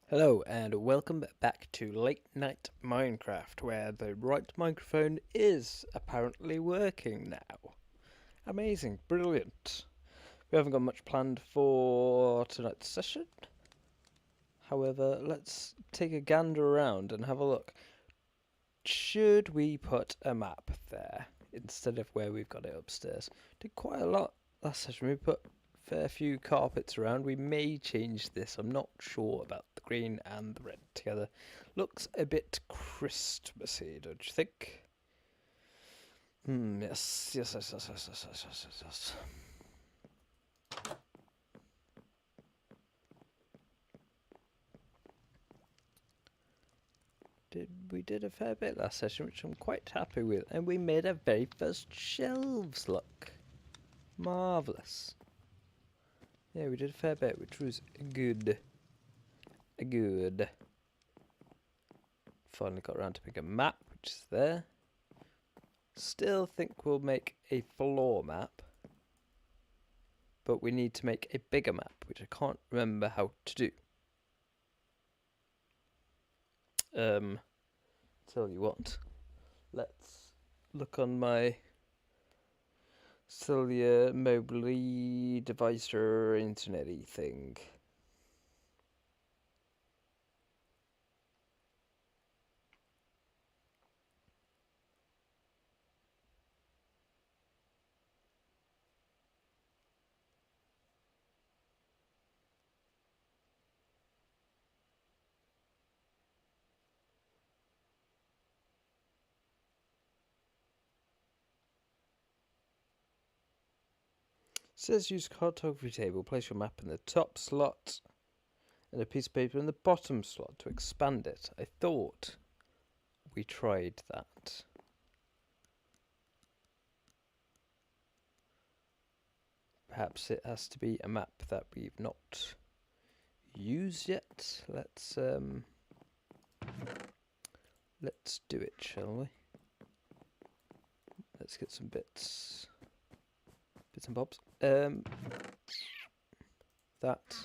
Hello and welcome back to Late Night Minecraft, where the right microphone is apparently working now. Amazing, brilliant. We haven't got much planned for tonight's session. However, let's take a gander around and have a look. Should we put a map there instead of where we've got it upstairs? Did quite a lot last session. We put a fair few carpets around. We may change this. I'm not sure about the green and the red together. Looks a bit Christmassy, don't you think? Yes. We did a fair bit last session, which I'm quite happy with, and we made our very first shelves. Look, marvelous. Yeah, we did a fair bit, which was good. Good. Finally got around to make a map, which is there. Still think we'll make a floor map, but we need to make a bigger map, which I can't remember how to do. Tell you what, let's look on my cellular mobile device or internet-y thing. It says use cartography table, place your map in the top slot and a piece of paper in the bottom slot to expand it. I thought we tried that. Perhaps it has to be a map that we've not used yet. Let's do it, shall we? Let's get some bits and bobs. That,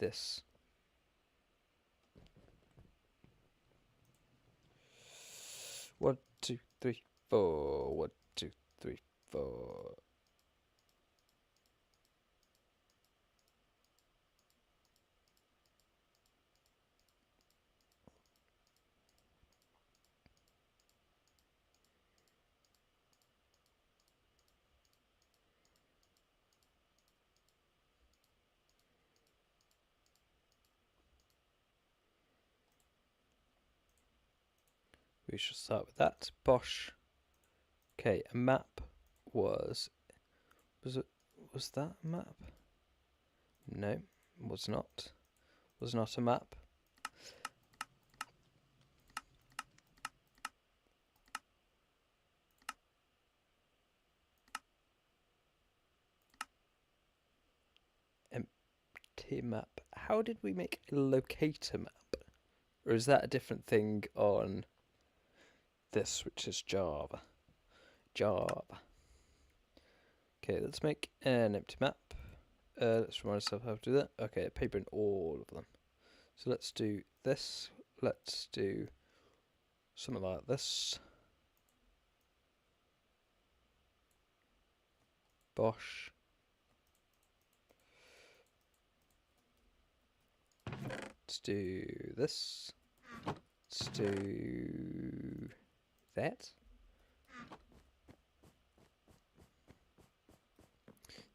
this. One, two, three, four. 1, 2, 3, 4. We shall start with that. Bosh. Okay, a map was that a map? No, was not. Was not a map. Empty map. How did we make a locator map? Or is that a different thing on this, which is Java? Okay, let's make an empty map. Let's remind ourselves how to do that. Okay, paper in all of them. So let's do this. Let's do something like this. Bosh. Let's do this. Let's do that.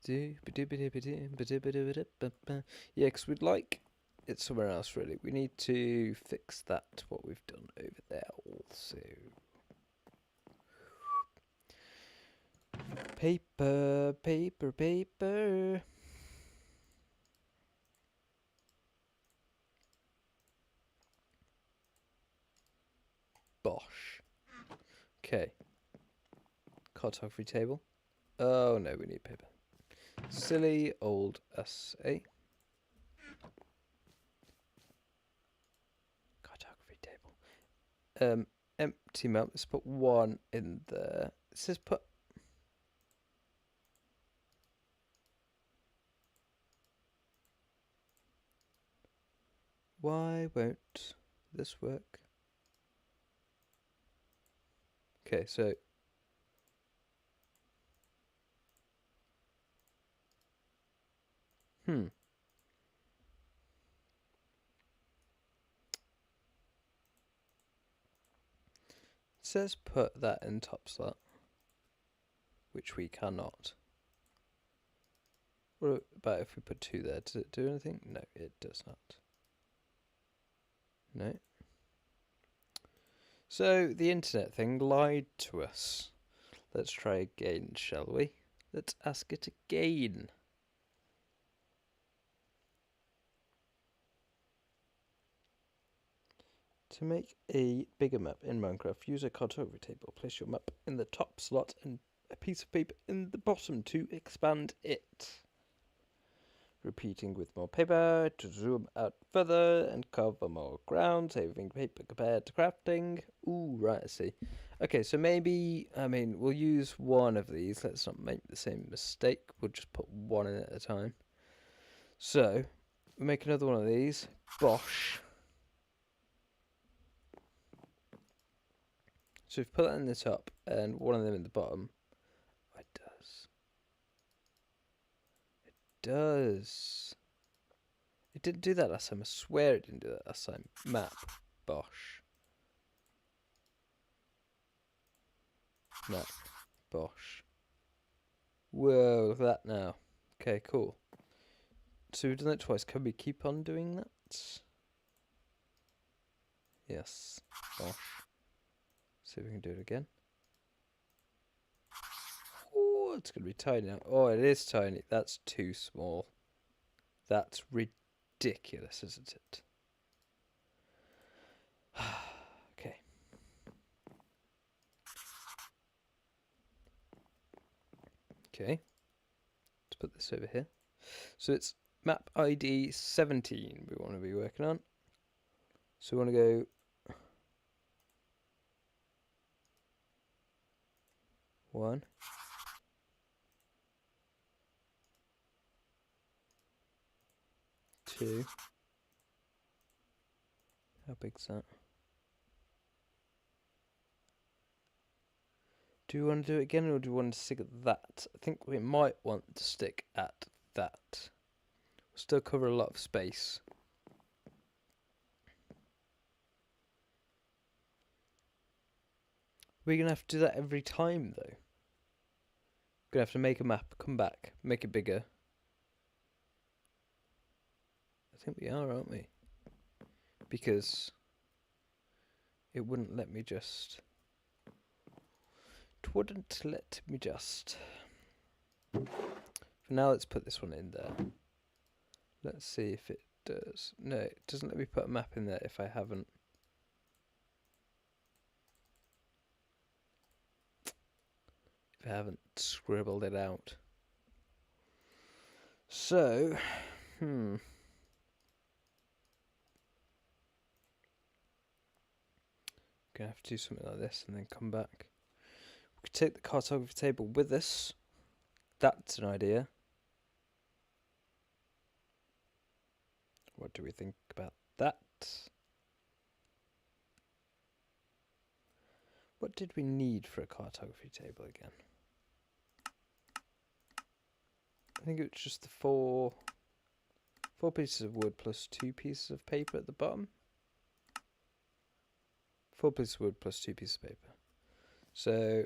Yeah, because we'd like it somewhere else, really. We need to fix that, what we've done over there also. Paper. Bosh. Okay. Cartography table. Oh no, we need paper. Silly old us, eh? Cartography table. Empty map. Let's put one in there. It says put. Why won't this work? Okay, so it says put that in top slot, which we cannot. What about if we put 2 there? Does it do anything? No, it does not. No. So the internet thing lied to us. Let's try again, shall we? Let's ask it again. To make a bigger map in Minecraft, use a cartography table. Place your map in the top slot and a piece of paper in the bottom to expand it. Repeating with more paper to zoom out further and cover more ground, saving paper compared to crafting. Ooh, right, I see. Okay, so maybe, we'll use one of these. Let's not make the same mistake. We'll just put one in at a time. So, we'll make another one of these. Bosh. So if you put that in the top and one of them in the bottom, it does. It does. It didn't do that last time. I swear it didn't do that last time. Map. Bosh. Map. Bosh. Whoa, look at that now. Okay, cool. So we've done it twice. Can we keep on doing that? Yes. Bosh. See if we can do it again. Oh, it's going to be tiny now. Oh, it is tiny. That's too small. That's ridiculous, isn't it? Okay. Okay. Let's put this over here. So it's map ID 17 we want to be working on. So we want to go 1, 2. How big's that? Do we want to do it again, or do we want to stick at that? I think we might want to stick at that. We'll still cover a lot of space. We're going to have to do that every time, though. We're going to have to make a map, come back, make it bigger. I think we are, aren't we? Because it wouldn't let me just... It wouldn't let me just... For now, let's put this one in there. Let's see if it does. No, it doesn't let me put a map in there if I haven't. If I haven't scribbled it out. So, Gonna have to do something like this and then come back. We could take the cartography table with us. That's an idea. What do we think about that? What did we need for a cartography table again? I think it was just the four pieces of wood plus 2 pieces of paper at the bottom. 4 pieces of wood plus 2 pieces of paper. So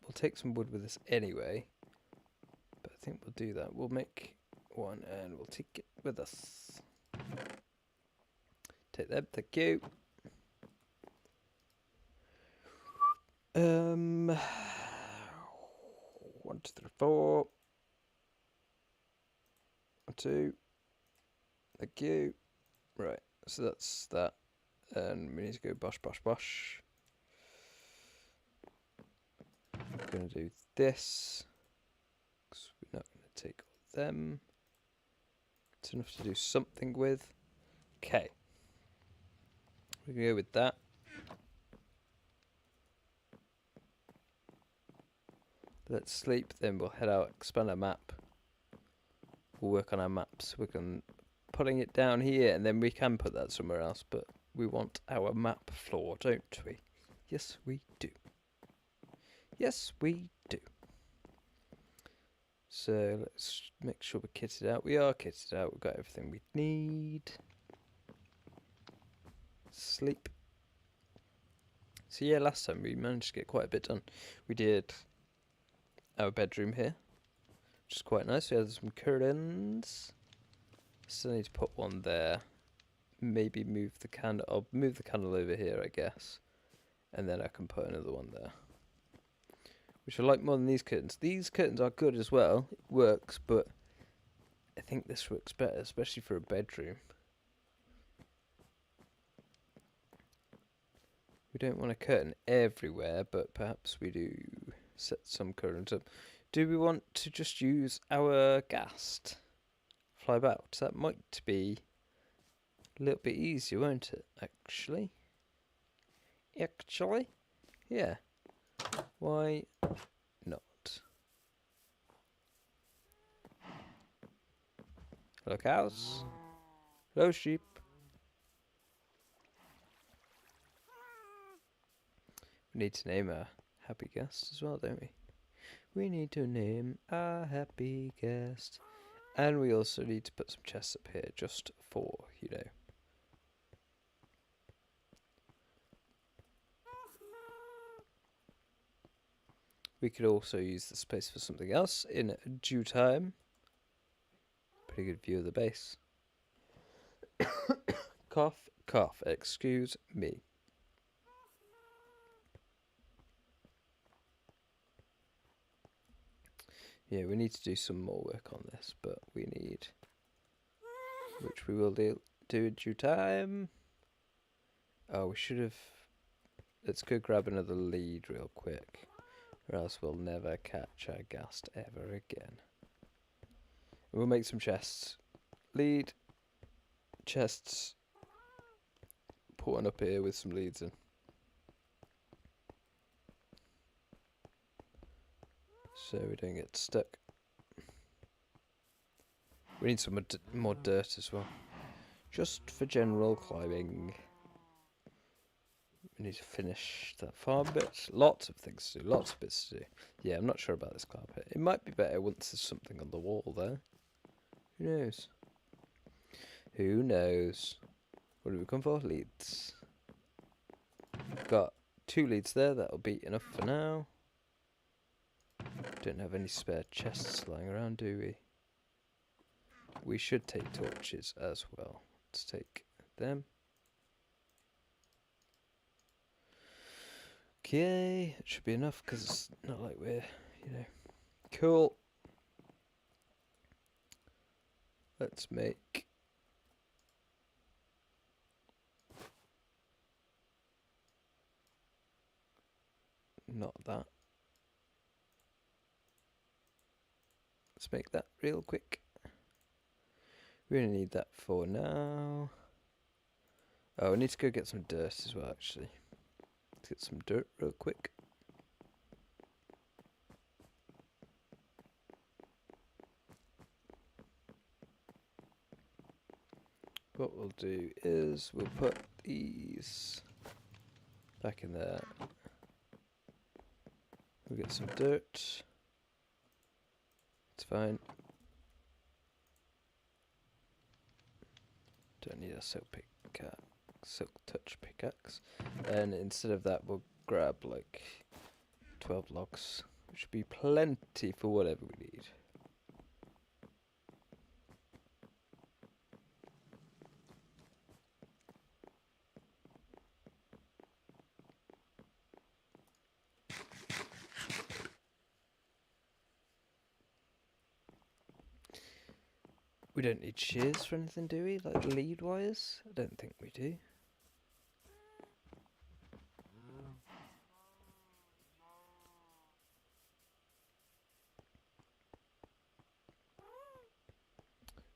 we'll take some wood with us anyway. But I think we'll do that. We'll make one and we'll take it with us. Take that, thank you. 1, 2, 3, 4. 1, 2. Thank you. Right, so that's that. And we need to go bosh, bosh, bosh. We're going to do this. Because we're not going to take all them. It's enough to do something with. Okay. We're going to go with that. Let's sleep, then we'll head out, expand our map. We'll work on our maps. We can putting it down here, and then we can put that somewhere else, but we want our map floor, don't we? Yes, we do. Yes, we do. So let's make sure we're kitted out. We are kitted out. We've got everything we need. Sleep. So yeah, last time we managed to get quite a bit done. We did our bedroom here, which is quite nice. We had some curtains. Still need to put one there. Maybe move the candle. I'll move the candle over here, I guess. And then I can put another one there. Which I like more than these curtains. These curtains are good as well. It works, but I think this works better, especially for a bedroom. We don't want a curtain everywhere, but perhaps we do set some curtains up. Do we want to just use our ghast fly out? That might be a little bit easier, won't it? Actually, yeah. Why not? Hello, cows. Hello, sheep. We need to name our happy guest as well, don't we? We need to name our happy guest. And we also need to put some chests up here just for, you know. We could also use the space for something else in due time. Pretty good view of the base. Cough, cough, excuse me. Yeah, we need to do some more work on this, but we need, which we will do in due time. Oh, we should have, let's go grab another lead real quick, or else we'll never catch our ghast ever again. We'll make some chests. Lead, chests, put one up here with some leads in. So we don't get stuck. We need some more dirt as well. Just for general climbing. We need to finish that farm bit. Lots of things to do. Lots of bits to do. Yeah, I'm not sure about this carpet. It might be better once there's something on the wall there. Who knows? Who knows? What do we come for? Leads. Got 2 leads there. That'll be enough for now. Don't have any spare chests lying around, do we? We should take torches as well. Let's take them. Okay, it should be enough because it's not like we're, you know. Cool. Let's make not that. Let's make that real quick. We only need that for now. Oh, we need to go get some dirt as well, actually. Let's get some dirt real quick. What we'll do is we'll put these back in there. We'll get some dirt. It's fine. Don't need a silk touch pickaxe. And instead of that, we'll grab like 12 logs, which should be plenty for whatever we need. We don't need shears for anything, do we? Like lead wires? I don't think we do.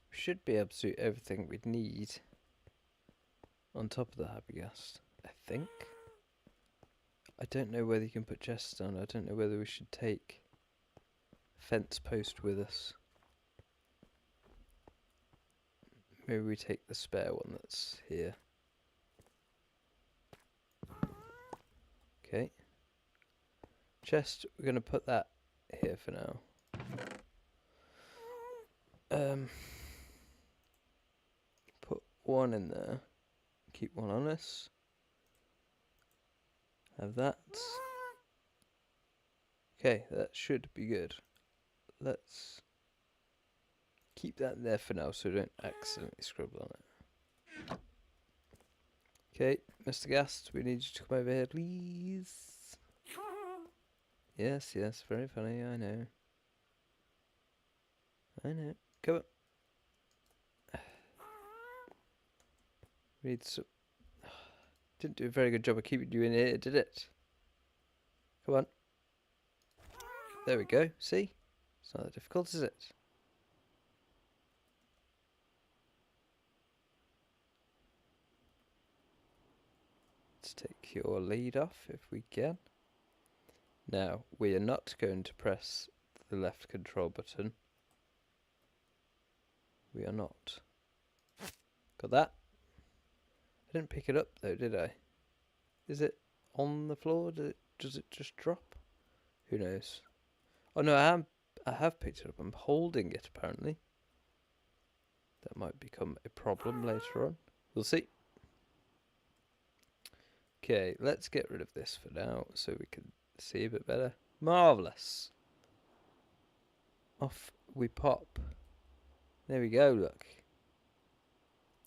We should be able to do everything we'd need on top of the happy ghast, I think. I don't know whether you can put chests on. I don't know whether we should take a fence post with us. maybe we take the spare one that's here. Okay. Chest, we're going to put that here for now. Put one in there. Keep one on us. Have that. Okay, that should be good. Let's keep that there for now so we don't accidentally scribble on it. Okay, Mr. Ghast, we need you to come over here, please. Yes, yes, very funny, I know. I know. Come on. We need some... Didn't do a very good job of keeping you in here, did it? Come on. There we go, see? It's not that difficult, is it? Let's take your lead off if we can. Now, we are not going to press the left control button. We are not. Got that? I didn't pick it up though, did I? Is it on the floor? Does it just drop? Who knows? Oh no, I have picked it up. I'm holding it apparently. That might become a problem later on. We'll see. Okay, let's get rid of this for now so we can see a bit better. Marvellous. Off we pop. There we go, look.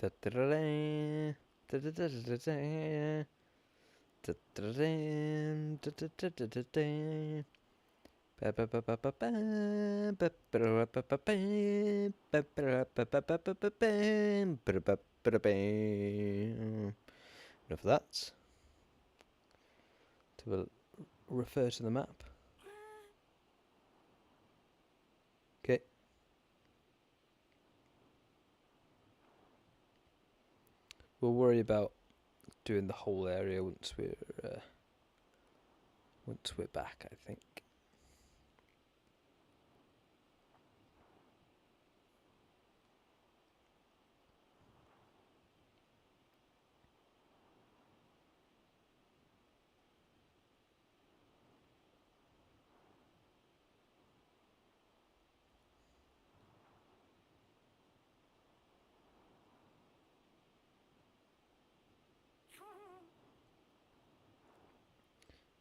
Da da da da da da da da da. Da da da da da da da da. Enough of that. To refer to the map. Okay. We'll worry about doing the whole area once we're back, I think.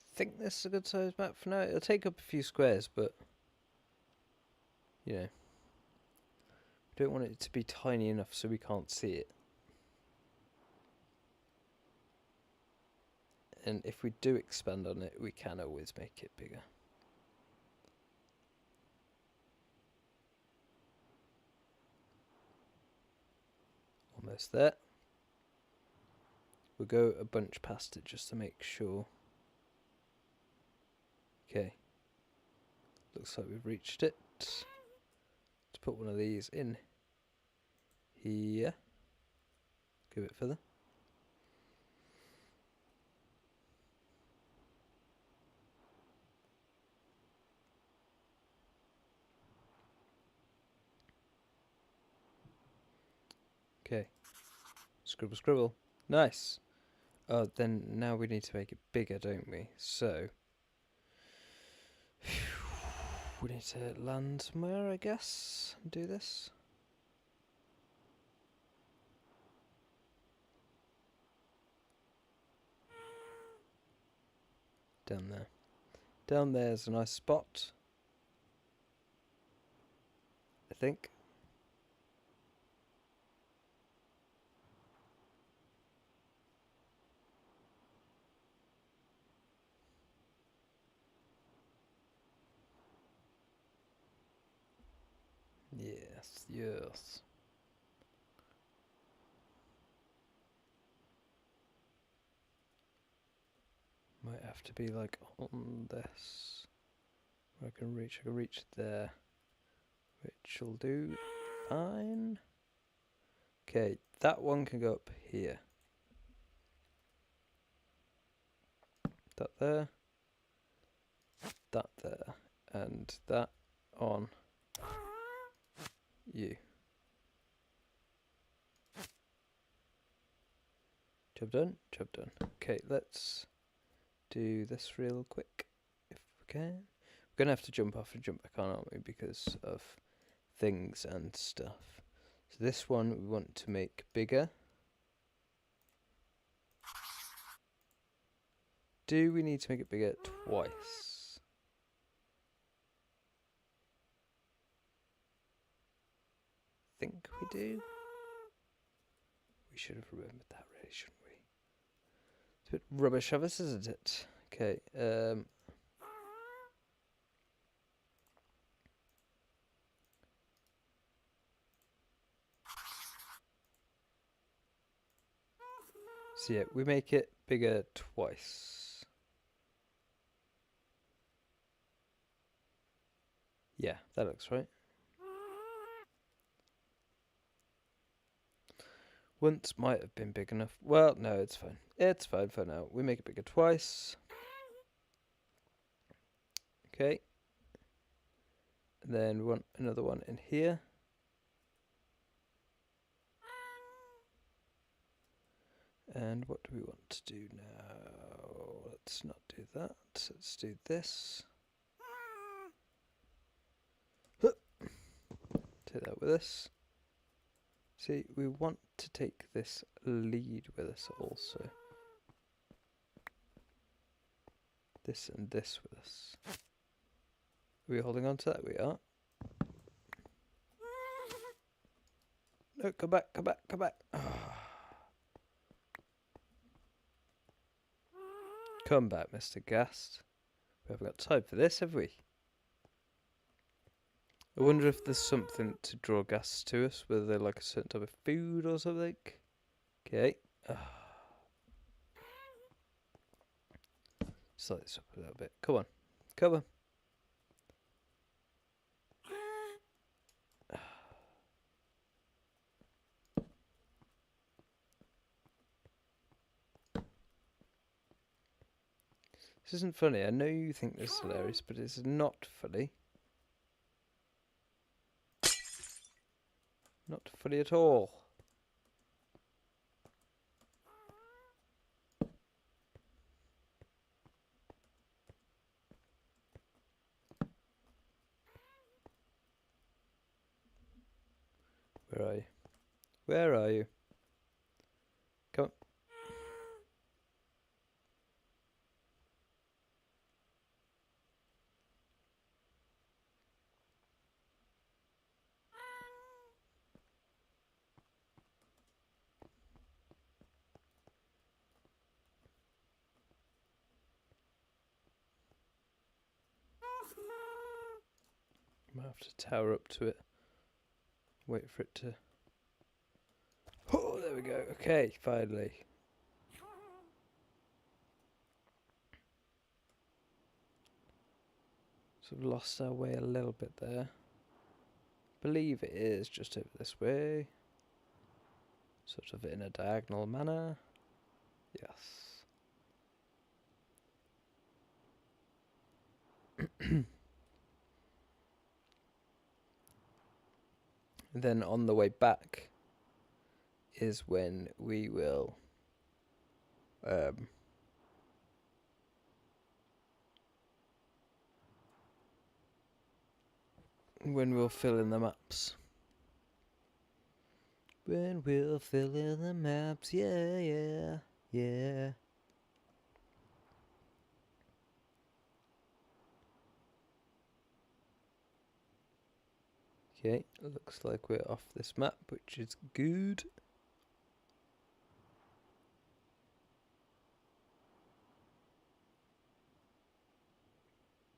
I think this is a good size map for now. It'll take up a few squares, but you know, we don't want it to be tiny enough so we can't see it. And if we do expand on it, we can always make it bigger. Almost there. We'll go a bunch past it just to make sure. Okay. Looks like we've reached it. Let's put one of these in here. Go a bit further. Okay. Scribble, scribble. Nice. Oh, then now we need to make it bigger, don't we? So we need to land somewhere, I guess, and do this. Down there. Down there's a nice spot, I think. Yes, yes. Might have to be like on this. Where I can reach there. Which will do fine. Okay, that one can go up here. That there. That there. And that on you. Job done, job done. Okay, let's do this real quick, if we can. We're going to have to jump off and jump back on, aren't we, because of things and stuff. So this one we want to make bigger. Do we need to make it bigger twice? I think we do. We should have remembered that, really, shouldn't we? It's a bit rubbish of us, isn't it? Okay, so yeah, we make it bigger twice. Yeah, that looks right. Once might have been big enough. Well, no, it's fine. It's fine for now. We make it bigger twice. Okay. And then we want another one in here. And what do we want to do now? Let's not do that. Let's do this. Take that with us. See, we want to take this lead with us also. This and this with us. Are we holding on to that? We are. No, come back, come back, come back. Come back, Mr. Ghast. We haven't got time for this, have we? I wonder if there's something to draw ghasts to us, whether they're like a certain type of food or something. Okay. Slice this up a little bit. Come on. Come on. This isn't funny. I know you think this is hilarious, but it's not funny. Not funny at all. Where are you? Where are you? Come on. Might have to tower up to it. Wait for it to... Oh, there we go. Okay, finally. So we've lost our way a little bit there. Believe it is just over this way. Sort of in a diagonal manner. Yes. Then on the way back is when we will when we'll fill in the maps. When we'll fill in the maps, yeah, yeah, yeah. Okay, looks like we're off this map, which is good.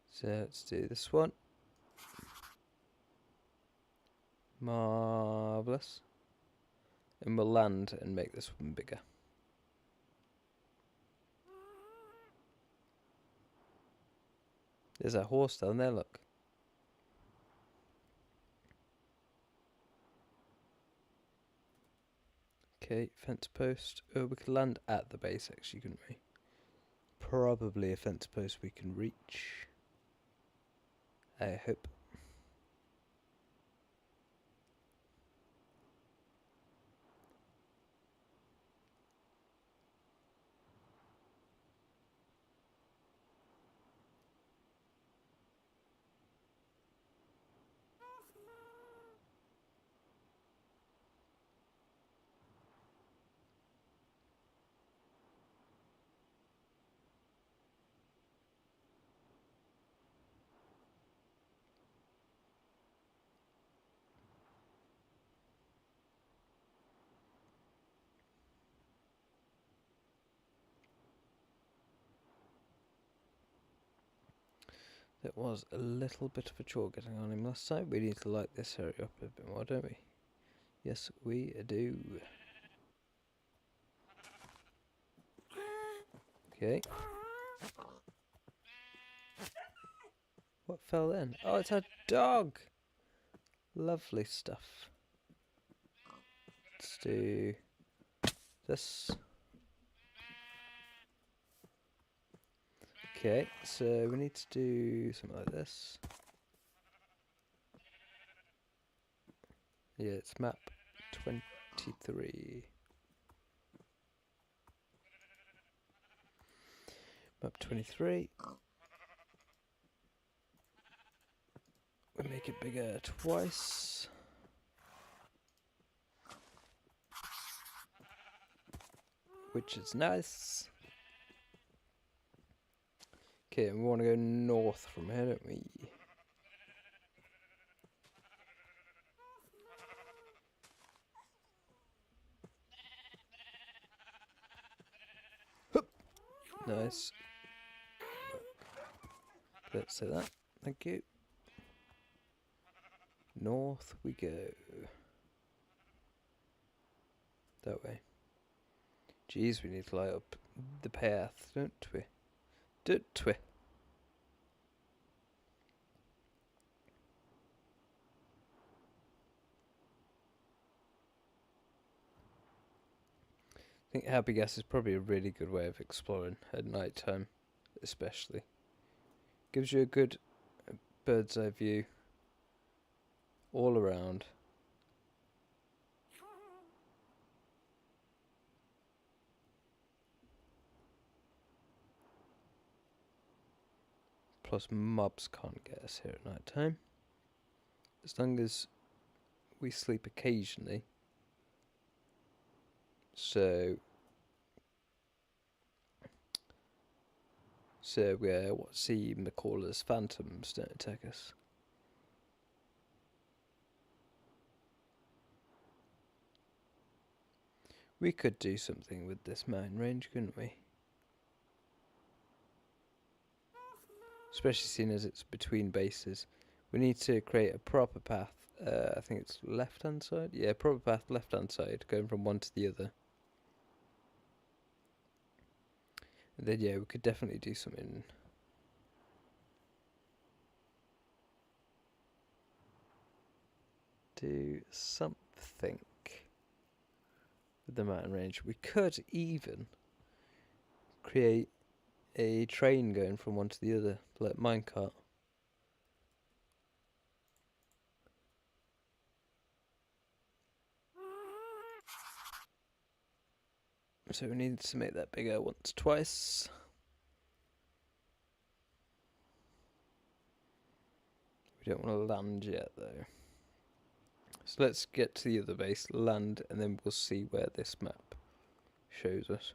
So let's do this one. Marvellous. And we'll land and make this one bigger. There's a horse down there, look. Okay, fence post. Oh, we could land at the base actually, couldn't we? Probably a fence post we can reach. I hope. There was a little bit of a chore getting on him last time. We need to light this area up a bit more, don't we? Yes, we do. Okay. What fell in? Oh, it's a dog! Lovely stuff. Let's do this. Okay, so we need to do something like this. Yeah, it's map 23. Map 23. We make it bigger twice. Which is nice. Okay, and we want to go north from here, don't we? Hup. Nice. Let's say that. Thank you. North we go. That way. Jeez, we need to light up the path, don't we? Don't we? I think happy gas is probably a really good way of exploring at night time, especially. Gives you a good bird's eye view all around. Plus mobs can't get us here at night time. As long as we sleep occasionally. So what seem to call us phantoms don't attack us. We could do something with this mountain range, couldn't we? Especially seeing as it's between bases. We need to create a proper path. I think it's left-hand side? Yeah, proper path left-hand side, going from one to the other. And then, yeah, we could definitely do something. Do something with the mountain range. We could even create a train going from one to the other, like minecart. So we need to make that bigger once, twice. We don't want to land yet though. So let's get to the other base, land, and then we'll see where this map shows us.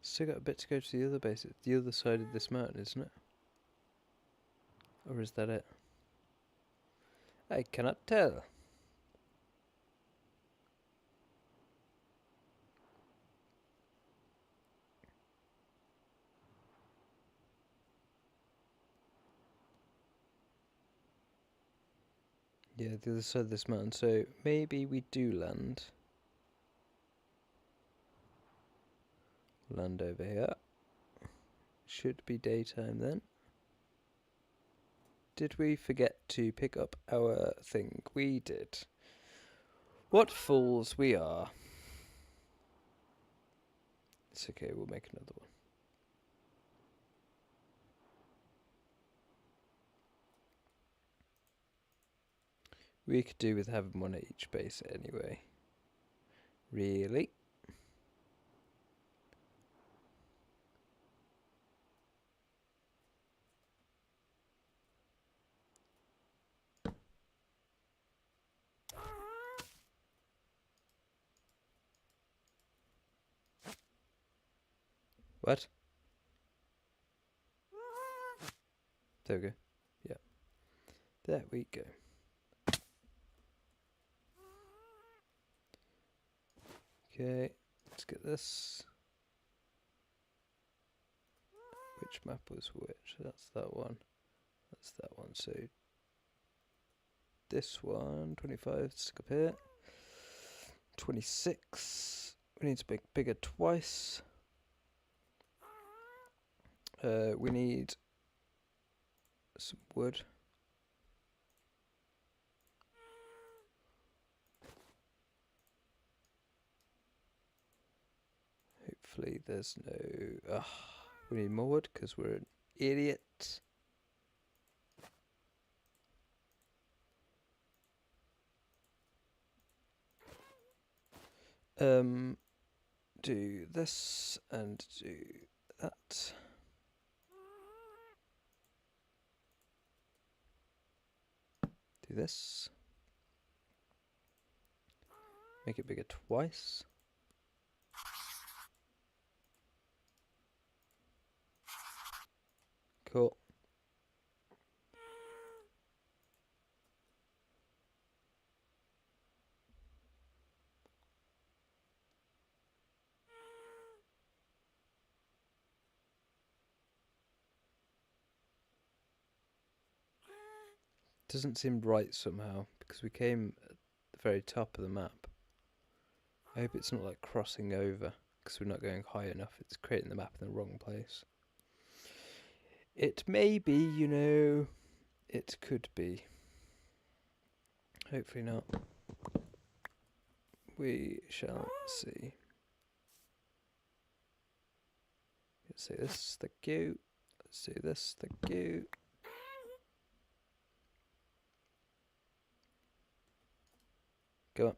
Still got a bit to go to the other base. It's the other side of this mountain, isn't it? Or is that it? I cannot tell. Yeah, the other side of this mountain. So maybe we do land. Land over here. Should be daytime then. Did we forget to pick up our thing? We did. What fools we are. It's okay, we'll make another one. We could do with having one at each base anyway. Really? What? There we go. Yeah. There we go. Okay, let's get this. Which map was which? That's that one. That's that one. So this one, 25, stick up here. 26. We need to make bigger twice. We need some wood. Hopefully there's no... we need more wood because we're an idiot. Do this and do that. Do this. Make it bigger twice. Cool. Doesn't seem right somehow because we came at the very top of the map. I hope it's not like crossing over because we're not going high enough. It's creating the map in the wrong place. It may be, you know, it could be. Hopefully not. We shall see. Let's see this, thank you. Let's see this, thank you. Go on.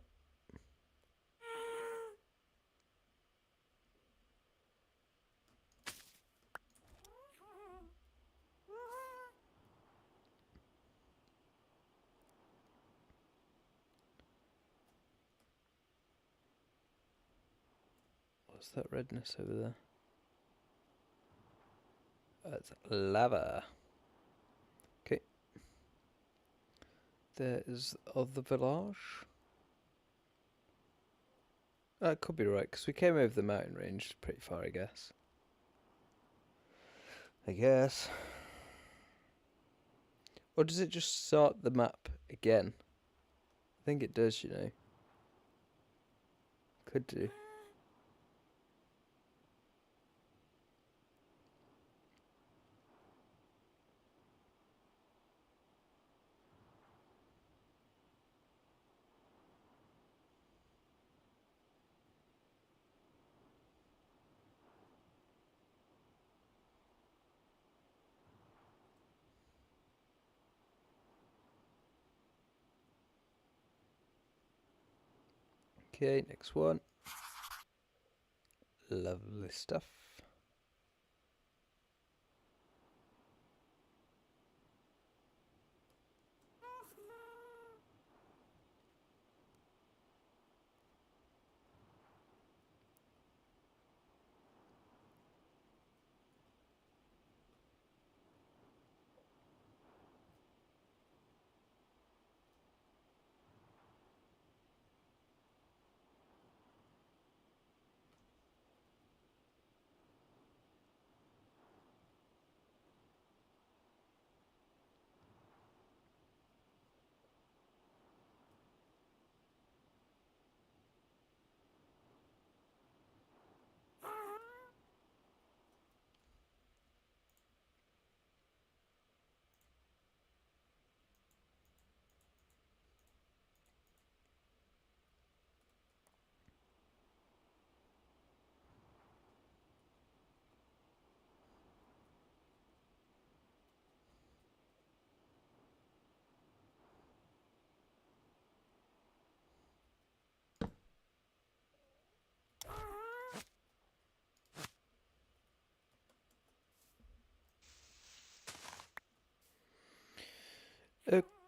What's that redness over there? That's lava. Okay. There is the other village. That could be right, because we came over the mountain range pretty far, I guess. Or does it just start the map again? I think it does, you know. Could do. Okay, next one. Lovely stuff.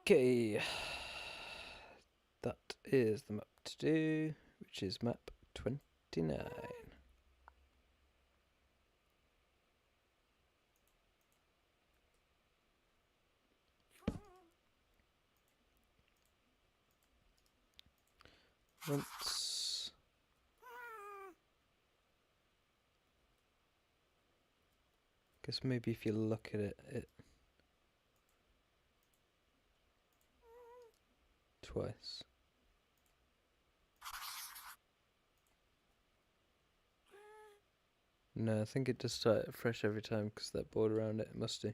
Okay. That is the map to do, which is map 29. once. Guess maybe if you look at it twice. No, I think it just started fresh every time because that board around it must do.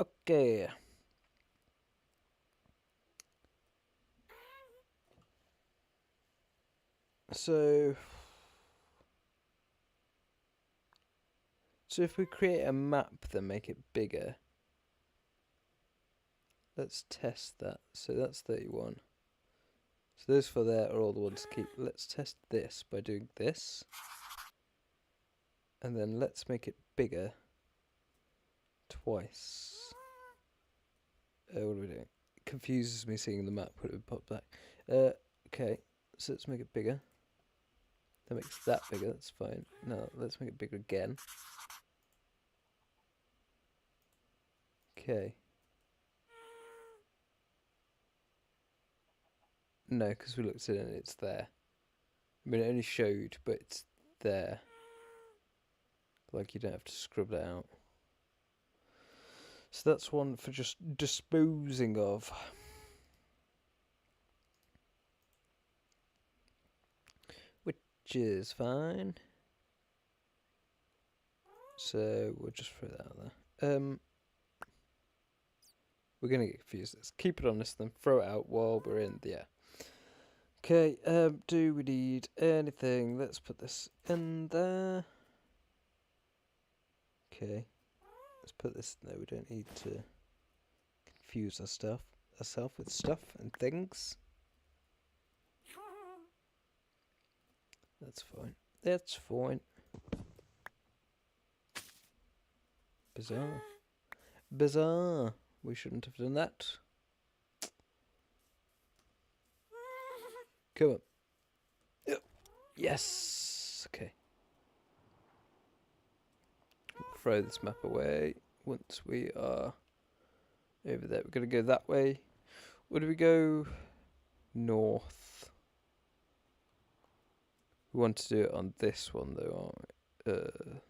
Okay. So if we create a map then make it bigger. Let's test that. So that's 31. So those for there are all the ones to keep. Let's test this by doing this. And then let's make it bigger twice. What are we doing? It confuses me seeing the map when it popped back. Okay, so let's make it bigger. That makes that bigger, that's fine. Now let's make it bigger again. Okay. No, because we looked at it and it's there. I mean, it only showed, but it's there. Like, you don't have to scrub that out. So that's one for just disposing of. Which is fine. So we'll just throw that out there. We're going to get confused. Let's keep it on this, then throw it out while we're in the air. Okay, do we need anything? Let's put this in there. Okay, let's put this. No, we don't need to confuse ourselves with stuff and things. That's fine. That's fine. Bizarre. Bizarre. We shouldn't have done that. Come on. Yep. Yes. Okay. Throw this map away. Once we are over there, we're going to go that way. Where do we go? North. We want to do it on this one though, aren't we?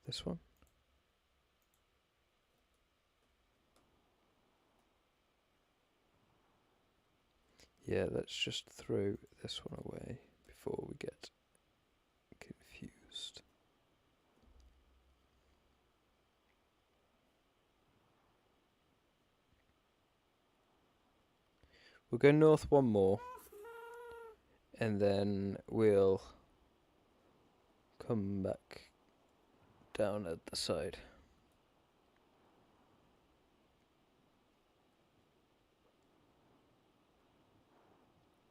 This one? Yeah, let's just throw this one away before we get confused. We'll go north one more, and then we'll come back down at the side.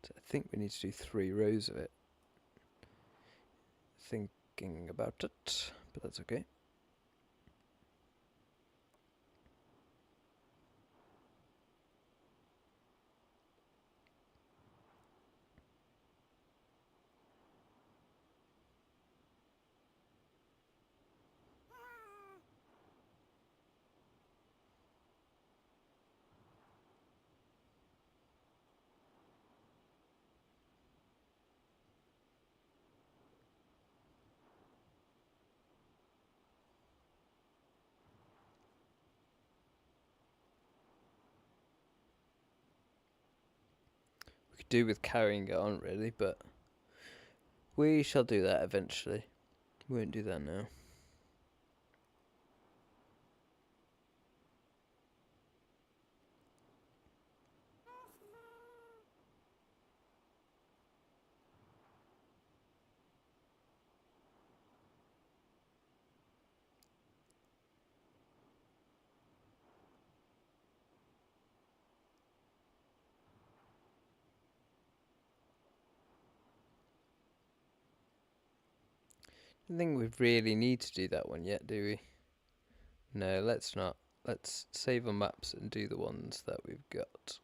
So I think we need to do 3 rows of it. Thinking about it, but that's okay. We could do with carrying it on really, but we shall do that eventually. We won't do that now. I don't think we really need to do that one yet, do we? No, let's not. Let's save our maps and do the ones that we've got.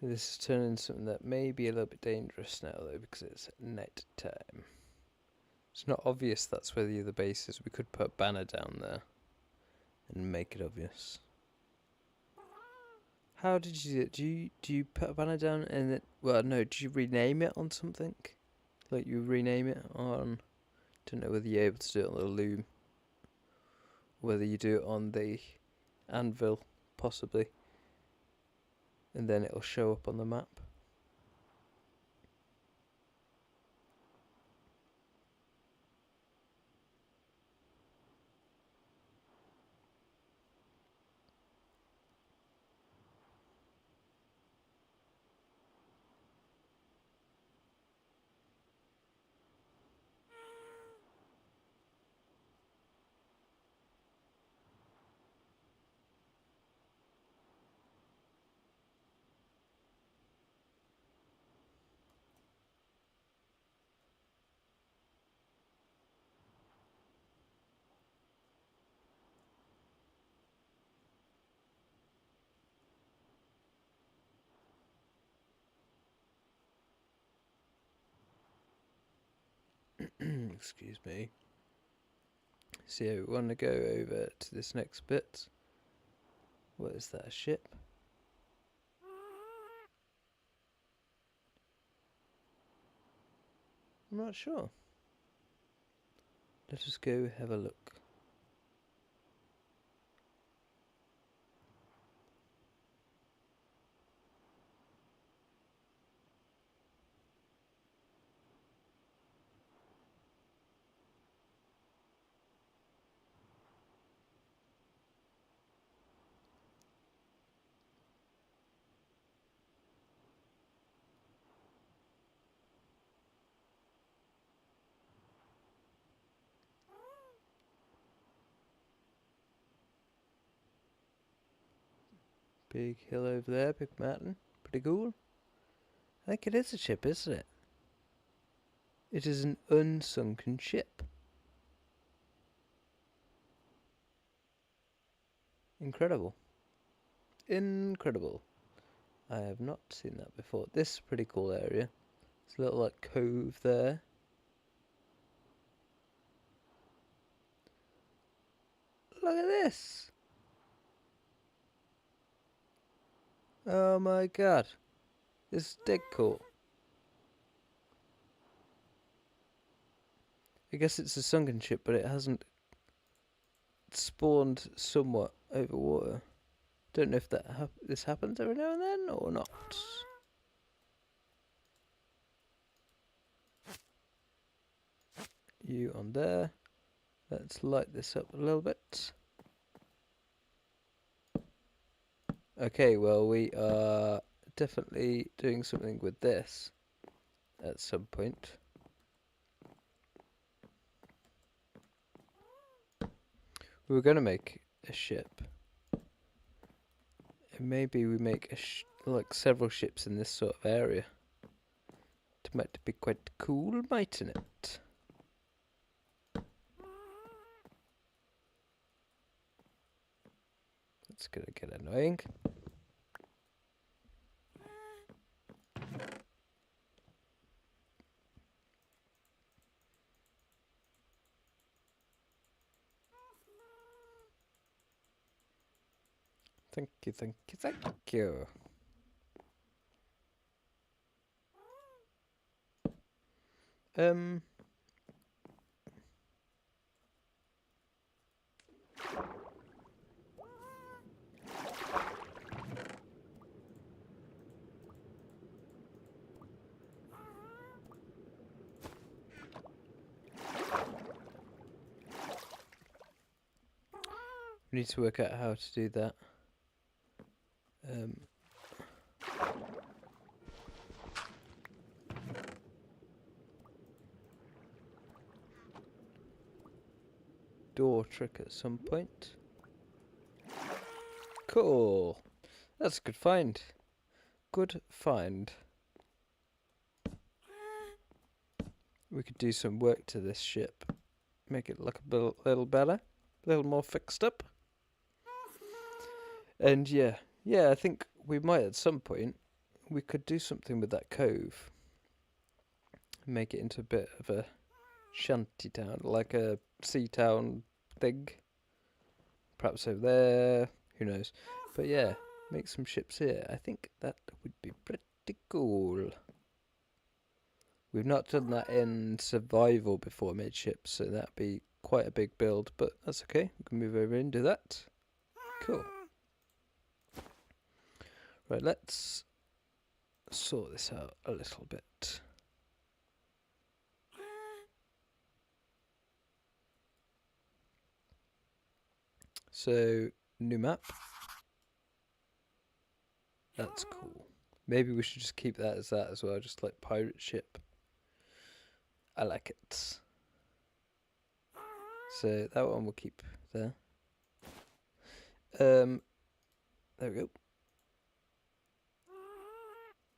This is turning into something that may be a little bit dangerous now, though, because it's night time. It's not obvious that's where the other base is. We could put a banner down there and make it obvious. How did you do it? Do you put a banner down and it? Well, no. Did you rename it on something? Like you rename it on? Don't know whether you're able to do it on the loom. Whether you do it on the anvil, possibly. And then it'll show up on the map. Excuse me. So yeah, we want to go over to this next bit. What is that, a ship? I'm not sure. Let us go have a look. Big hill over there, big mountain. Pretty cool. I think it is a ship, isn't it? It is an unsunken ship. Incredible. Incredible. I have not seen that before. This is a pretty cool area. It's a little like cove there. Look at this. Oh my god. This is dead cool. I guess it's a sunken ship, but it hasn't spawned somewhat over water. Don't know if that this happens every now and then or not. You on there. Let's light this up a little bit. Okay, well we are definitely doing something with this at some point. We were going to make a ship. And maybe we make like several ships in this sort of area. It might be quite cool, mightn't it? That's gonna get annoying. Thank you, thank you, thank you. We need to work out how to do that. Door trick at some point. Cool. That's a good find. Good find. We could do some work to this ship. Make it look a little better. A little more fixed up. And yeah, I think we might at some point we could do something with that cove. Make it into a bit of a shanty town, like a sea town thing. Perhaps over there, who knows. But yeah, make some ships here. I think that would be pretty cool. We've not done that in survival before, made ships, so that'd be quite a big build, but that's okay. We can move over and do that. Cool. Right, let's sort this out a little bit. So, new map. That's cool. Maybe we should just keep that as well, just like pirate ship. I like it. So that one we'll keep there. There we go.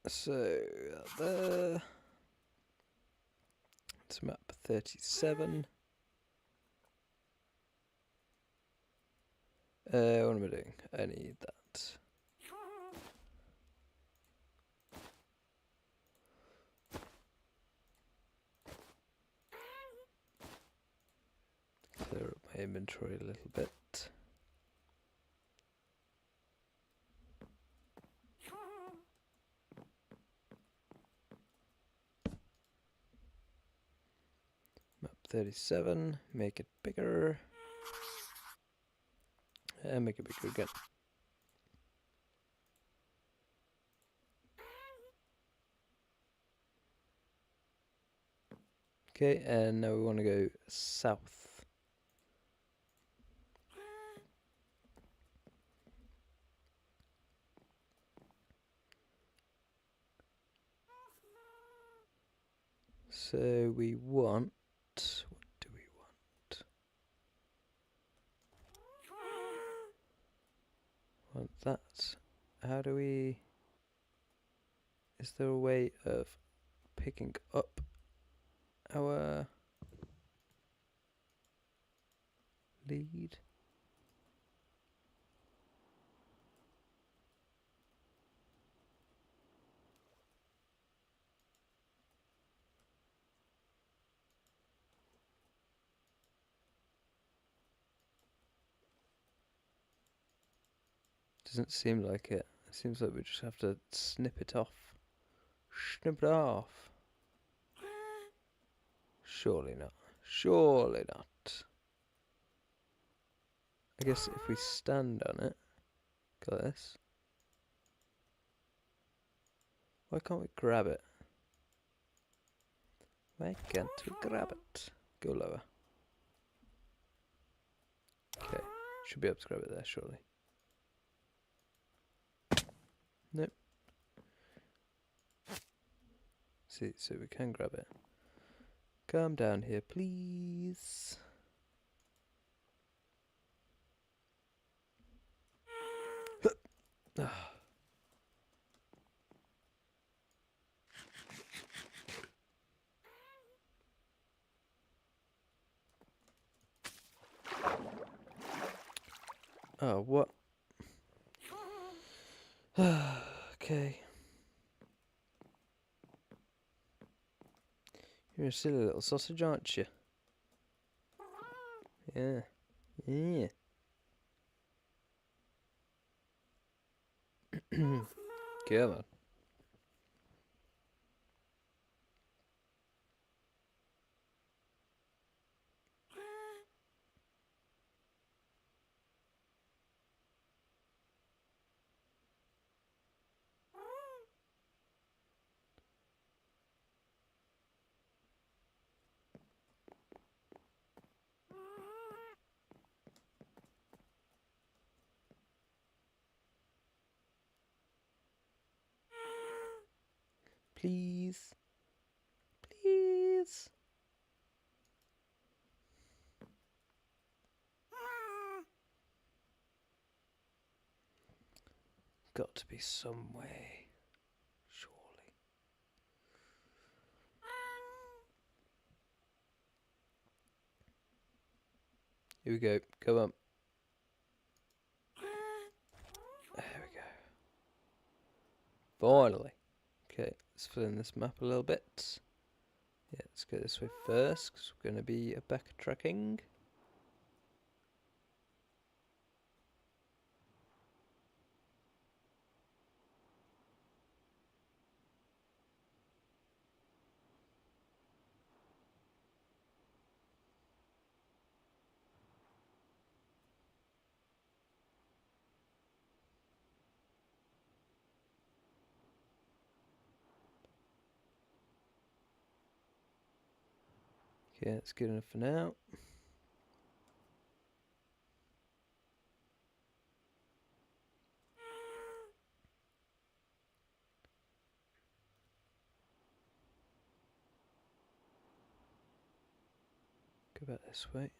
So there. It's map 37. What am I doing? I need that. Clear up my inventory a little bit. Map 37, make it bigger. And make it bigger again. Okay, and now we want to go south. So we want, what do we want? Want that. How do we, is there a way of picking up our lead? Doesn't seem like it. It seems like we just have to snip it off. Snip it off. Surely not. Surely not. I guess if we stand on it, like this. Why can't we grab it? Why can't we grab it? Go lower. Okay, should be able to grab it there, surely. Nope. See, so we can grab it. Come down here, please. Oh, what? Okay. You're a silly little sausage, aren't you? Yeah. Yeah. Come on. Please. Please. Got to be some way. Surely. Here we go. Come on. There we go. Finally. Okay, let's fill in this map a little bit. Yeah, let's go this way first, because we're going to be backtracking. Okay, that's good enough for now. Go back this way.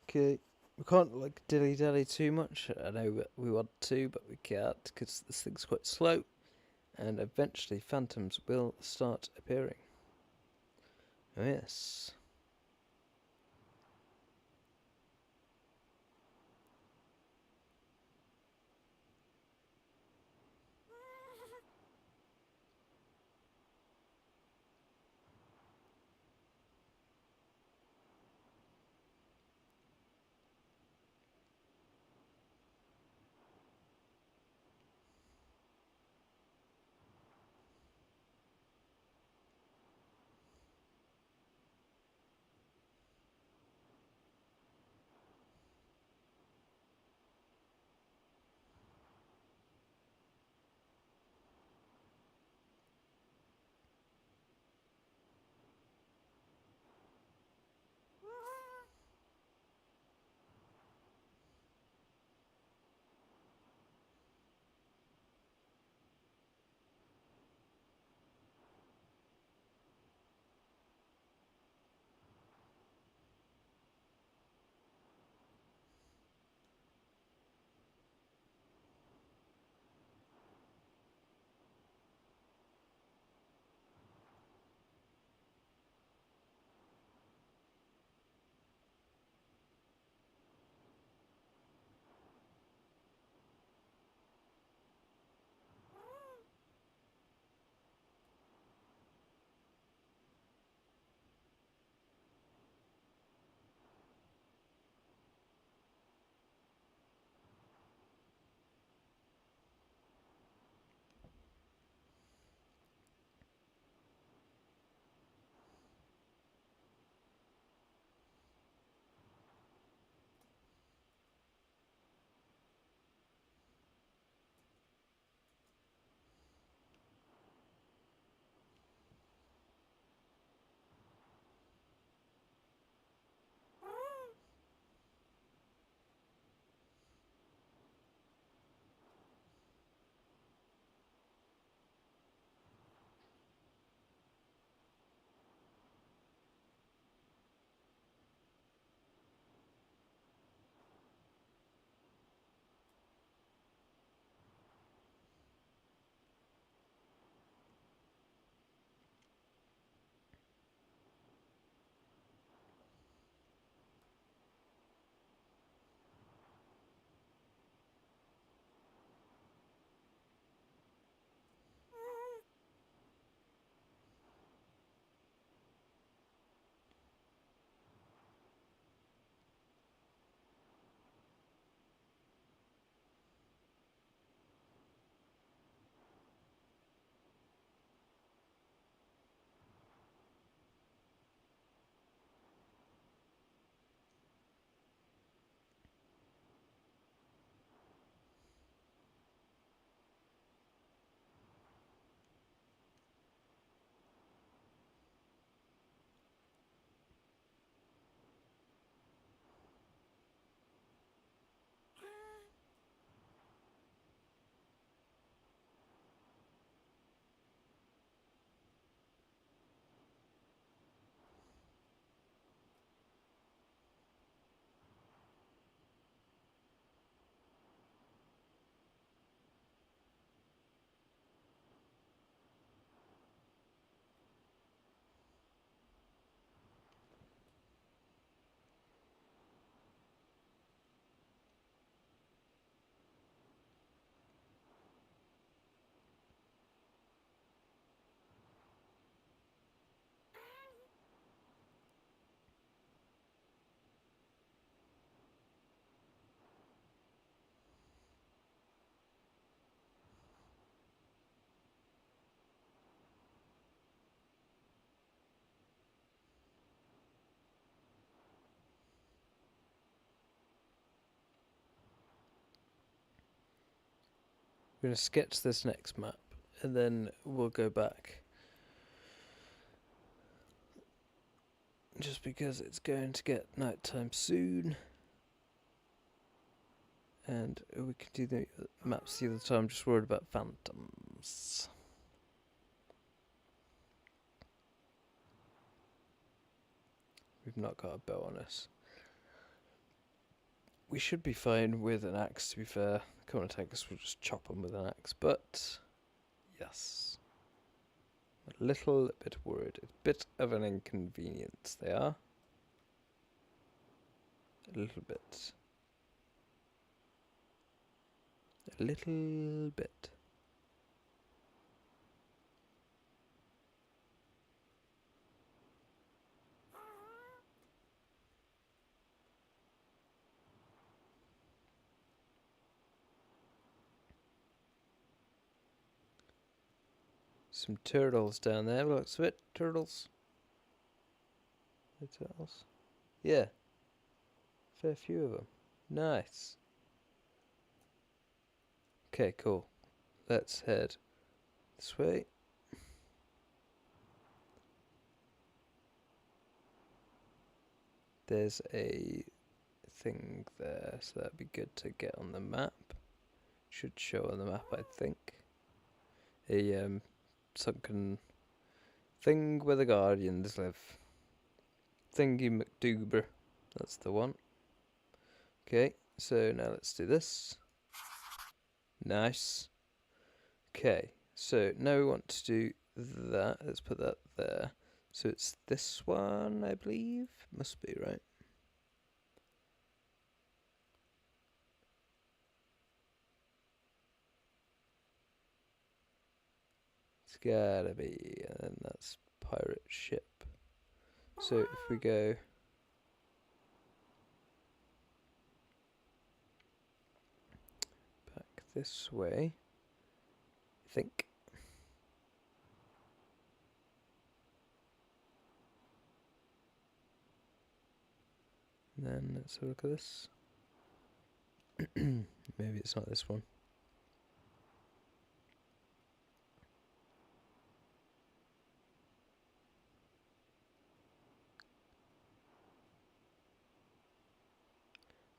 Okay, we can't like dilly-dally too much. I know we want to, but we can't because this thing's quite slow, and eventually phantoms will start appearing. Oh yes. We're going to sketch this next map, and then we'll go back. Just because it's going to get nighttime soon. And we can do the maps the other time, I'm just worried about phantoms. We've not got a bow on us. We should be fine with an axe, to be fair. Come on, take us, we'll just chop them with an axe. But, yes. A little bit worried. It's a bit of an inconvenience, they are. A little bit. A little bit. Some turtles down there, looks of it. Turtles. The turtles. Yeah. Fair few of them. Nice. Okay, cool. Let's head this way. There's a thing there, so that'd be good to get on the map. Should show on the map, I think. A sunken thing where the Guardians live. Thingy McDoober. That's the one. Okay, so now let's do this. Nice. Okay, so now we want to do that. Let's put that there. So it's this one, I believe. Must be, right? It's gotta be, and then that's pirate ship. So if we go back this way, I think. And then let's have a look at this. Maybe it's not this one.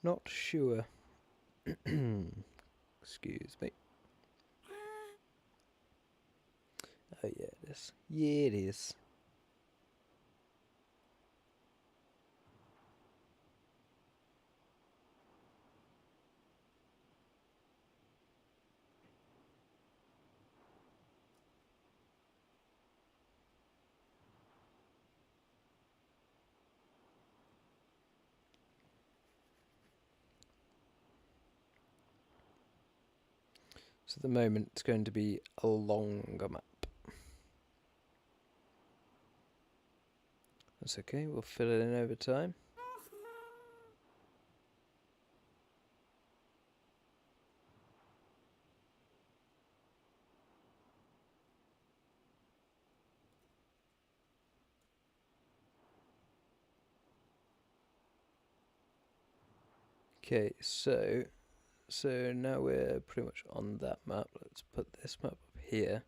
Not sure. Excuse me. Oh yeah, it is. Yeah, it is. So at the moment it's going to be a longer map. That's okay, we'll fill it in over time. Okay, so now we're pretty much on that map. Let's put this map up here.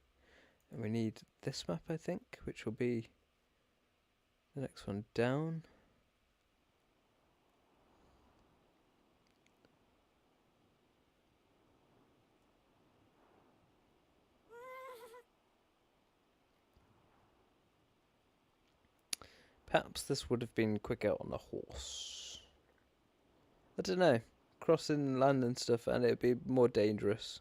And we need this map, I think, which will be the next one down. Perhaps this would have been quicker on a horse. I don't know. Crossing land and stuff, and it'd be more dangerous.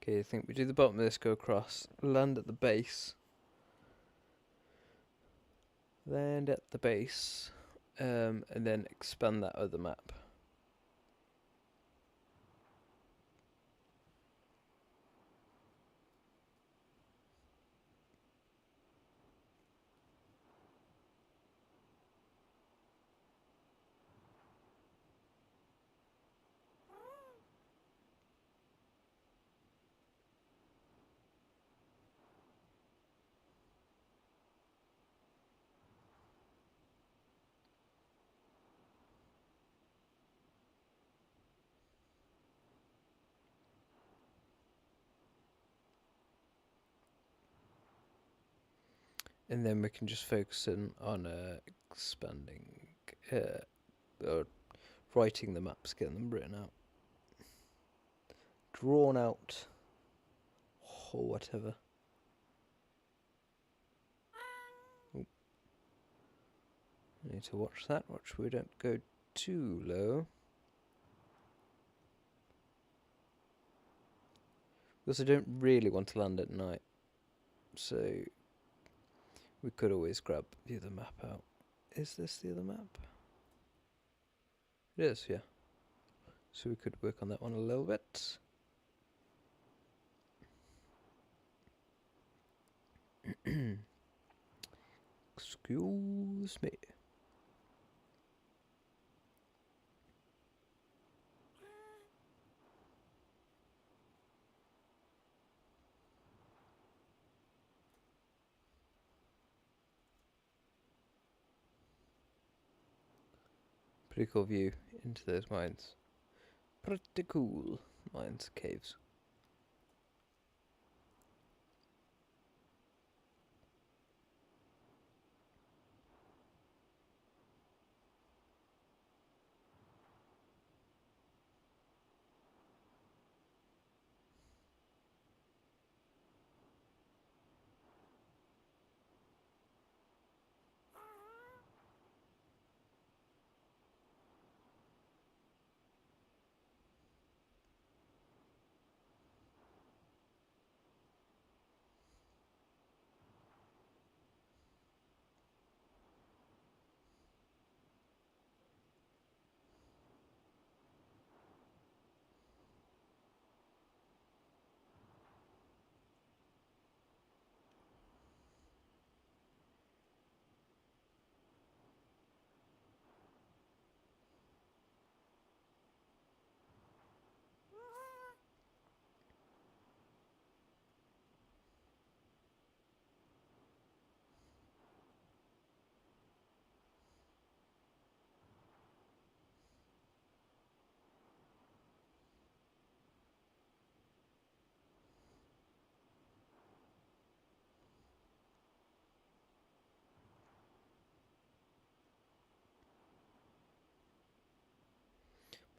Okay, I think we do the bottom of this, go across, land at the base. Land at the base. and then expand that other map. And then we can just focus on expanding, or writing the maps, getting them written out, drawn out, or whatever. Ooh. I need to watch that. Watch we don't go too low. Because I don't really want to land at night, so we could always grab the other map out. Is this the other map? It is, yeah. So we could work on that one a little bit. Excuse me. Pretty cool view into those mines. Pretty cool mines, caves.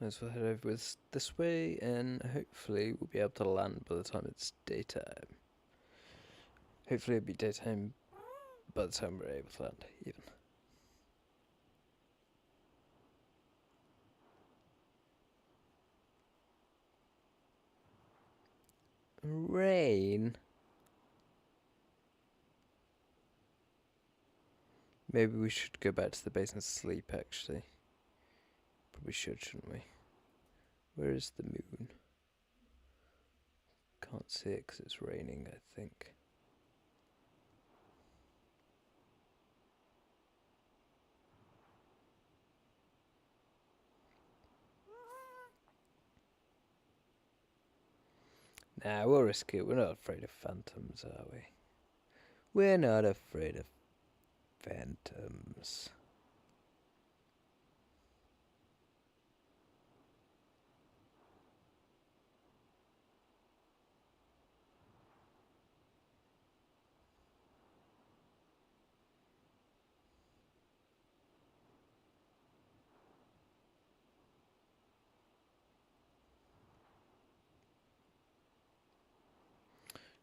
Might as well head over this way, and hopefully we'll be able to land by the time it's daytime. Hopefully it'll be daytime by the time we're able to land, even. Rain? Maybe we should go back to the base and sleep, actually. Probably should, shouldn't we? Where is the moon? Can't see it because it's raining, I think. Nah, we'll risk it. We're not afraid of phantoms, are we? We're not afraid of phantoms.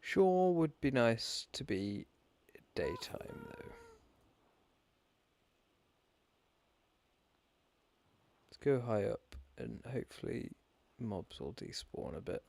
Sure would be nice to be daytime, though. Let's go high up, and hopefully mobs will despawn a bit.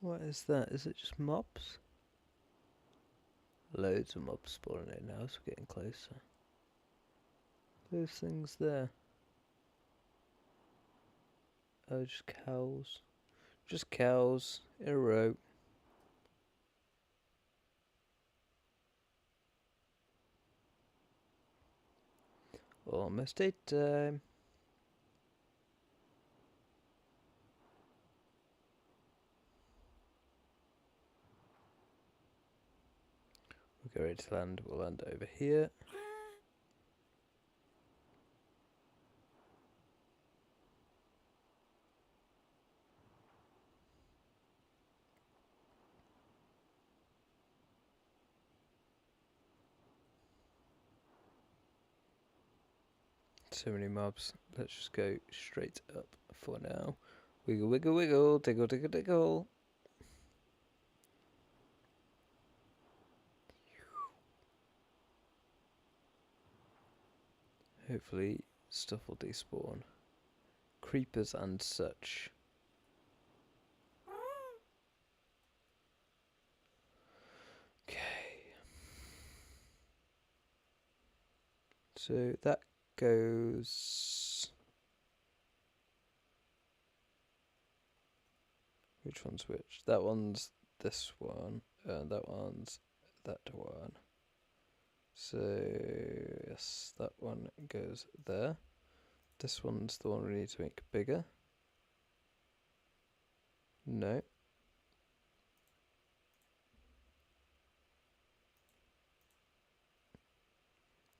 What is that? Is it just mobs? Loads of mobs spawning in now, so we're getting closer. Those things there. Oh, just cows. Just cows in a row. Almost daytime. We'll go ready to land. We'll land over here. So many mobs. Let's just go straight up for now. Wiggle, wiggle, wiggle. Diggle, diggle, diggle. Hopefully stuff will despawn. Creepers and such. Okay. So that goes... Which one's which? That one's this one, and that one's that one. So, yes, that one goes there. This one's the one we need to make bigger. No.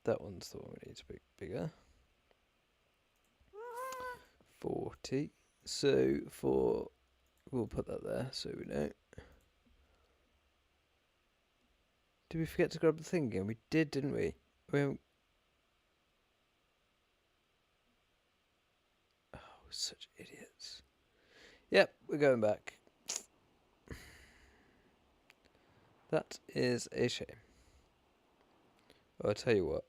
That one's the one we need to make bigger. 40. So, we'll put that there so we know. Did we forget to grab the thing again? We did, didn't we? Oh, such idiots. Yep, we're going back. That is a shame. Well, I'll tell you what.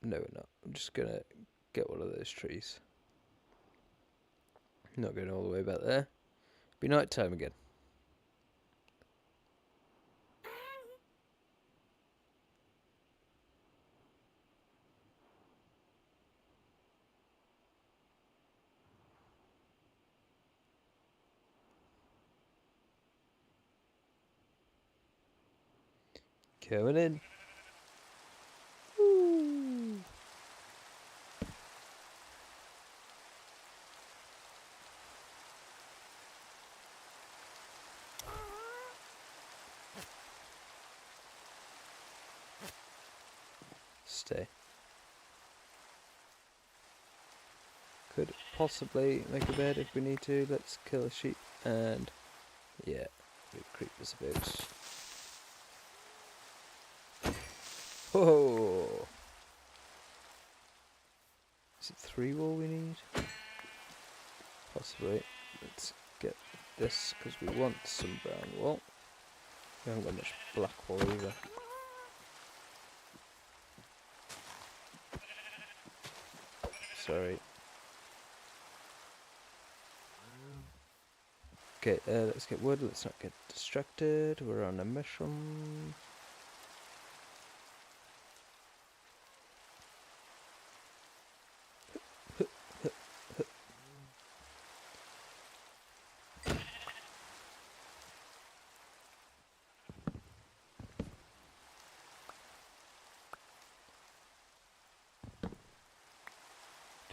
No, we're not. I'm just going to get one of those trees. Not going all the way back there. Be night time again. Coming in. Woo. Stay. Could possibly make a bed if we need to. Let's kill a sheep and yeah, big creepers about. Whoa! Is it 3 wool we need? Possibly. Let's get this because we want some brown wool. We haven't got much black wool either. Sorry. Okay, let's get wood. Let's not get distracted. We're on a mission.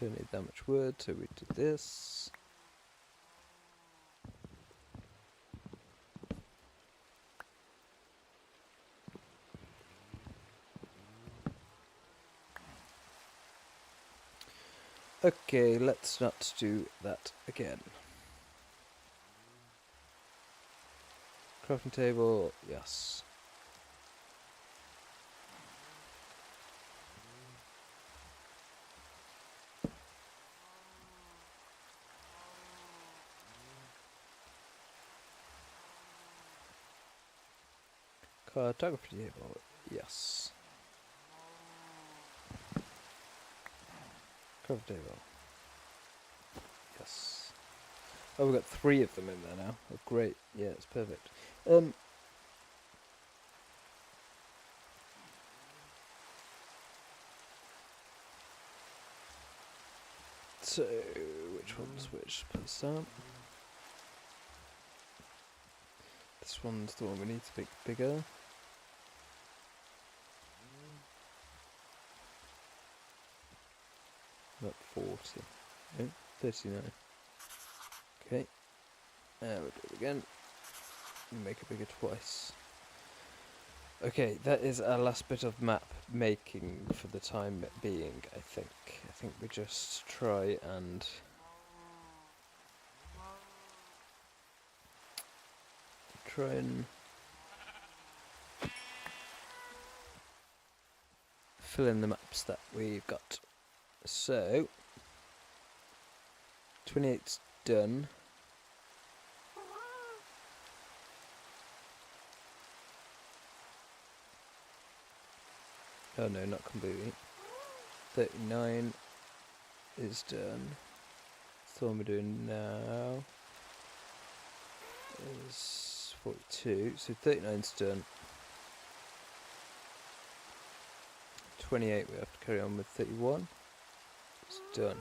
Don't need that much wood, so we do this. Okay, let's not do that again. Crafting table, yes. Cartography table, yes. Crafting table, yes. Oh, we've got 3 of them in there now. Oh, great. Yeah, it's perfect. Um, so, which one's which? Put this down. This one's the one we need to make bigger. About 40. No, 39. Okay. We'll do it again. Make it bigger twice. Okay, that is our last bit of map making for the time being, I think. I think we just try and fill in the maps that we've got. So 28's done. Oh no, not completely. 39 is done. So what we're doing now is 42. So 39's done. 28 we have to carry on with 31. It's done.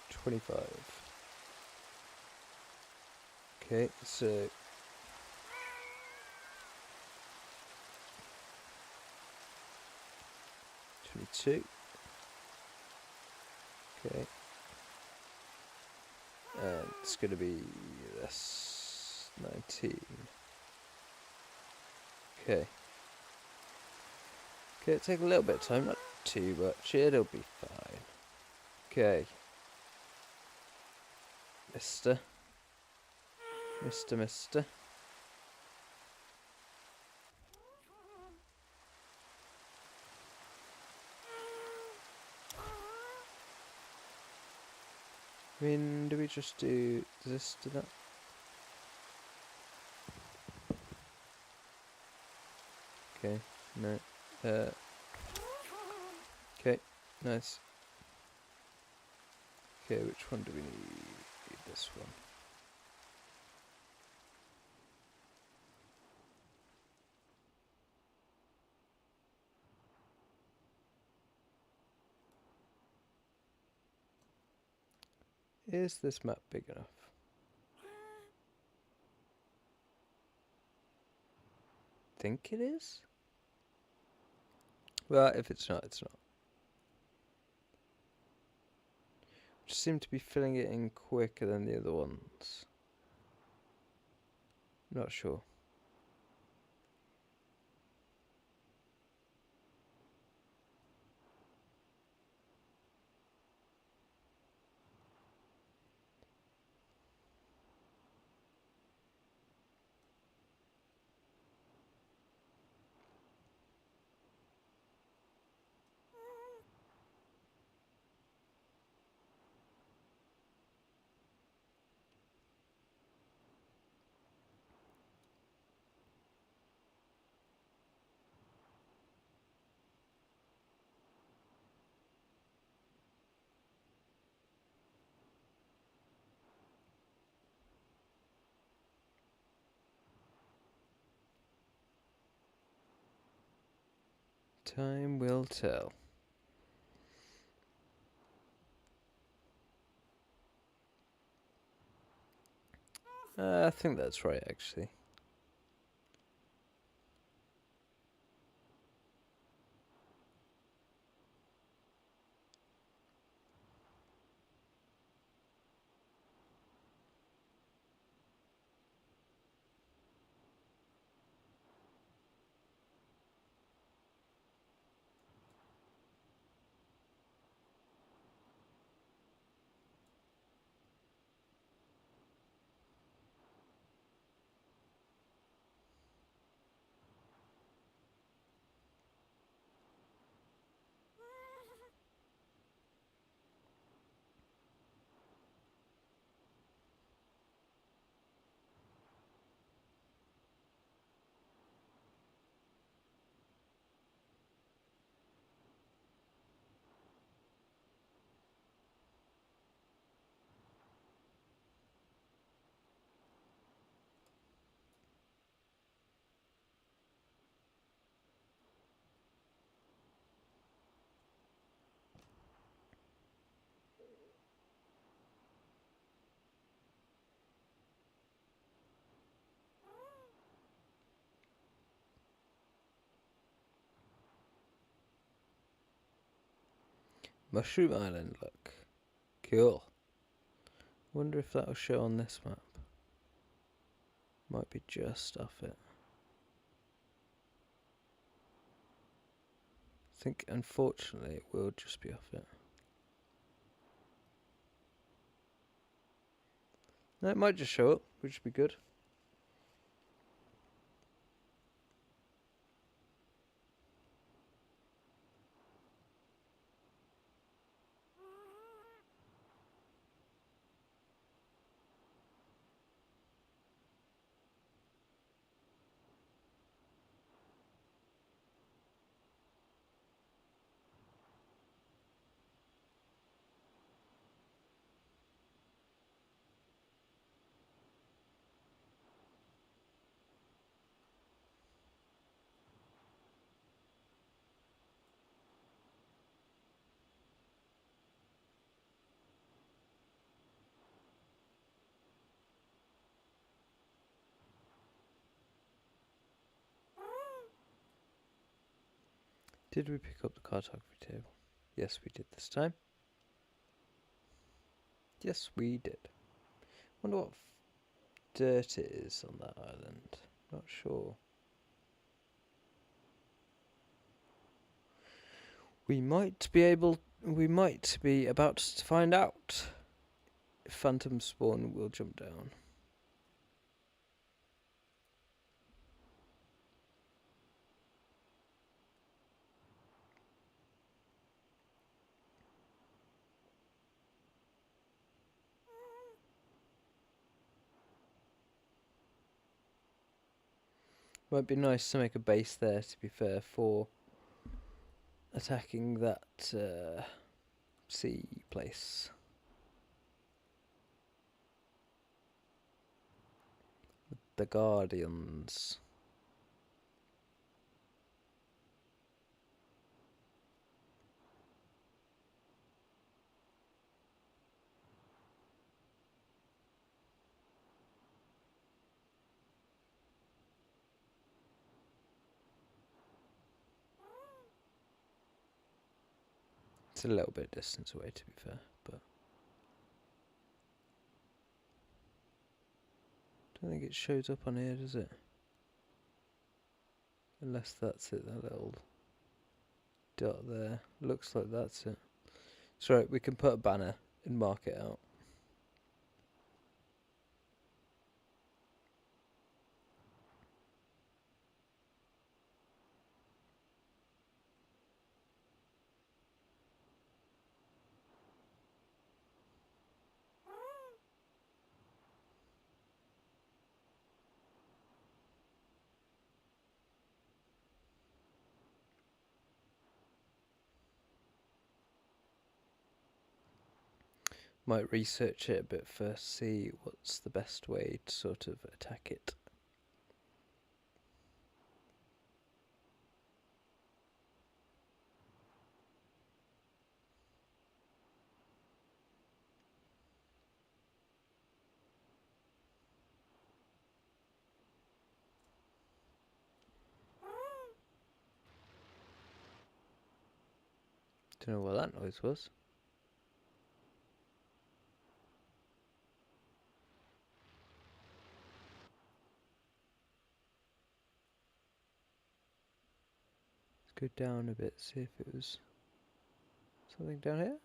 25. Okay, so 22. Okay. And it's going to be this 19. Okay. Okay, it'll take a little bit of time, not too much, it'll be fine. Okay. Mister. I mean, do we just do this to that? Okay, no. Okay, nice. Okay, which one do we need? This one. Is this map big enough? Think it is? Well, if it's not, it's not. Just seem to be filling it in quicker than the other ones. Not sure. Time will tell. I think that's right, actually. Mushroom Island, look. Cool. Wonder if that'll show on this map. Might be just off it. I think unfortunately it will just be off it. No, it might just show up, which would be good. Did we pick up the cartography table? Yes, we did this time. Yes, we did. Wonder what dirt it is on that island. Not sure. We might be about to find out if Phantom Spawn will jump down. Might be nice to make a base there, to be fair, for attacking that sea place. The Guardians. It's a little bit distance away, to be fair, but I don't think it shows up on here, does it? Unless that's it, that little dot there. Looks like that's it. It's right, we can put a banner and mark it out. Might research it a bit first, see what's the best way to sort of attack it. Don't know what that noise was. Let's go down a bit, see if it was something down here.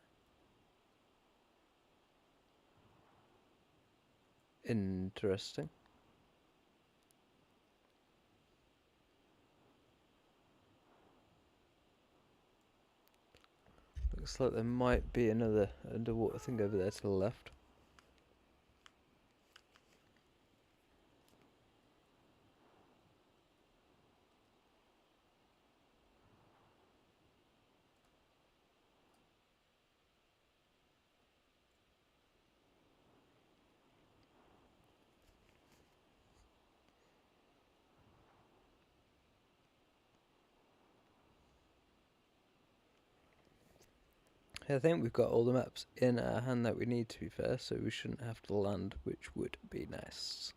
Interesting. Looks like there might be another underwater thing over there to the left. I think we've got all the maps in our hand that we need, to be fair, so we shouldn't have to land, which would be nice.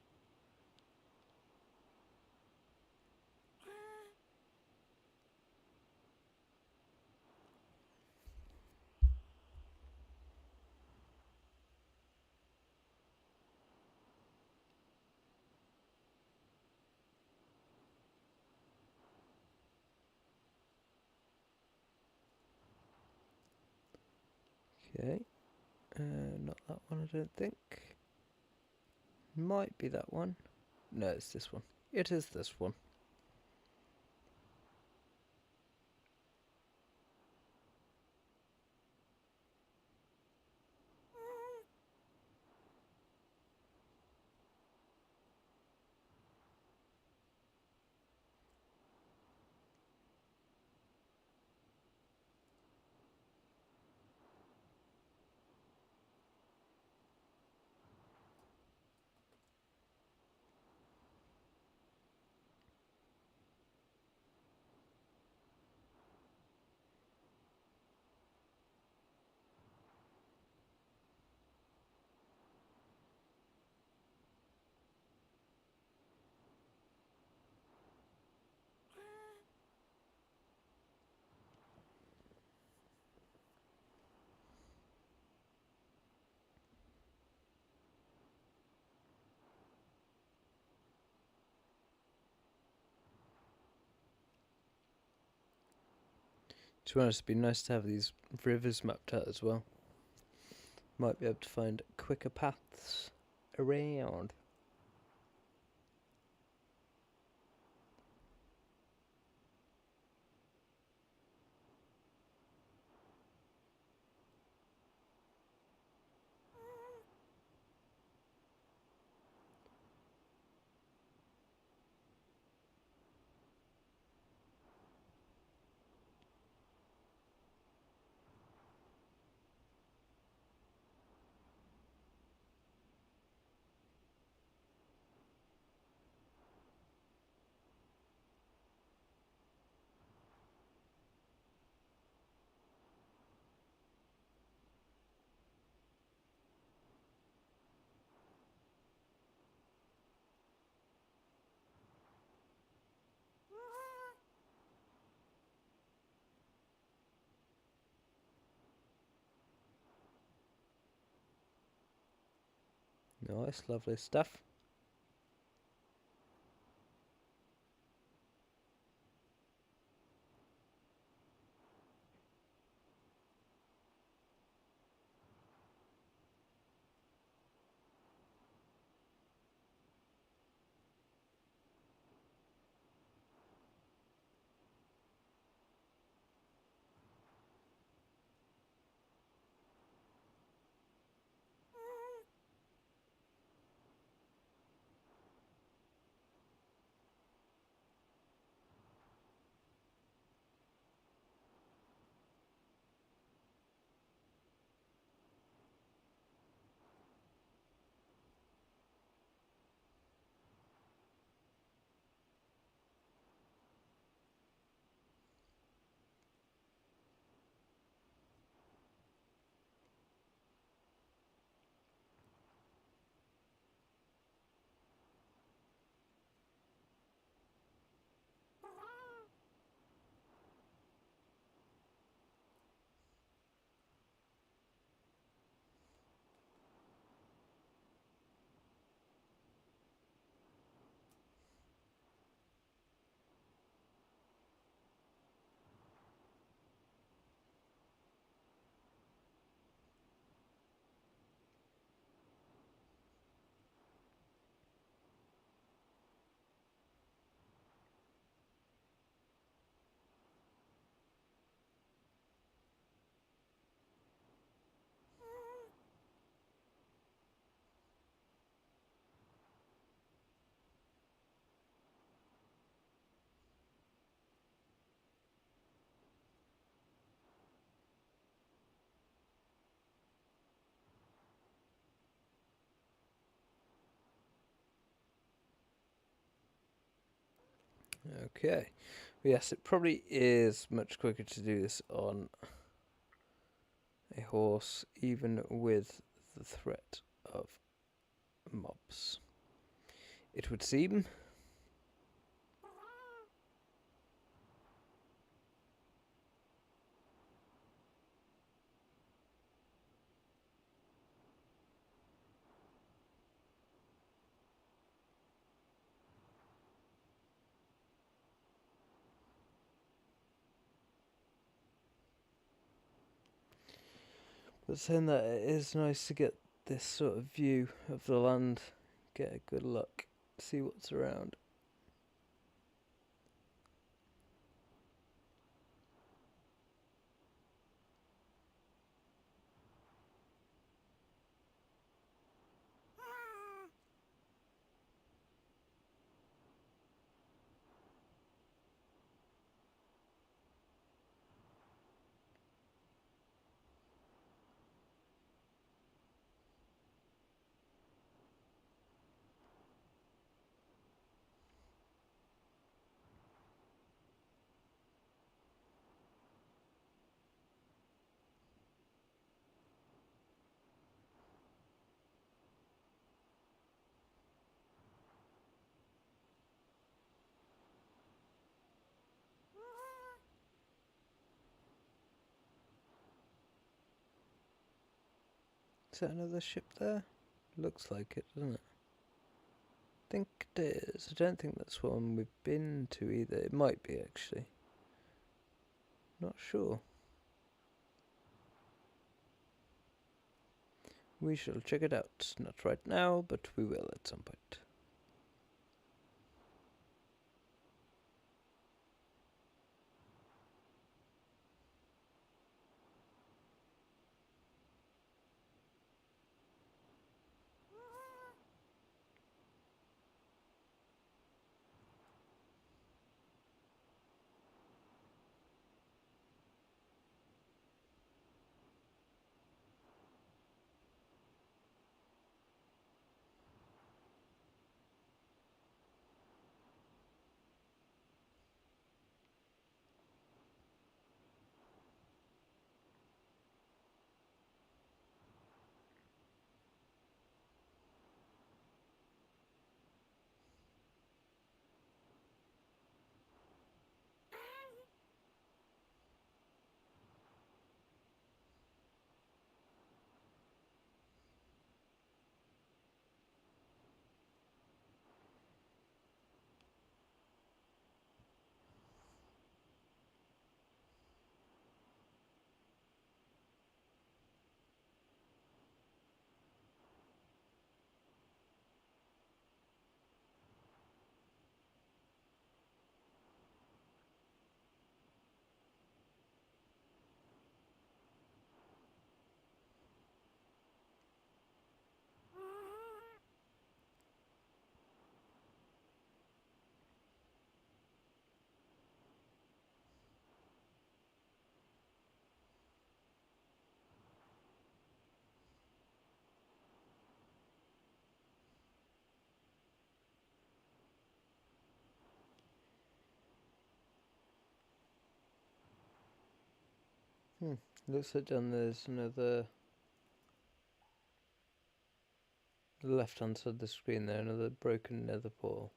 Okay. Not that one, I don't think. Might be that one. No, it's this one. It is this one. To be honest, it'd be nice to have these rivers mapped out as well. Might be able to find quicker paths around. Nice, lovely stuff. Okay. Yes, it probably is much quicker to do this on a horse, even with the threat of mobs. It would seem. But saying that, it is nice to get this sort of view of the land, get a good look, see what's around. Is that another ship there? Looks like it, doesn't it? I think it is. I don't think that's one we've been to either. It might be, actually. Not sure. We shall check it out. Not right now, but we will at some point. Looks like down there's another... The left hand side of the screen there, another broken nether portal,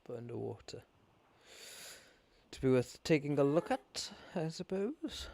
but underwater. To be worth taking a look at, I suppose.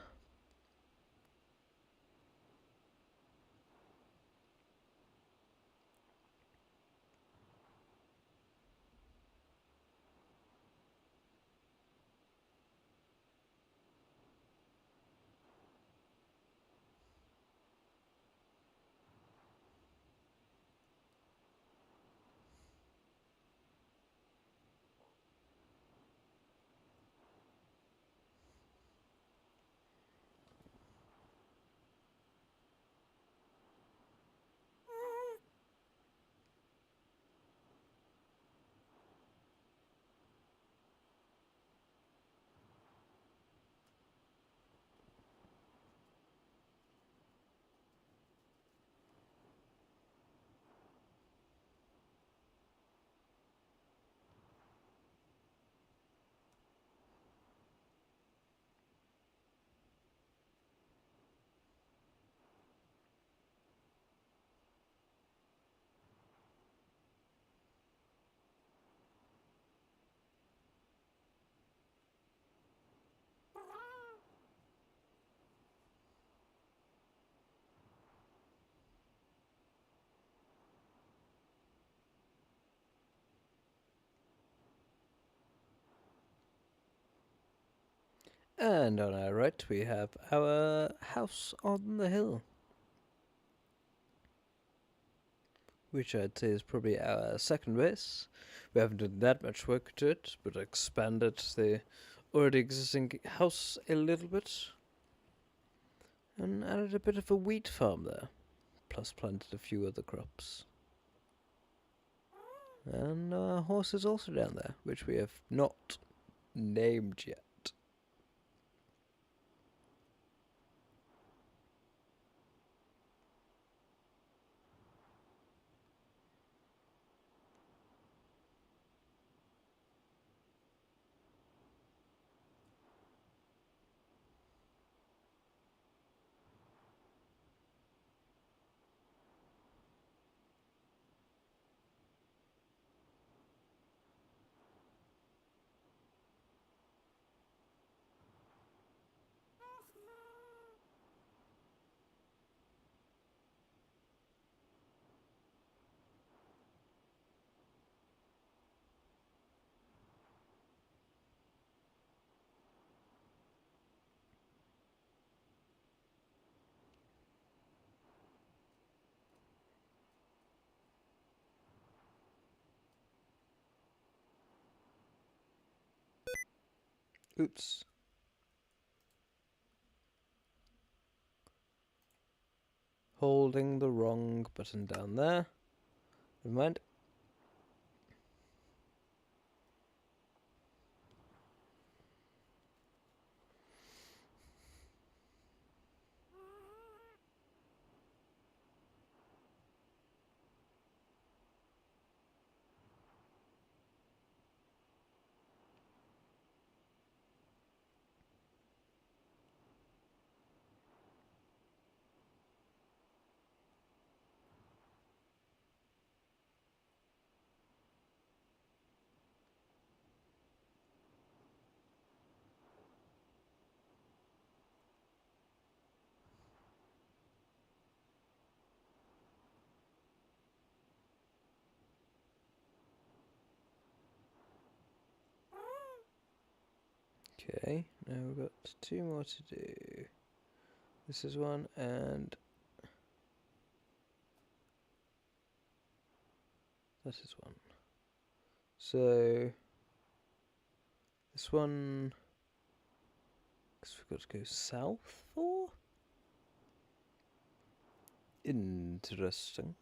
And on our right we have our house on the hill. which I'd say is probably our second base. We haven't done that much work to it, but expanded the already existing house a little bit. And added a bit of a wheat farm there, plus planted a few other crops. And our horse is also down there, which we have not named yet. Oops. Holding the wrong button down there. Never mind. Okay, now we've got two more to do. This is one, and that is one. So this one, because we've got to go south for? Interesting.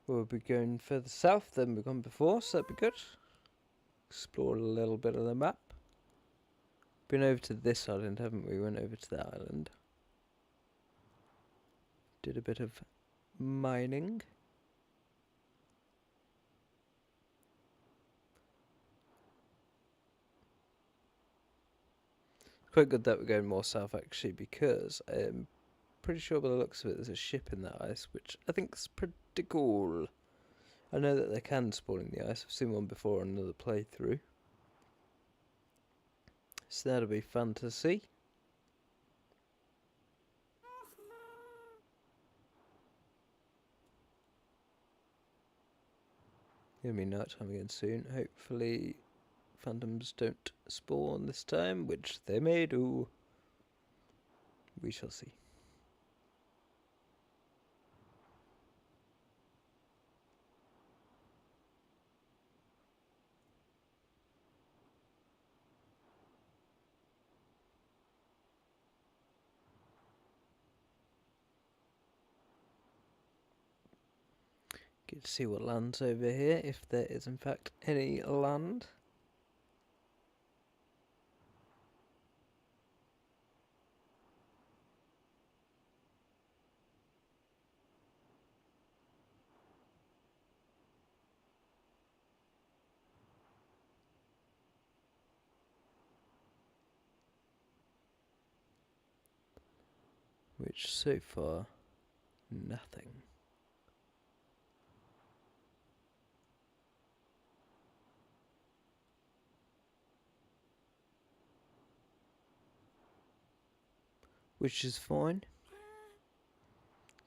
We'll be going further south than we've gone before, so that'd be good. Explore a little bit of the map. Been over to this island, haven't we? Went over to that island. Did a bit of mining. Quite good that we're going more south actually, because I'm pretty sure by the looks of it there's a ship in that ice, which I think is pretty cool. I know that they can spawn in the ice. I've seen one before on another playthrough. So that'll be fun to see. Gonna be night time again soon. Hopefully phantoms don't spawn this time, which they may do. We shall see. Get to see what lands over here, if there is in fact any land. Which so far, nothing. Which is fine.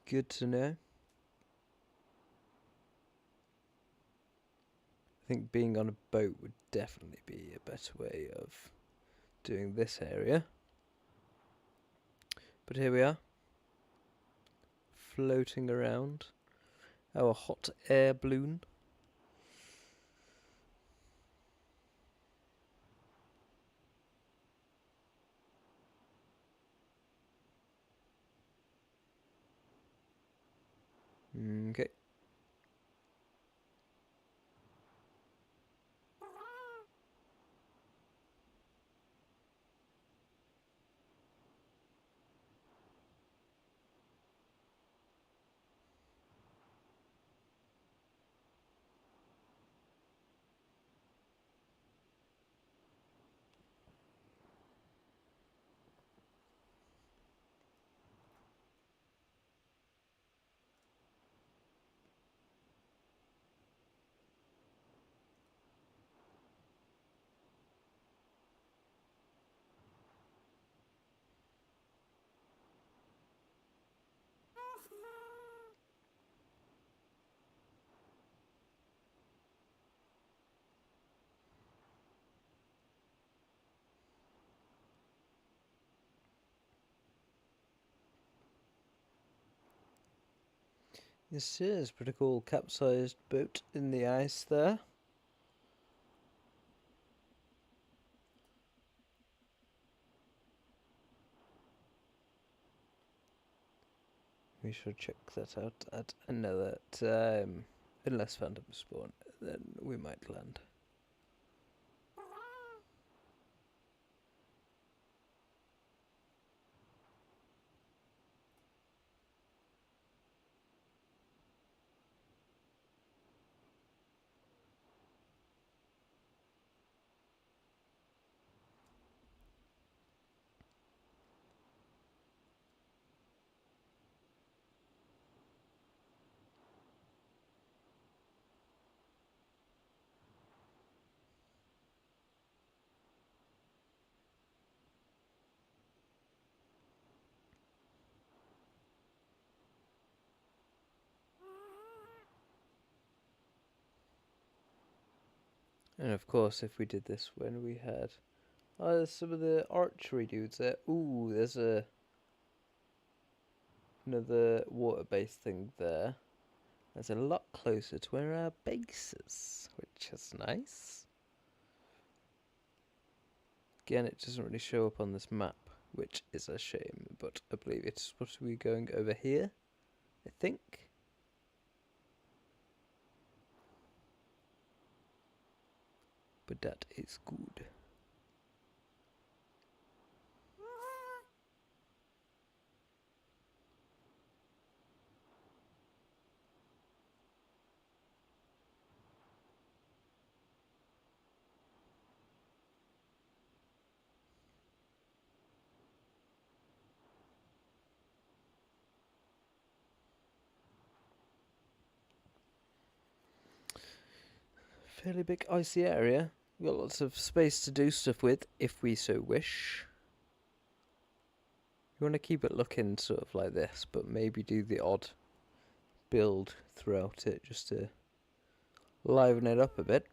Good to know. think being on a boat would definitely be a better way of doing this area. But here we are, floating around our hot air balloon. Okay. This is a pretty cool capsized boat in the ice there. We should check that out at another time. Unless phantoms spawn, then we might land. And of course, if we did this when we had there's some of the archery dudes there. Ooh, there's another water-based thing there. That's a lot closer to where our base is, which is nice. Again, it doesn't really show up on this map, which is a shame, but I believe it's supposed to be going over here, I think. But that is good. Fairly big icy area. We've got lots of space to do stuff with, if we so wish. You want to keep it looking sort of like this, but maybe do the odd build throughout it just to liven it up a bit.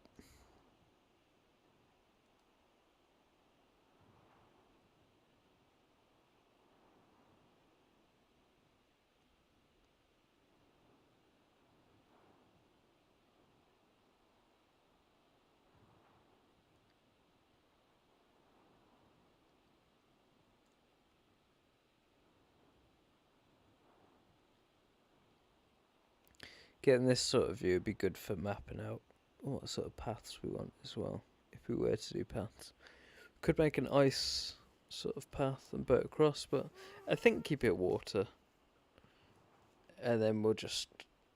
Getting this sort of view would be good for mapping out what sort of paths we want as well, if we were to do paths. Could make an ice sort of path and boat across, but I think keep it water. And then we'll just,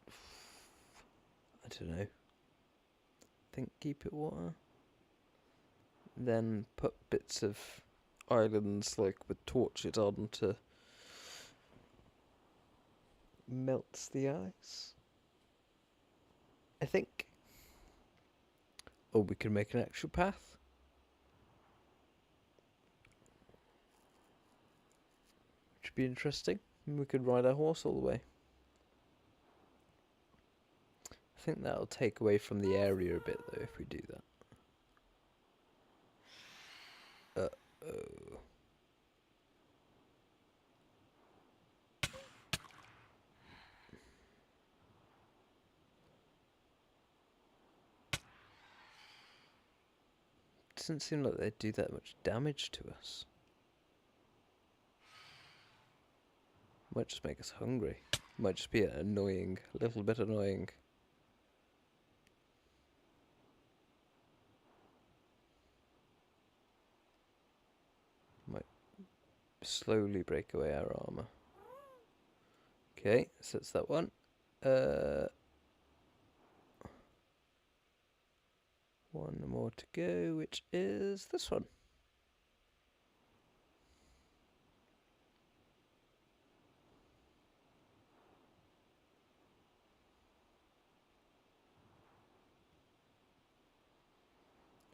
I don't know, think keep it water. Then put bits of islands like with torches on to melt the ice, I think. Or we can make an actual path. Which would be interesting. And we could ride our horse all the way. think that'll take away from the area a bit, though, if we do that. Uh-oh. Doesn't seem like they do that much damage to us. Might just make us hungry. Might just be annoying, a little bit annoying. Might slowly break away our armor. Okay, so that's that one. One more to go, which is this one.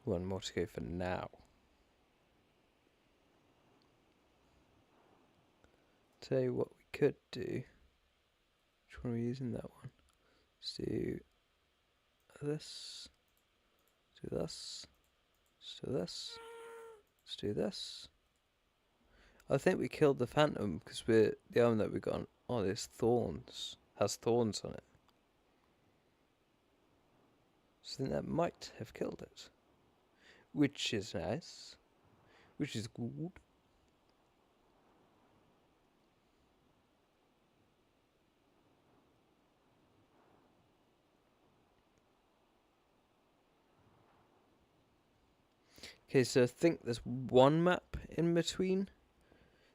One more to go for now. Tell you what we could do. Which one are we using that one? Let's do this. Let's do this. Let's do this. Let's do this. I think we killed the phantom because the arm that we got on is thorns. Has thorns on it. So I think that might have killed it. Which is nice. Which is good. Okay, so I think there's one map in between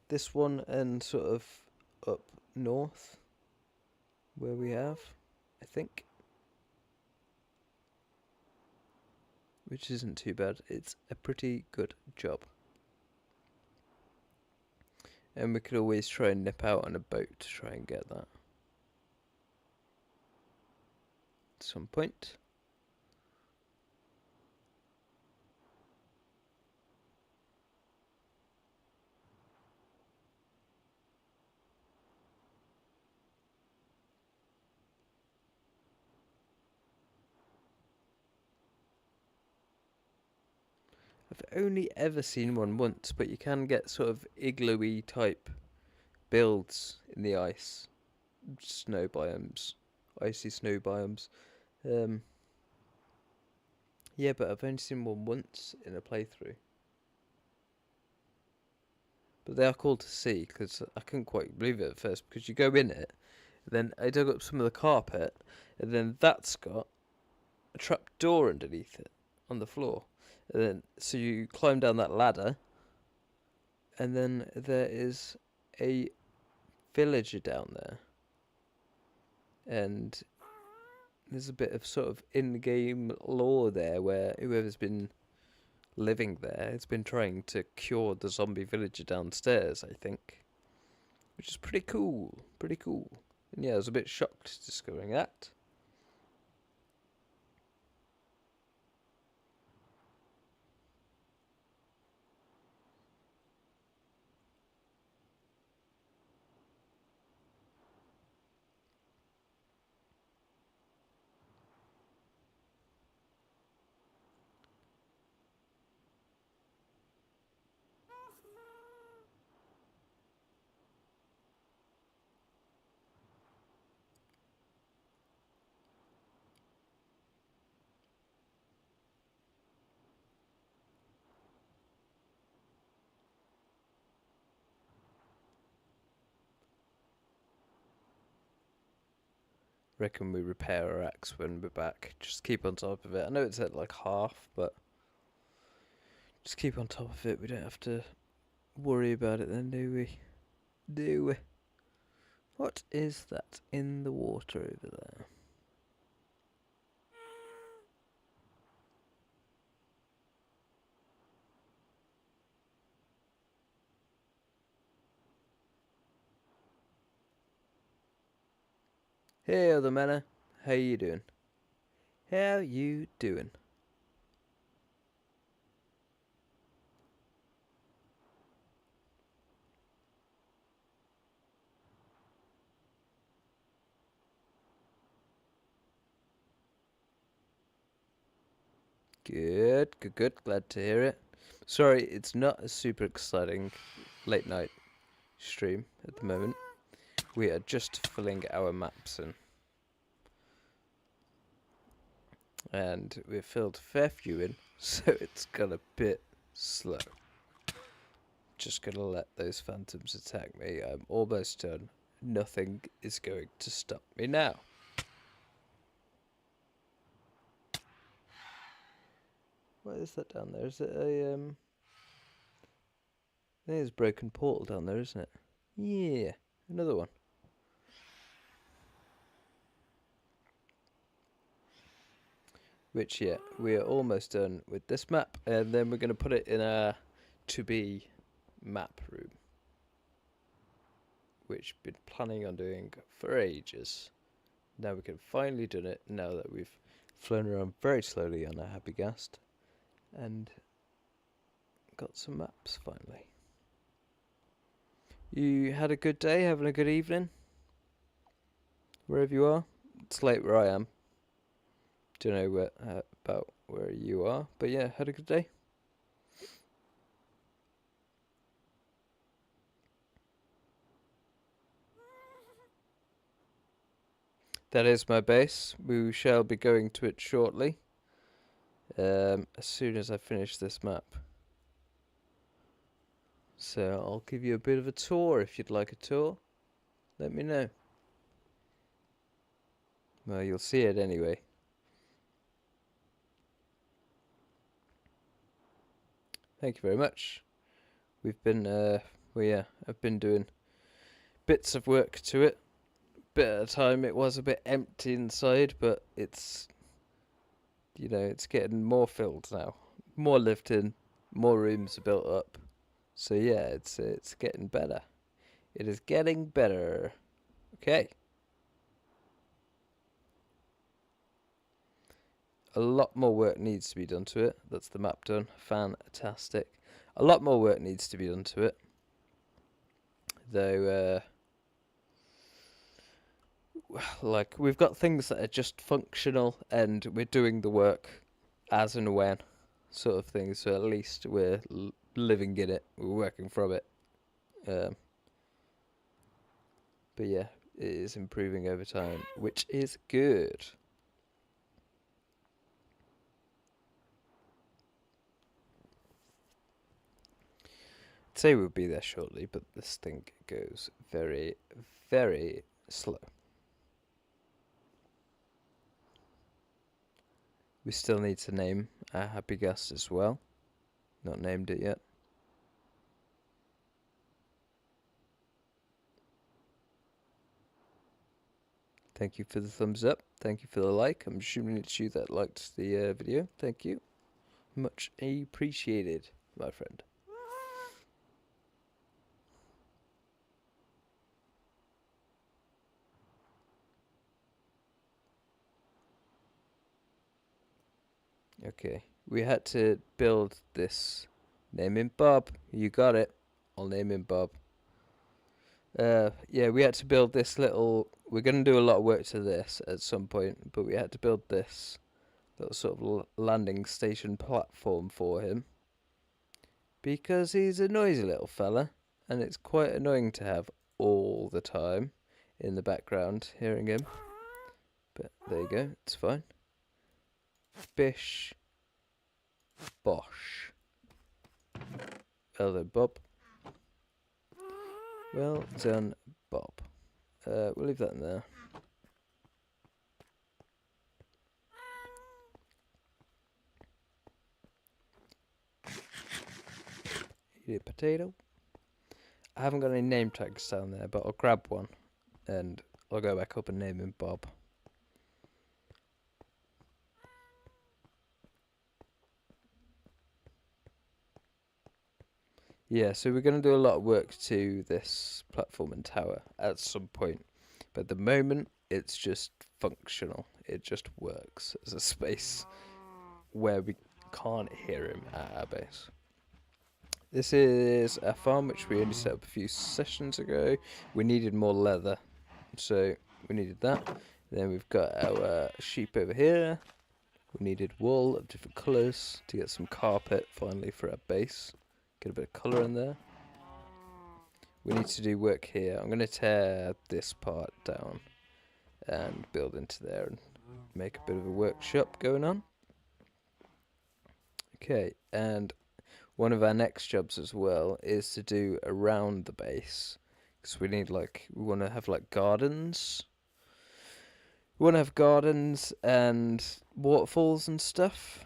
this one and sort of up north where we have, I think. Which isn't too bad. It's a pretty good job. And we could always try and nip out on a boat to try and get that. At some point. I've only ever seen one once, but you can get sort of igloo-y type builds in the ice. Snow biomes. Icy snow biomes. Yeah, but I've only seen one once in a playthrough. But they are cool to see, because I couldn't quite believe it at first, because you go in it, then I dug up some of the carpet, and then that's got a trap door underneath it, on the floor. And then, so you climb down that ladder, and then there is a villager down there. And there's a bit of sort of in-game lore there, where whoever's been living there has been trying to cure the zombie villager downstairs, I think. Which is pretty cool. Pretty cool. And yeah, I was a bit shocked discovering that. Reckon we repair our axe when we're back. Just keep on top of it. I know it's at like half, but just keep on top of it. We don't have to worry about it then, do we? Do we? What is that in the water over there? Hey, other manor. How you doing? How you doing? Good, good, good. Glad to hear it. Sorry, it's not a super exciting late night stream at the moment. We are just filling our maps in. And we've filled a fair few in, so it's got a bit slow. Just gonna let those phantoms attack me. I'm almost done. Nothing is going to stop me now. What is that down there? Is it a, I think there's a broken portal down there, isn't it? Yeah, another one. Which, yeah, we are almost done with this map, and then we're going to put it in a to-be map room. Which we've been planning on doing for ages. Now we can finally do it, now that we've flown around very slowly on a happy ghast. And got some maps finally. You had a good day, having a good evening? Wherever you are? It's late where I am. Don't know about where you are, but yeah, had a good day. That is my base. We shall be going to it shortly. As soon as I finish this map. So I'll give you a bit of a tour if you'd like a tour. Let me know. Well, you'll see it anyway. Thank you very much. We've been, well, yeah, I've been doing bits of work to it. Bit at a time. It was a bit empty inside, but it's, you know, it's getting more filled now. More lived in, more rooms are built up. So yeah, it's getting better. It is getting better. Okay. A lot more work needs to be done to it. That's the map done. Fantastic. A lot more work needs to be done to it. Though, like, we've got things that are just functional and we're doing the work as and when sort of thing. So at least we're living in it. We're working from it. But yeah, it is improving over time, which is good. I'd say we'll be there shortly, but this thing goes very, very slow. We still need to name our happy ghast as well. Not named it yet. Thank you for the thumbs up. Thank you for the like. I'm assuming it's you that liked the video. Thank you. Much appreciated, my friend. Okay, we had to build this. Name him Bob. You got it. I'll name him Bob. Yeah, we had to build this little. We're going to do a lot of work to this at some point, but we had to build this little sort of landing station platform for him because he's a noisy little fella, and it's quite annoying to have all the time in the background hearing him. But there you go, it's fine. Bish, bosh. Well done, Bob. Well done, Bob. We'll leave that in there. Eat a potato. I haven't got any name tags down there, but I'll grab one and I'll go back up and name him Bob. Yeah, so we're going to do a lot of work to this platform and tower at some point. But at the moment, it's just functional. It just works as a space where we can't hear him at our base. This is a farm which we only set up a few sessions ago. We needed more leather, so we needed that. Then we've got our sheep over here. We needed wool of different colours to get some carpet finally for our base. Get a bit of colour in there. We need to do work here. I'm going to tear this part down and build into there and make a bit of a workshop going on. Okay, and one of our next jobs as well is to do around the base. Because we need we want to have gardens. We want to have gardens and waterfalls and stuff.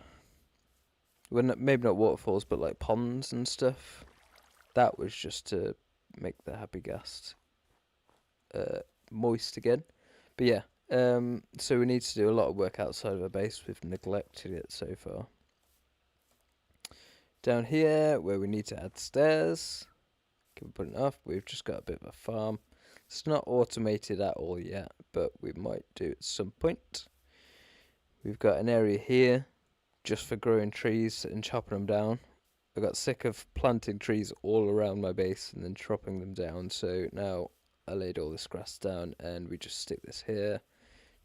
Well, maybe not waterfalls, but like ponds and stuff. That was just to make the happy ghast moist again. But yeah, so we need to do a lot of work outside of our base. We've neglected it so far. Down here, where we need to add stairs, can we put it off? We've just got a bit of a farm. It's not automated at all yet, but we might do at some point. We've got an area here just for growing trees and chopping them down. I got sick of planting trees all around my base and then chopping them down, so now I laid all this grass down and we just stick this here,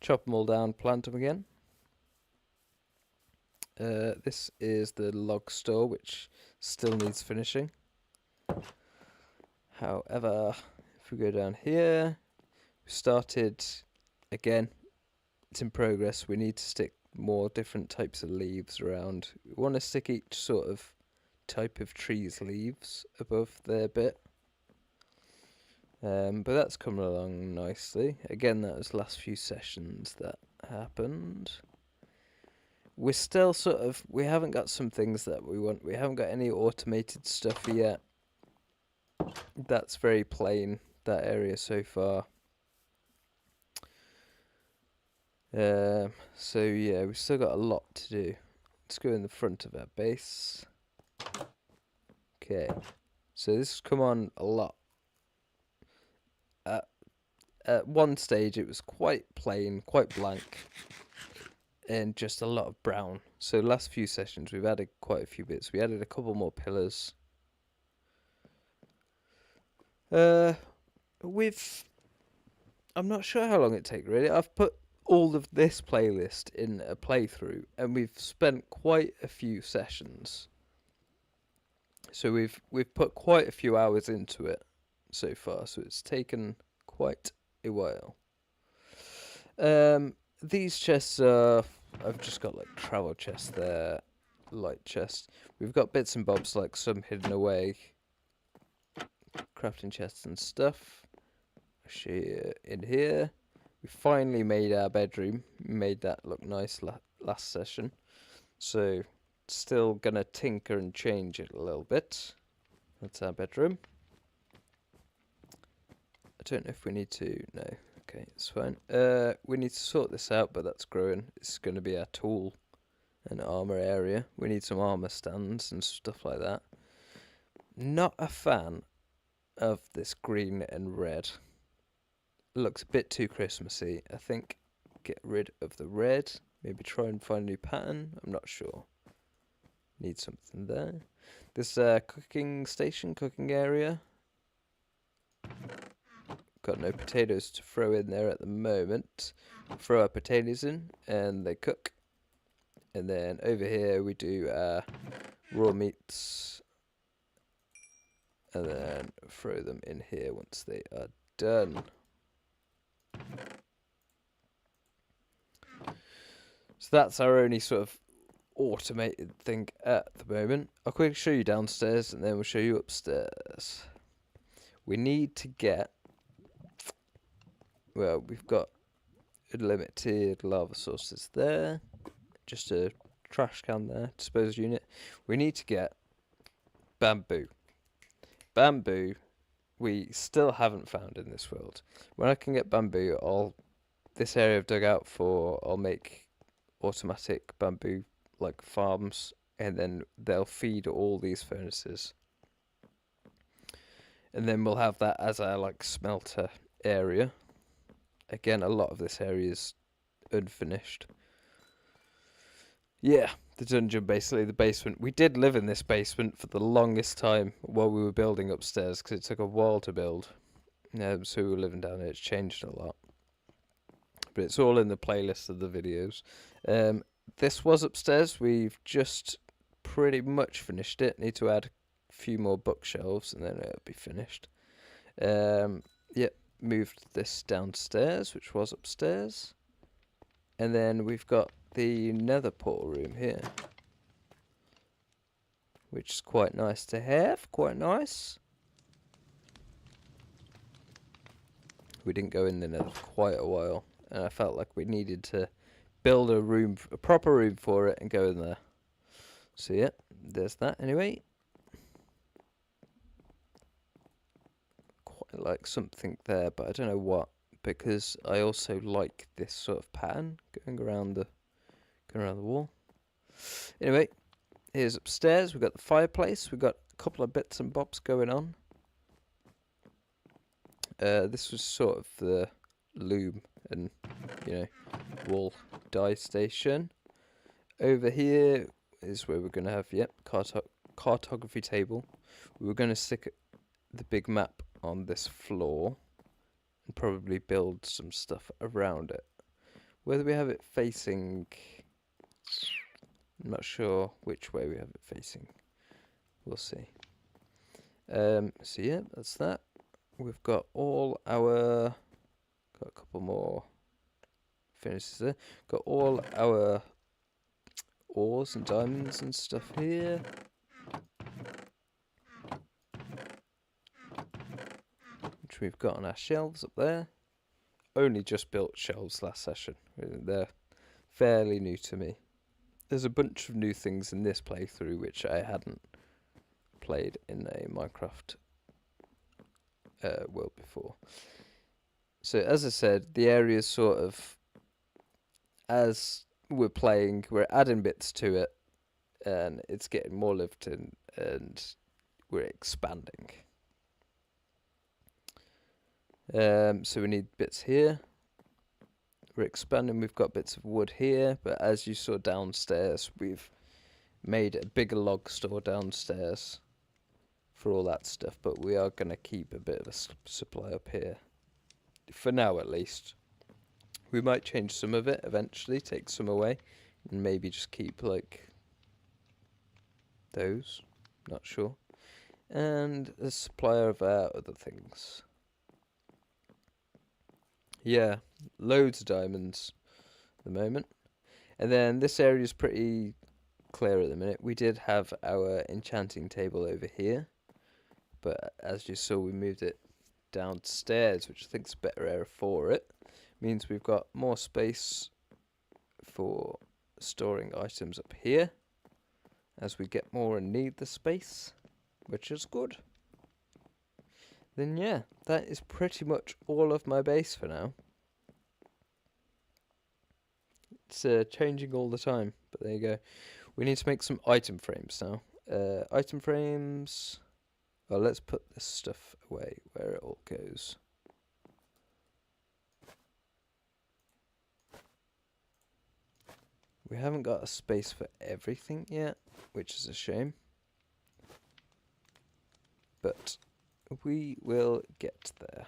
chop them all down, plant them again. This is the log store, which still needs finishing. However, if we go down here, we started again. It's in progress. We need to stick more different types of leaves around. We want to stick each sort of type of tree's leaves above their bit. But that's coming along nicely. Again, that was the last few sessions that happened. We're still we haven't got some things that we want. We haven't got any automated stuff yet. That's very plain, that area so far. So yeah, we've still got a lot to do. Let's go in the front of our base. Okay, so this has come on a lot. At one stage it was quite plain, quite blank, and just a lot of brown. So the last few sessions we've added quite a few bits. We added a couple more pillars. I'm not sure how long it takes really. I've put all of this playlist in a playthrough and we've spent quite a few sessions. So we've put quite a few hours into it so far, so it's taken quite a while. These chests are, I've just got travel chests there, light chests. We've got bits and bobs, some hidden away, crafting chests and stuff. I'll show you in here. We finally made our bedroom, made that look nice last session. So still gonna tinker and change it a little bit. That's our bedroom. I don't know if we need to, no. Okay, it's fine. We need to sort this out, but that's growing. It's going to be our tool and armor area. We need some armor stands and stuff like that. Not a fan of this green and red. It looks a bit too Christmassy. I think get rid of the red. Maybe try and find a new pattern. I'm not sure. Need something there. This cooking station, cooking area. Got no potatoes to throw in there at the moment. Throw our potatoes in and they cook. And then over here we do raw meats. And then throw them in here once they are done. So that's our only sort of automated thing at the moment. I'll quickly show you downstairs and then we'll show you upstairs. We need to get, well, we've got limited lava sources there. Just a trash can there, disposal unit. We need to get bamboo. Bamboo, we still haven't found in this world. When I can get bamboo, this area I've dug out for, I'll make automatic bamboo farms, and then they'll feed all these furnaces. And then we'll have that as our smelter area. Again, a lot of this area is unfinished. Yeah, the dungeon, basically, the basement. We did live in this basement for the longest time while we were building upstairs, because it took a while to build. So we were living down there. It's changed a lot. But it's all in the playlist of the videos. this was upstairs. We've just pretty much finished it. Need to add a few more bookshelves and then it'll be finished. Yep, moved this downstairs, which was upstairs. And then we've got the nether portal room here, which is quite nice to have. Quite nice. We didn't go in the nether for quite a while, and I felt like we needed to build a room, a proper room for it, and go in there. So yeah, there's that. Anyway, quite like something there, but I don't know what, because I also like this sort of pattern going around the wall. Anyway, here's upstairs. We've got the fireplace. We've got a couple of bits and bobs going on. This was sort of the loom and, wool dye station. Over here is where we're going to have, cartography table. We were going to stick the big map on this floor and probably build some stuff around it. Whether we have it facing, I'm not sure which way we have it facing. We'll see. So yeah, that's that. We've got all our, got a couple more finishes there. Got all our ores and diamonds and stuff here. Which we've got on our shelves up there. Only just built shelves last session. They're fairly new to me. There's a bunch of new things in this playthrough which I hadn't played in a Minecraft world before. So as I said, the area is sort of, as we're playing, we're adding bits to it, and it's getting more lived in, and we're expanding. So we need bits here. We're expanding. We've got bits of wood here, but as you saw downstairs, we've made a bigger log store downstairs for all that stuff, but we are going to keep a bit of a supply up here. For now, at least. We might change some of it eventually, take some away, and maybe just keep, like, those. Not sure. And a supply of our other things. Yeah, loads of diamonds at the moment. And then this area is pretty clear at the minute. We did have our enchanting table over here, but as you saw, we moved it downstairs, which I think is a better area for it. Means we've got more space for storing items up here as we get more and need the space, which is good. Then yeah, that is pretty much all of my base for now. It's changing all the time, but there you go. We need to make some item frames now. Item frames. Well, let's put this stuff away where it all goes. We haven't got a space for everything yet, which is a shame. But we will get there.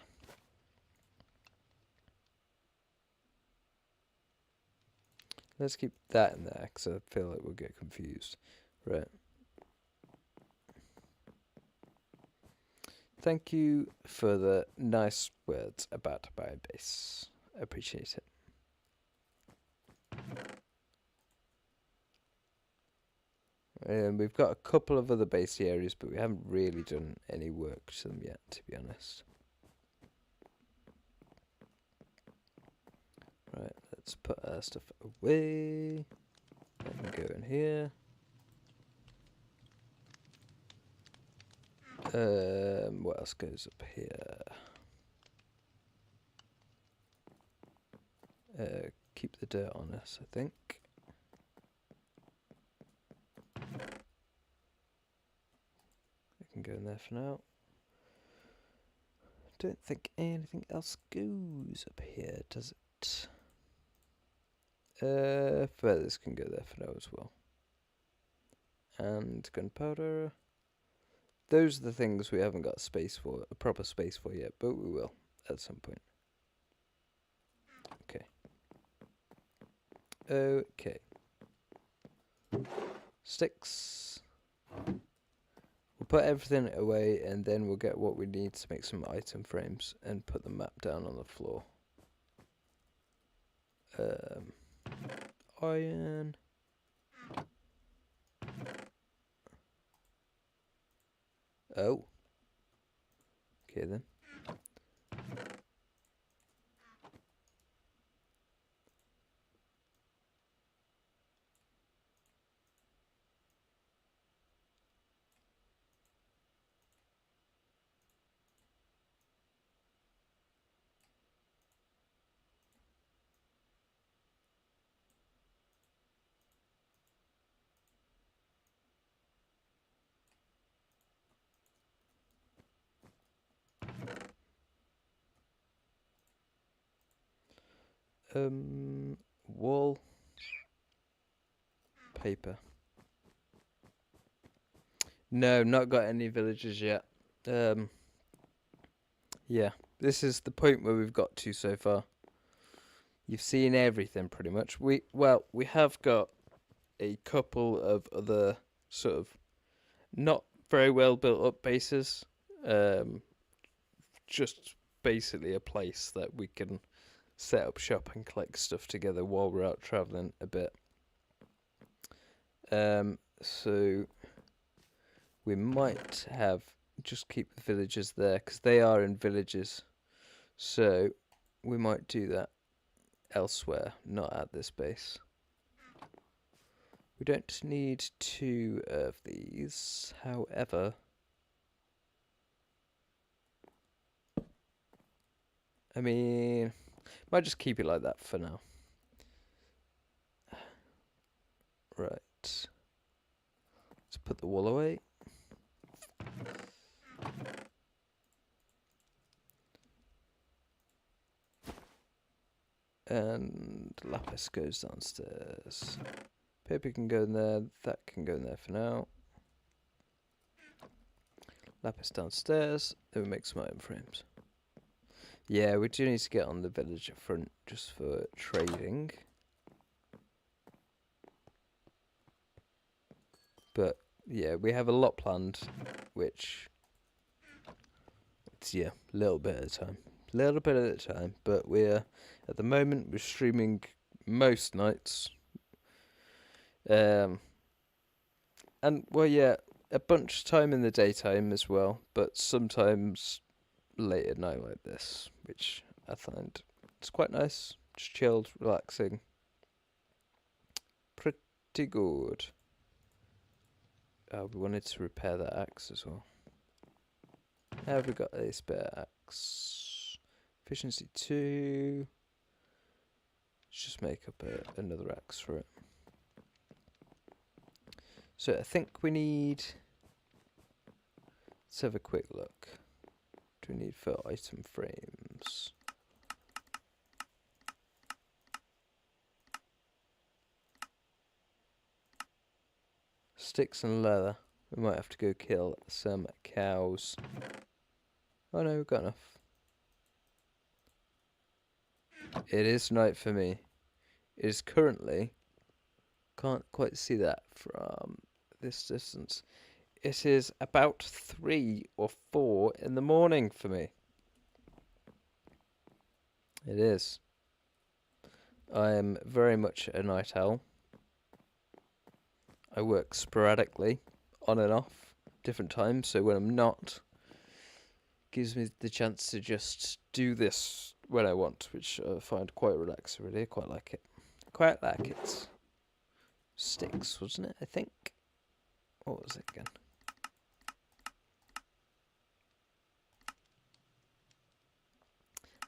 Let's keep that in there, because I feel like we'll get confused. Right. Thank you for the nice words about my base. I appreciate it. We've got a couple of other basey areas, but we haven't really done any work to them yet, to be honest. Right, let's put our stuff away. Let me go in here. What else goes up here? Keep the dirt on us, I think. Can go in there for now. Don't think anything else goes up here, does it? Feathers can go there for now as well. And gunpowder. Those are the things we haven't got space for, a proper space for yet, but we will at some point. Okay. Okay. Sticks. We'll put everything away and then we'll get what we need to make some item frames and put the map down on the floor. Iron. Oh. Okay then. Wool. Paper. No, not got any villagers yet. Yeah, this is the point where we've got to so far. You've seen everything pretty much. We have got a couple of other sort of not very well built up bases. Just basically a place that we can set up shop and collect stuff together while we're out traveling a bit. So we might have just keep the villagers there because they are in villages. So we might do that elsewhere, not at this base. We don't need 2 of these, however, I mean, might just keep it like that for now. Right. Let's put the wool away. And lapis goes downstairs. Paper can go in there, that can go in there for now. Lapis downstairs, then we make some item frames. Yeah, we do need to get on the villager front just for trading. But yeah, we have a lot planned, which it's a little bit at a time. Little bit at a time, but we're at the moment we're streaming most nights. And well, yeah, a bunch of time in the daytime as well, but sometimes late at night like this, which I find it's quite nice, just chilled, relaxing, pretty good. We wanted to repair that axe as well. Have we got a spare axe? Efficiency 2. Let's just make up another axe for it. So I think we need. Let's have a quick look. What do we need for item frames? Sticks and leather. We might have to go kill some cows. Oh no, we've got enough. It is night for me. It is currently, can't quite see that from this distance. It is about 3 or 4 in the morning for me. It is. I am very much a night owl. I work sporadically, on and off, different times, so when I'm not, gives me the chance to just do this when I want, which I find quite relaxing, really. I quite like it. Quite like it. Sticks, wasn't it, I think? What was it again?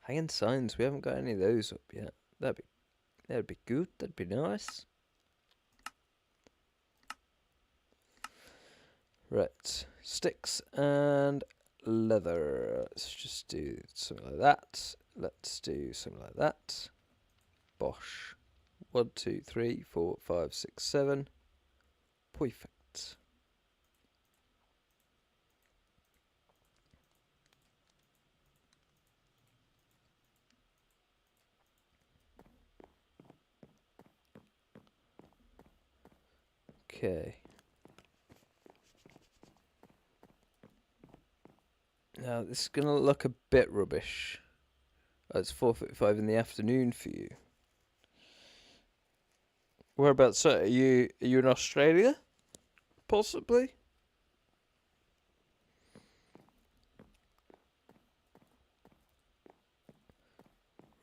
Hanging signs, we haven't got any of those up yet. That'd be good, that'd be nice. Right, sticks and leather. Let's just do something like that. Let's do something like that. Bosh. 1, 2, 3, 4, 5, 6, 7. Perfect. Okay. Now, this is going to look a bit rubbish. Oh, it's 4:55 in the afternoon for you. Whereabouts are you? Are you in Australia? Possibly?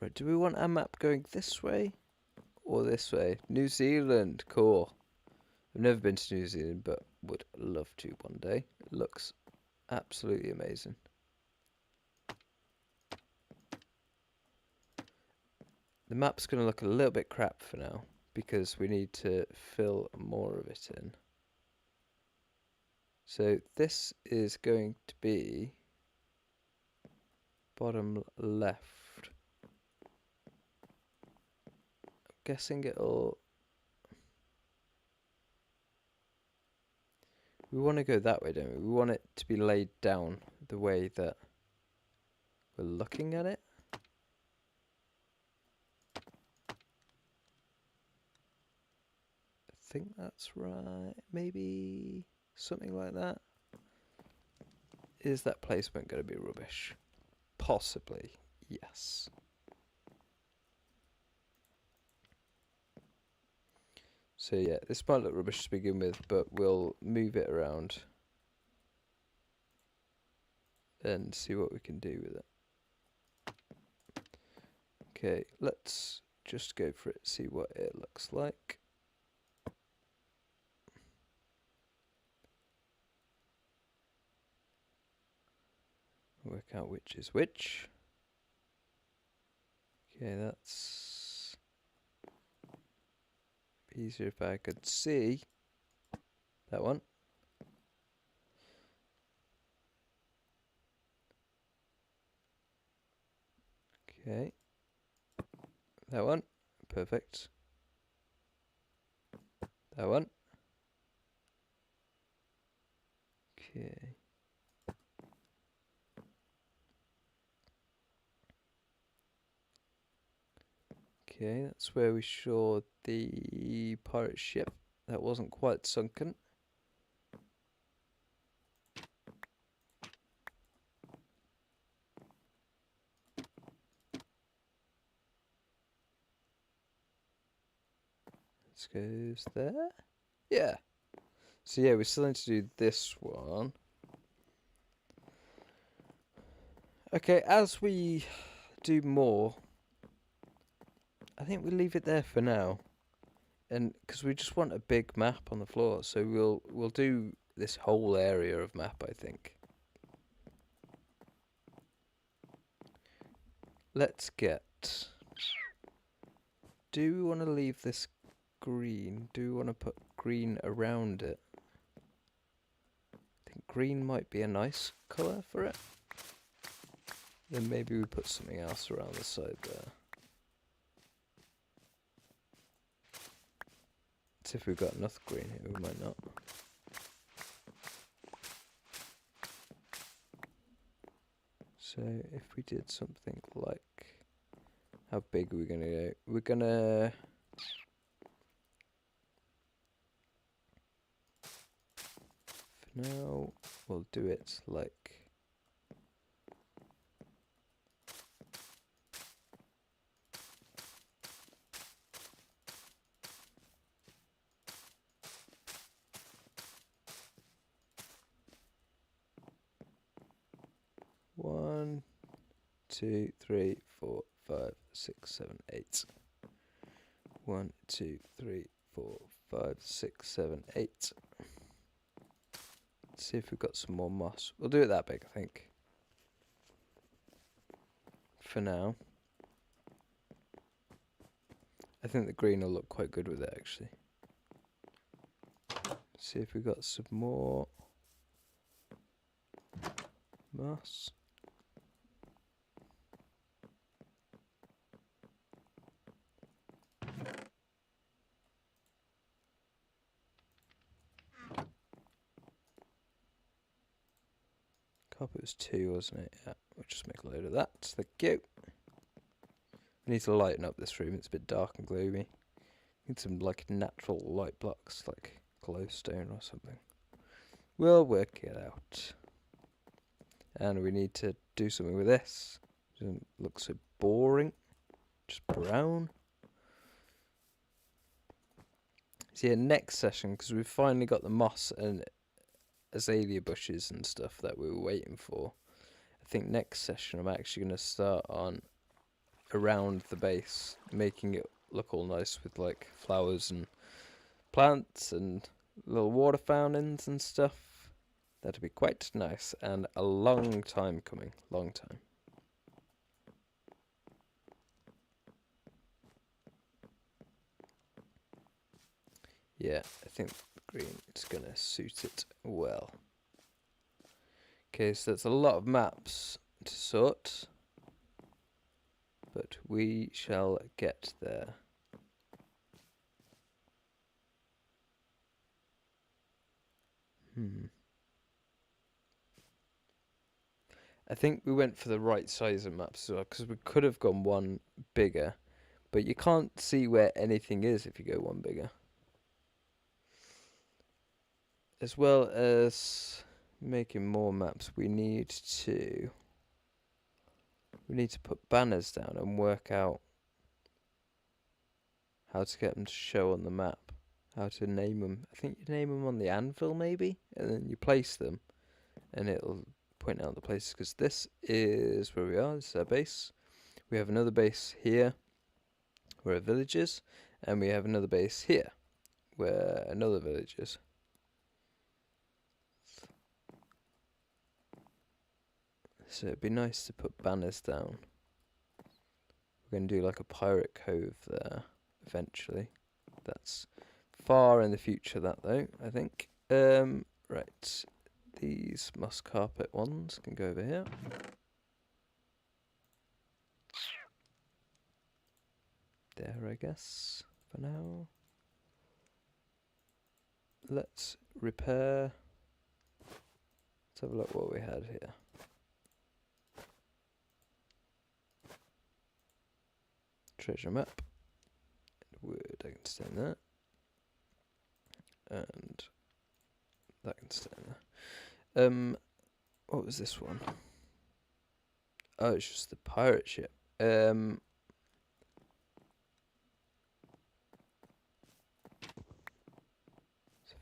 Right, do we want our map going this way or this way? New Zealand, cool. I've never been to New Zealand, but would love to one day. It looks absolutely amazing. The map's going to look a little bit crap for now because we need to fill more of it in. So this is going to be bottom left. I'm guessing it'll... We want to go that way, don't we? We want it to be laid down the way that we're looking at it. I think that's right. Maybe something like that. Is that placement going to be rubbish? Possibly, yes. So yeah, this might look rubbish to begin with, but we'll move it around and see what we can do with it. Okay, let's just go for it, see what it looks like. Work out which is which. Okay, that's easier if I could see that one. Okay, that one, perfect. That one. Okay. Okay, that's where we saw the pirate ship that wasn't quite sunken. This goes there. Yeah. So yeah, we still need to do this one. Okay, as we do more, I think we leave it there for now. And because we just want a big map on the floor, so we'll do this whole area of map, I think. Let's get... Do we want to leave this green? Do we want to put green around it? I think green might be a nice colour for it. Then maybe we put something else around the side there. Let's see if we've got enough green here, we might not. So if we did something like... How big are we going to go? We're going to... For now, we'll do it like... One, 2, 3, 4, 5, 6, 7, 8. 1, 2, 3, 4, 5, 6, 7, 8. Let's see if we've got some more moss. We'll do it that big, I think. For now. I think the green will look quite good with it, actually. See if we've got some more moss. Carpet was 2, wasn't it? Yeah, we'll just make a load of that. Thank you. We need to lighten up this room. It's a bit dark and gloomy. Need some like natural light blocks, like glowstone or something. We'll work it out. And we need to do something with this. Doesn't look so boring. Just brown. So yeah, next session, because we've finally got the moss and azalea bushes and stuff that we were waiting for. I think next session I'm actually going to start on around the base, making it look all nice with like flowers and plants and little water fountains and stuff. That'd be quite nice and a long time coming. Long time. Yeah, I think green is going to suit it well. Okay, so that's a lot of maps to sort, but we shall get there. I think we went for the right size of maps as well, because we could have gone one bigger, but you can't see where anything is if you go one bigger. As well as making more maps, we need to put banners down and work out how to get them to show on the map. How to name them. I think you name them on the anvil maybe, and then you place them, and it'll point out the places. Because this is where we are. This is our base. We have another base here, where a village is, and we have another base here, where another village is. So it'd be nice to put banners down. We're going to do like a pirate cove there eventually. That's far in the future, that though, I think. Right. These moss carpet ones can go over here. There, I guess, for now. Let's repair. Let's have a look what we had here. Treasure map. Wood, I can stay in there. And that can stay in there. What was this one? Oh, it's just the pirate ship. So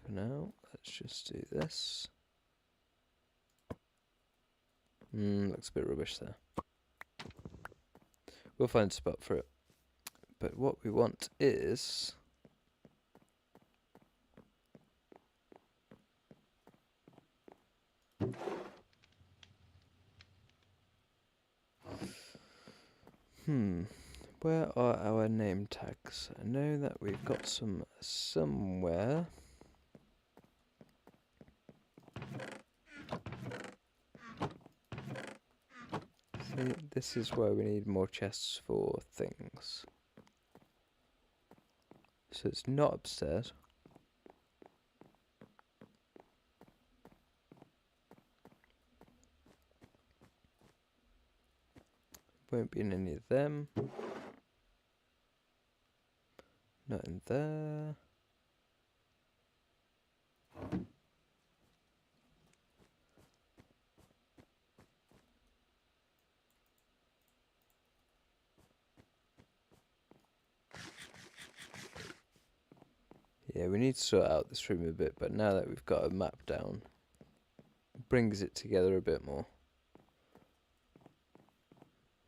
for now, let's just do this. Looks a bit rubbish there. We'll find a spot for it. But what we want is... Where are our name tags? I know that we've got some somewhere. See, this is where we need more chests for things. So it's not upstairs. Won't be in any of them. Not in there. Yeah, we need to sort out this room a bit, but now that we've got a map down, it brings it together a bit more.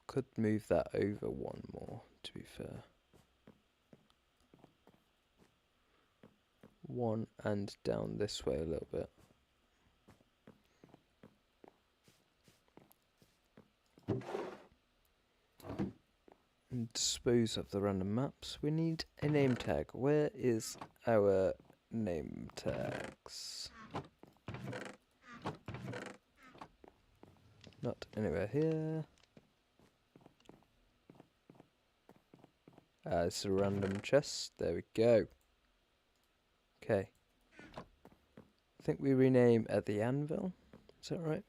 Could move that over one more, to be fair. One and down this way a little bit. And dispose of the random maps. We need a name tag. Where is our name tags? Not anywhere here. It's a random chest. There we go. Okay. I think we rename at the anvil. Is that right?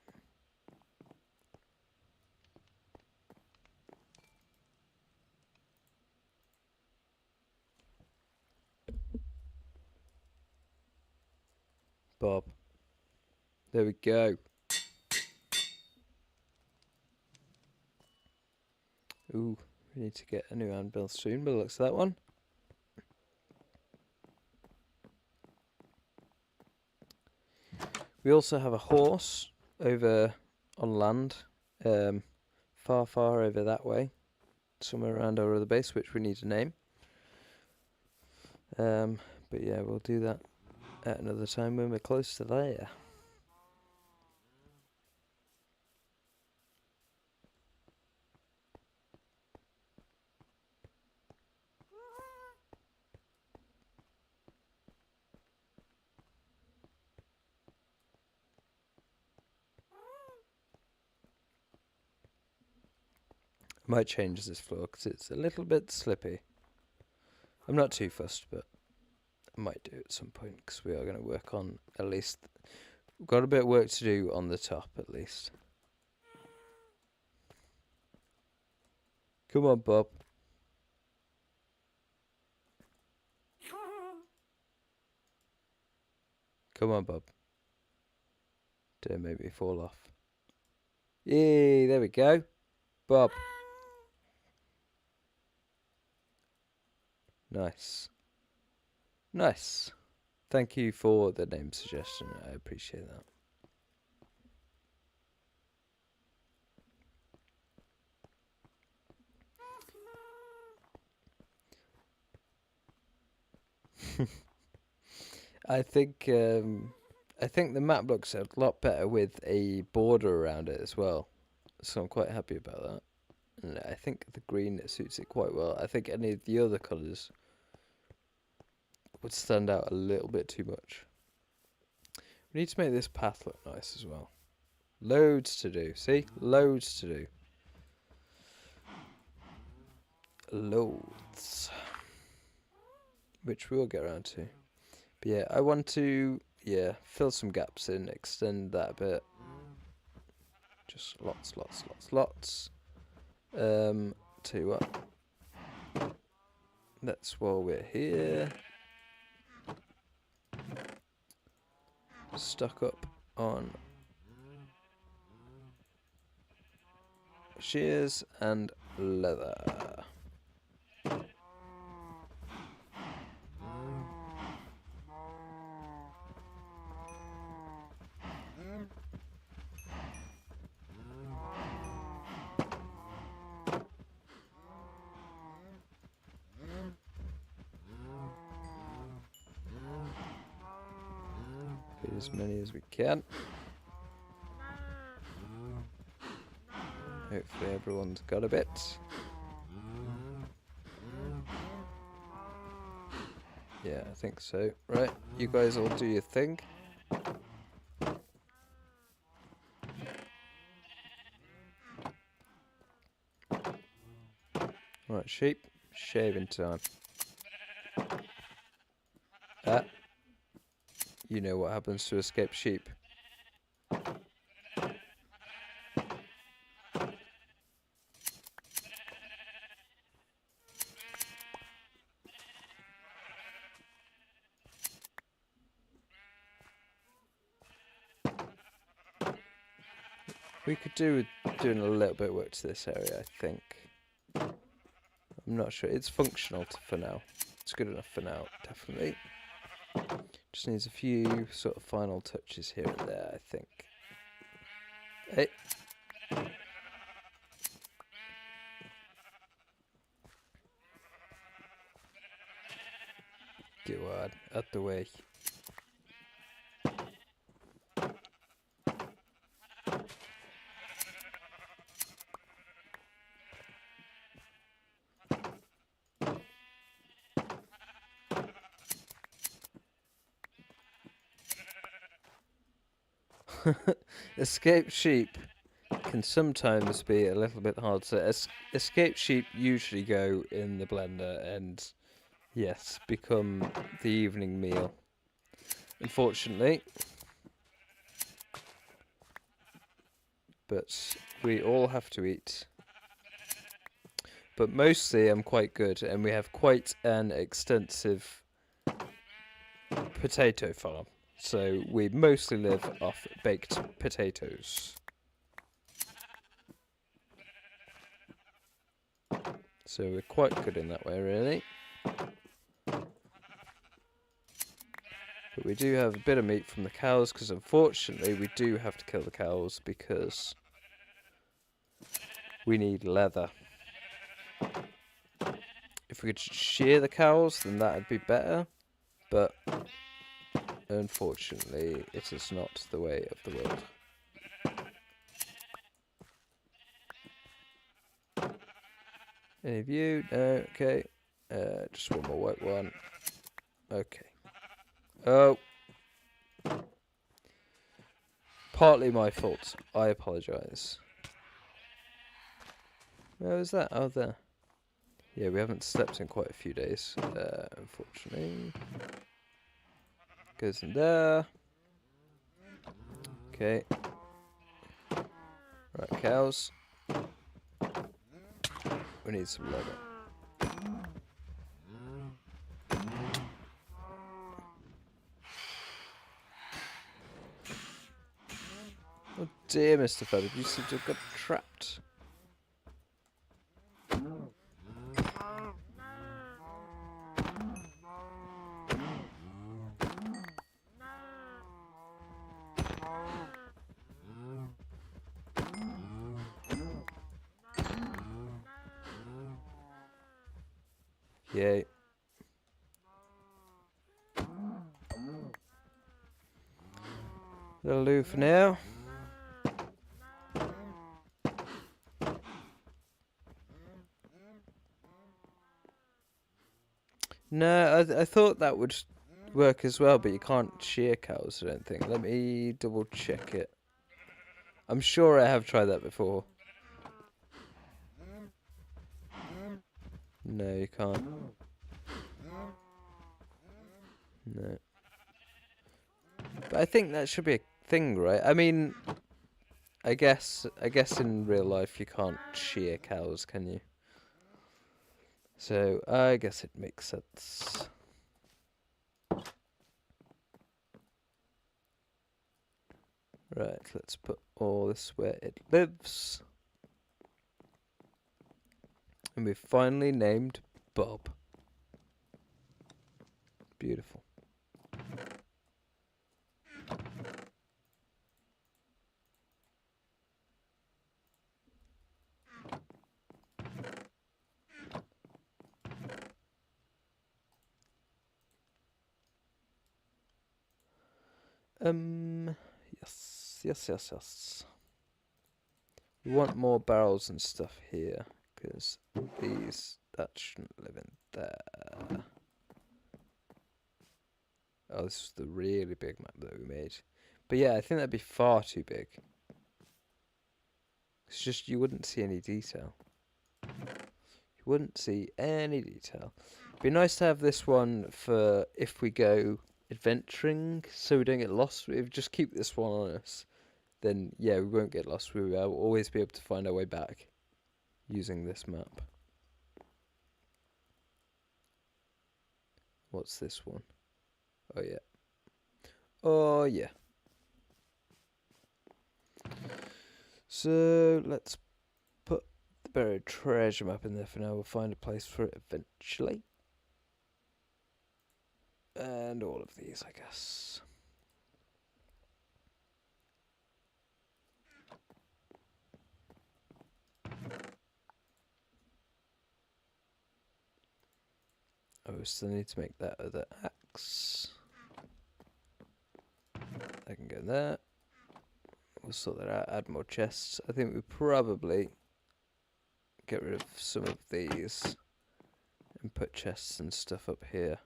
Bob. There we go. Ooh, we need to get a new anvil soon, but looks at that one. We also have a horse over on land, far over that way, somewhere around our other base, which we need to name. But yeah, we'll do that at another time when we're close to there. I might change this floor because it's a little bit slippy. I'm not too fussed, but I might do at some point because we are going to work on at least. We've got a bit of work to do on the top at least. Come on, Bob. Come on, Bob. Don't make me fall off. Yay, there we go. Bob. Nice. Nice. Thank you for the name suggestion. I appreciate that. I think the map looks a lot better with a border around it as well. So I'm quite happy about that. And I think the green suits it quite well. I think any of the other colours would stand out a little bit too much. We need to make this path look nice as well. Loads to do. See? Loads to do. Loads. Which we'll get around to. But yeah, I want to, fill some gaps in, extend that a bit. Just lots. Tell you what. That's while we're here. Stock up on shears and leather. Get as many as we can. Hopefully everyone's got a bit. Yeah, I think so. Right, you guys all do your thing. Right, sheep, shaving time. You know what happens to escaped sheep. We could do with doing a little bit of work to this area, I think. I'm not sure. It's functional for now. It's good enough for now, definitely. Just needs a few sort of final touches here and there, I think. Hey. Go on, out the way. Escaped sheep can sometimes be a little bit hard to... Escaped sheep usually go in the blender and, yes, become the evening meal. Unfortunately. But we all have to eat. But mostly I'm quite good, and we have quite an extensive potato farm. So we mostly live off baked potatoes. So we're quite good in that way, really. But we do have a bit of meat from the cows, because unfortunately we do have to kill the cows because we need leather. If we could shear the cows, then that would be better. But unfortunately, it is not the way of the world. Any of you? No, okay. Just one more white one. Okay. Oh. Partly my fault. I apologise. Where was that? Oh, there. Yeah, we haven't slept in quite a few days, unfortunately. Goes in there. Okay. Right, cows. We need some leather. Oh dear, Mr. Feather, you seem to have got trapped. Yay. That'll do for now. No, I thought that would work as well, but you can't shear cows, I don't think. Let me double check it. I'm sure I have tried that before. No, you can't. No. But I think that should be a thing, right? I mean, I guess in real life you can't shear cows, can you? So I guess it makes sense. Right, let's put all this where it lives. And we've finally named Bob. Beautiful. Yes. We want more barrels and stuff here, because that shouldn't live in there. Oh, this is the really big map that we made. But yeah, I think that'd be far too big. It's just, you wouldn't see any detail. You wouldn't see any detail. It'd be nice to have this one for if we go adventuring, so we don't get lost. If we just keep this one on us, then yeah, we won't get lost. We will always be able to find our way back using this map. What's this one? Oh yeah. Oh yeah. So let's put the buried treasure map in there for now. We'll find a place for it eventually. And all of these, I guess. Oh, we still need to make that other axe. I can go there. We'll sort that out, add more chests. I think we probably get rid of some of these and put chests and stuff up here.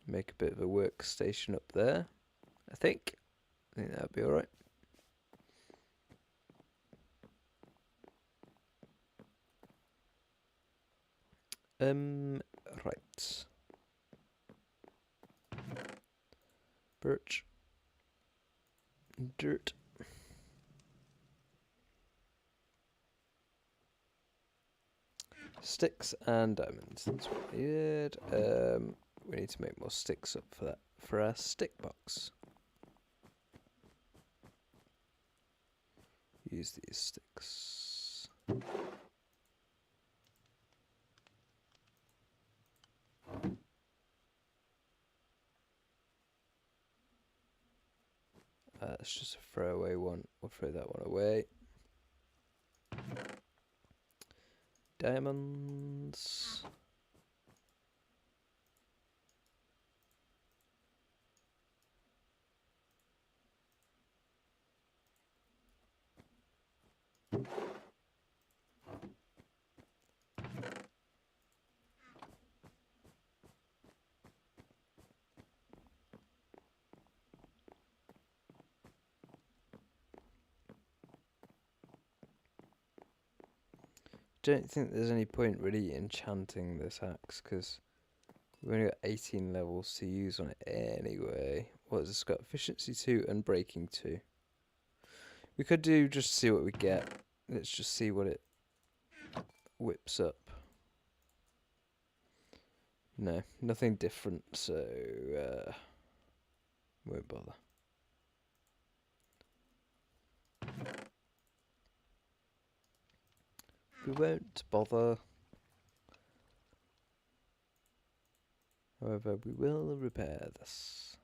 Make a bit of a workstation up there, I think. I think that'd be alright. Right. Birch. Dirt. Sticks and diamonds. That's what we need. We need to make more sticks up for that, for our stick box. Use these sticks. It's just a throwaway one. We'll throw that one away. Diamonds. Don't think there's any point really enchanting this axe because we've only got 18 levels to use on it anyway. What has this got? Efficiency 2 and breaking 2. We could do just see what we get. Let's just see what it whips up. No, nothing different, so won't bother. We won't bother. However, we will repair this.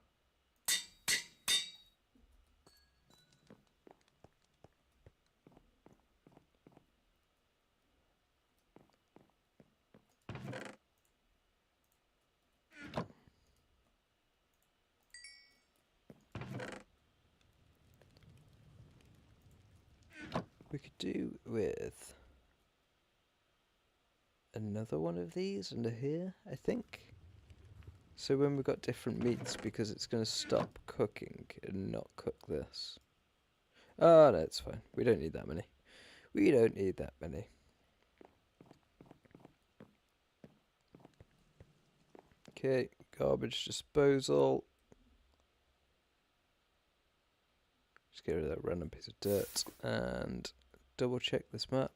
We could do with another one of these under here, I think. So when we've got different meats, because it's going to stop cooking and not cook this. Oh, no, it's fine. We don't need that many. We don't need that many. Okay, garbage disposal. Just get rid of that random piece of dirt and double check this map.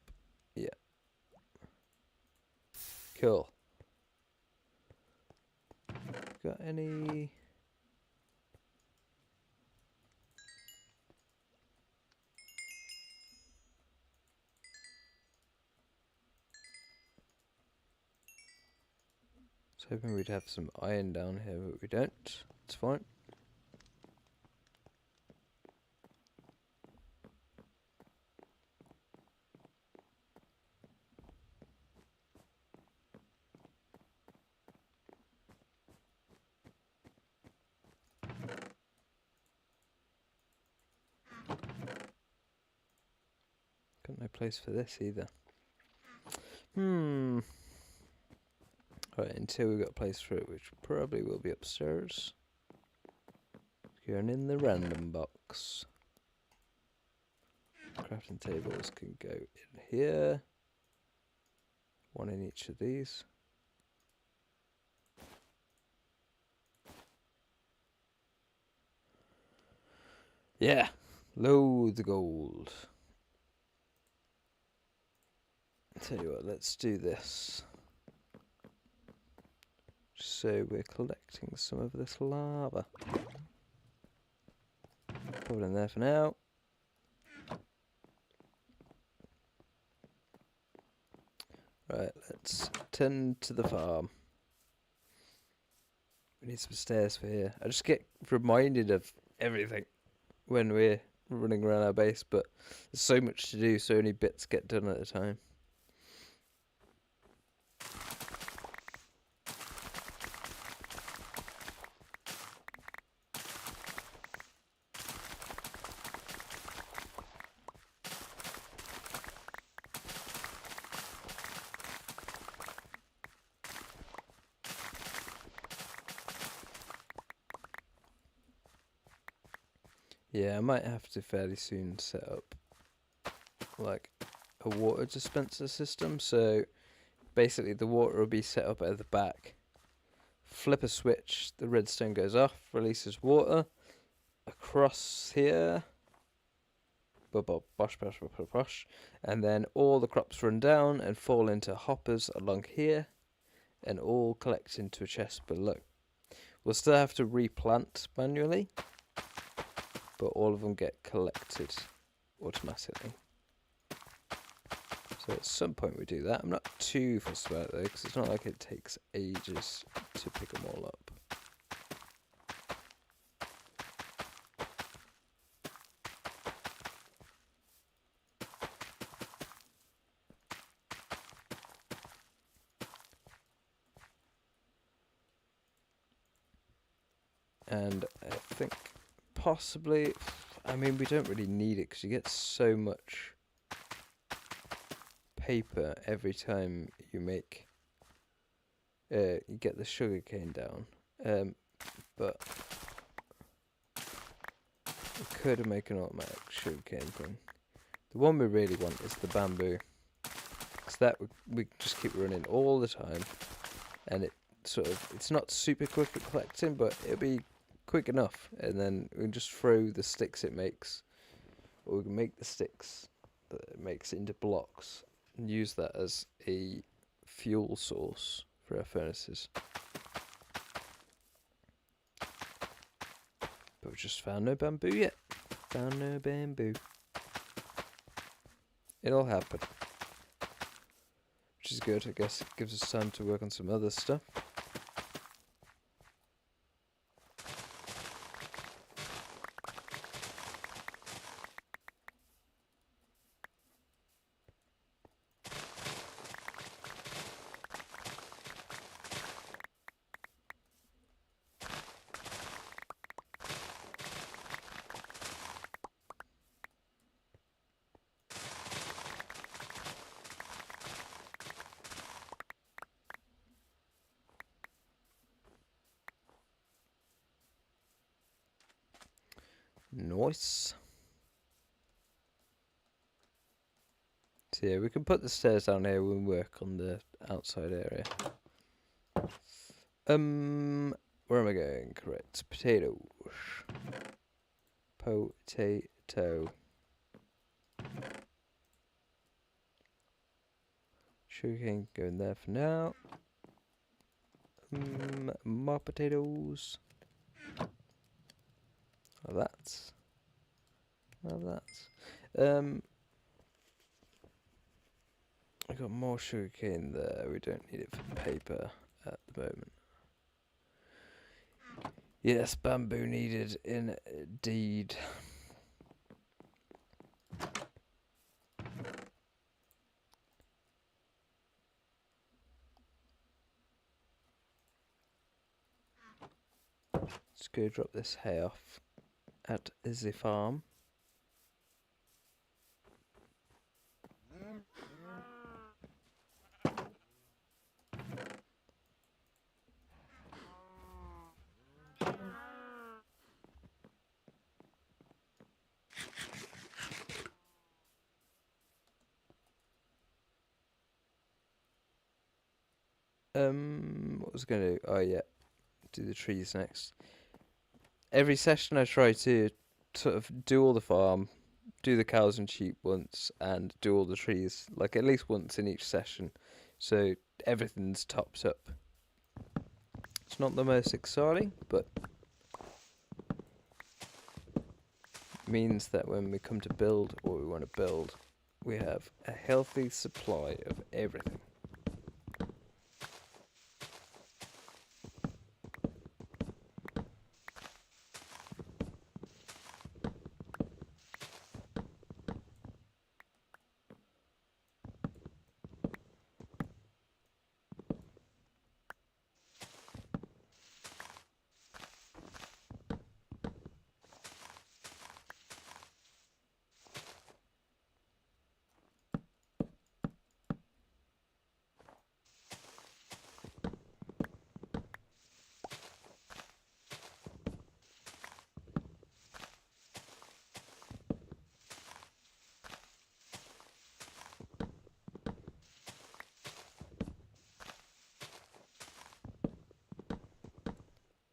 Yeah. Cool. Got any... I was hoping we'd have some iron down here, but we don't. It's fine. Got no place for this either. Right, until we've got a place for it, which probably will be upstairs. Going in the random box. Crafting tables can go in here. One in each of these. Yeah, loads of gold. Tell you what, let's do this. So we're collecting some of this lava. Put it in there for now. Right, let's tend to the farm. We need some stairs for here. I just get reminded of everything when we're running around our base, but there's so much to do, so many bits get done at a time. Yeah, I might have to fairly soon set up like a water dispenser system. So basically the water will be set up at the back. Flip a switch, the redstone goes off, releases water across here. Bosh, bosh, bosh, bosh, bosh. And then all the crops run down and fall into hoppers along here and all collect into a chest below. We'll still have to replant manually, but all of them get collected automatically. So at some point we do that. I'm not too fussed about it though, because it's not like it takes ages to pick them all up. And I think possibly, I mean, we don't really need it because you get so much paper every time you make, you get the sugar cane down. But we could make an automatic sugar cane thing. The one we really want is the bamboo, because that we just keep running all the time, and it's not super quick at collecting, but it'll be quick enough, and then we can just throw the sticks it makes, or we can make the sticks that it makes into blocks and use that as a fuel source for our furnaces. But we've just found no bamboo yet. Found no bamboo. It'll happen. Which is good, I guess. It gives us time to work on some other stuff. Nice. So yeah, we can put the stairs down here when we work on the outside area. Where am I going? Correct. Potatoes. Potato. Sugarcane going there for now. More potatoes. Well, that's. I got more sugarcane there. We don't need it for paper at the moment. Yes, bamboo needed indeed. Let's go drop this hay off at the farm. What was I going to do? Oh yeah, do the trees next. Every session I try to sort of do all the farm, do the cows and sheep once, and do all the trees, like at least once in each session, so everything's topped up. It's not the most exciting, but means that when we come to build what we want to build, we have a healthy supply of everything.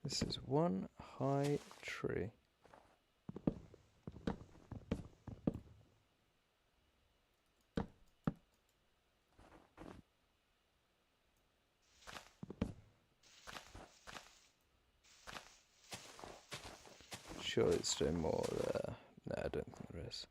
This is one high tree. Sure, it's doing more. No, I don't think there is.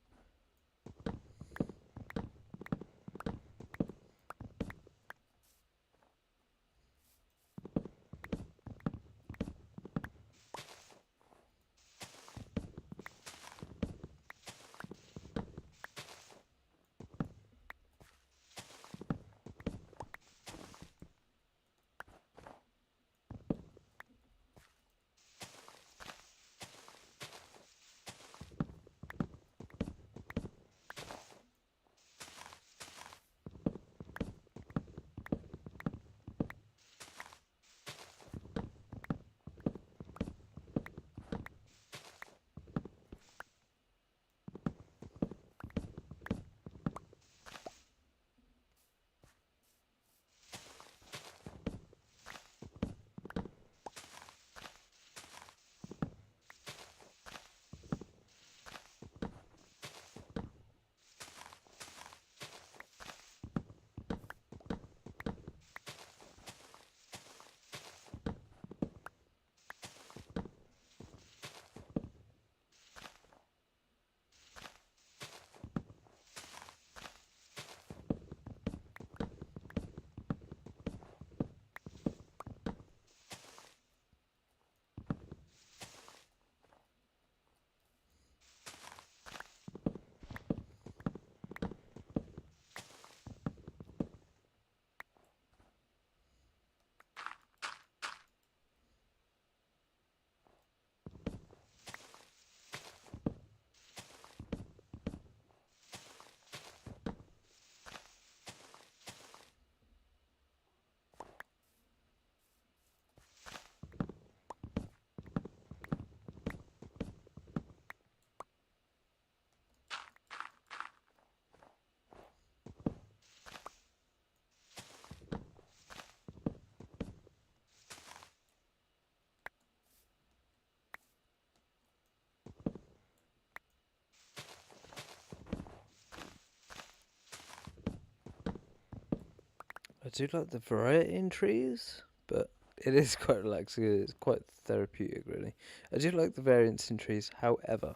I do like the variety in trees, but it is quite relaxing. It's quite therapeutic, really. I do like the variance in trees. However,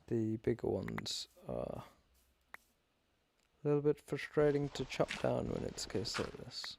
the bigger ones are a little bit frustrating to chop down when it's a case like this.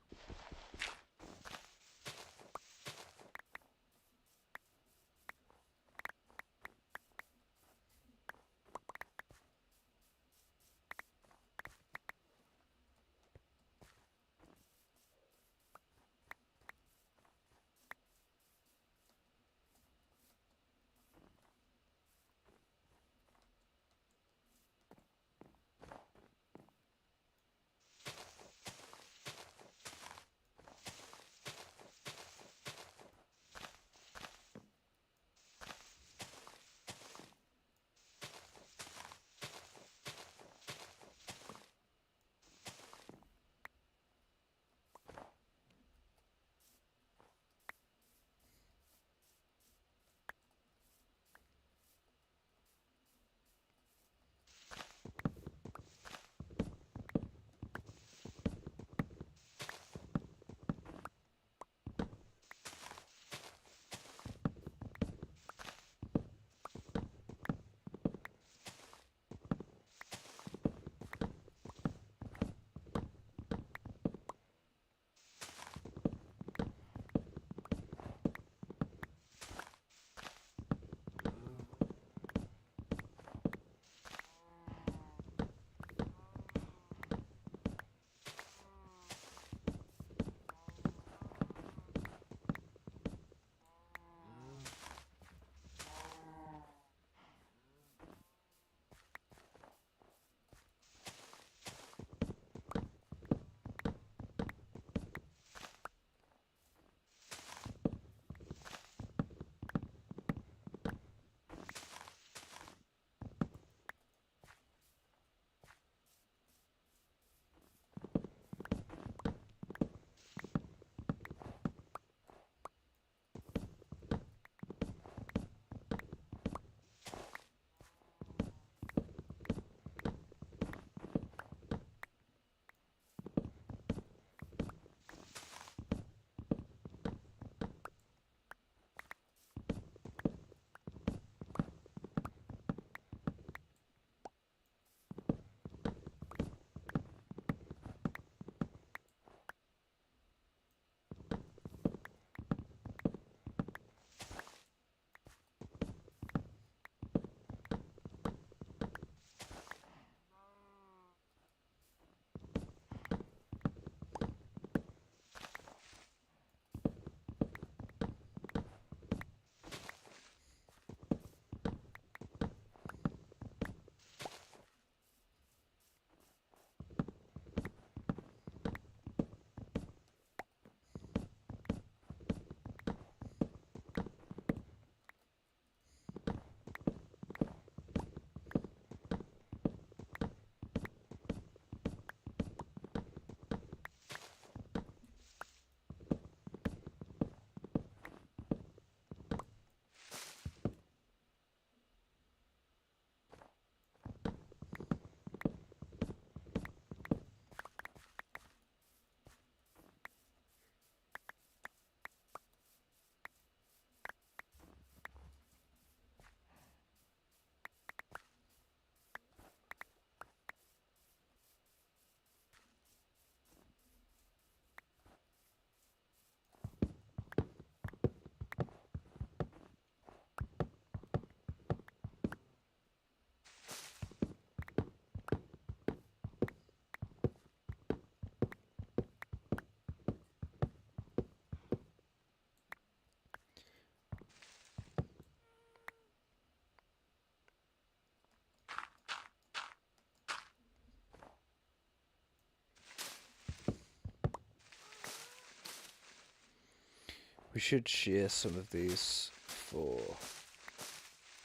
We should shear some of these for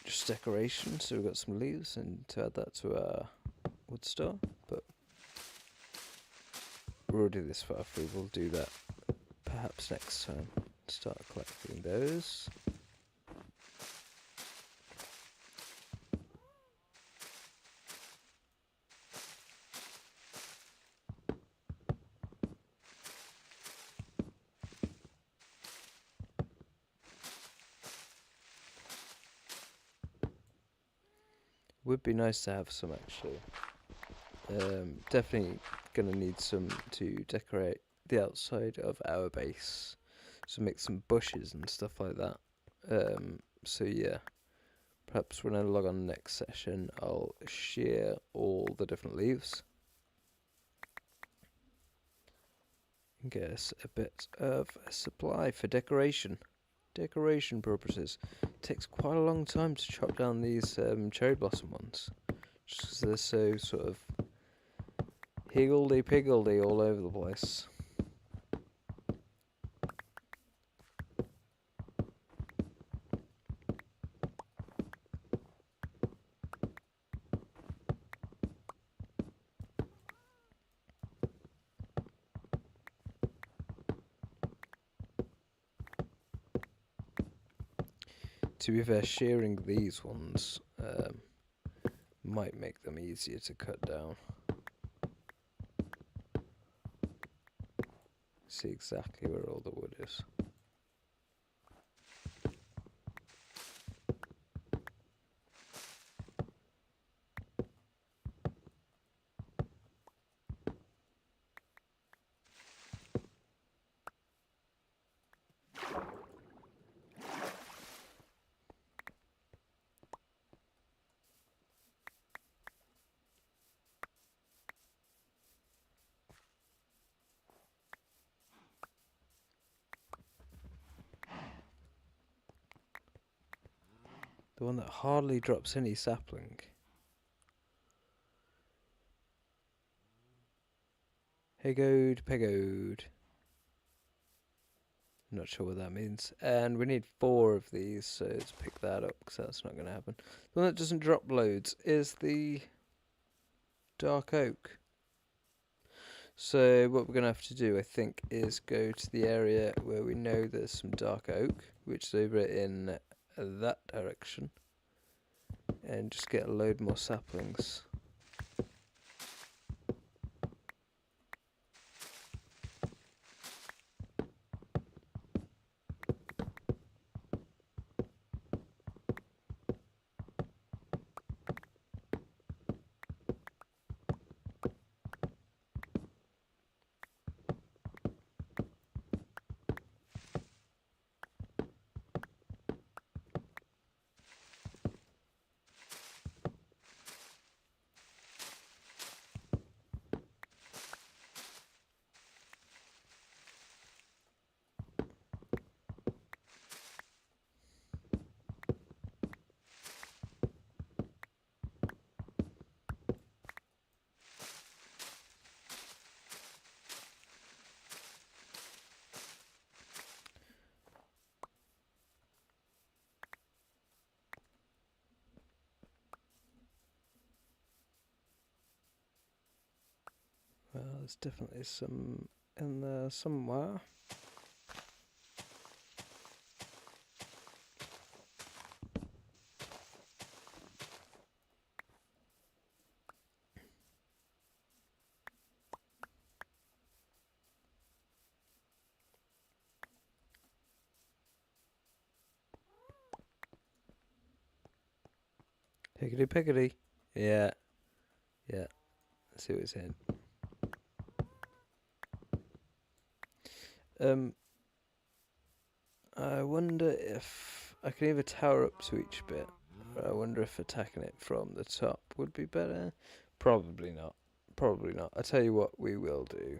just decoration, so we've got some leaves and to add that to our wood store, but we're already this far through. We'll do that perhaps next time. Start collecting those. would be nice to have some actually. Definitely gonna need some to decorate the outside of our base. So make some bushes and stuff like that. So yeah, perhaps when I log on next session, I'll share all the different leaves. And get us a bit of a supply for decoration. Decoration purposes. It takes quite a long time to chop down these cherry blossom ones. Just 'cause they're so sort of higgledy-piggledy all over the place. To be fair, shearing these ones might make them easier to cut down. See exactly where all the wood is. The one that hardly drops any sapling. Hegode, pegode. I'm not sure what that means. And we need 4 of these, so let's pick that up, because that's not going to happen. The one that doesn't drop loads is the dark oak. So what we're going to have to do, I think, is go to the area where we know there's some dark oak, which is over in that direction, and just get a load more saplings. Well, there's definitely some in there somewhere. Higgity piggity. Yeah. Yeah. Let's see what it's in. I wonder if I can either tower up to each bit, or I wonder if attacking it from the top would be better. Probably not. Probably not. I tell you what we will do.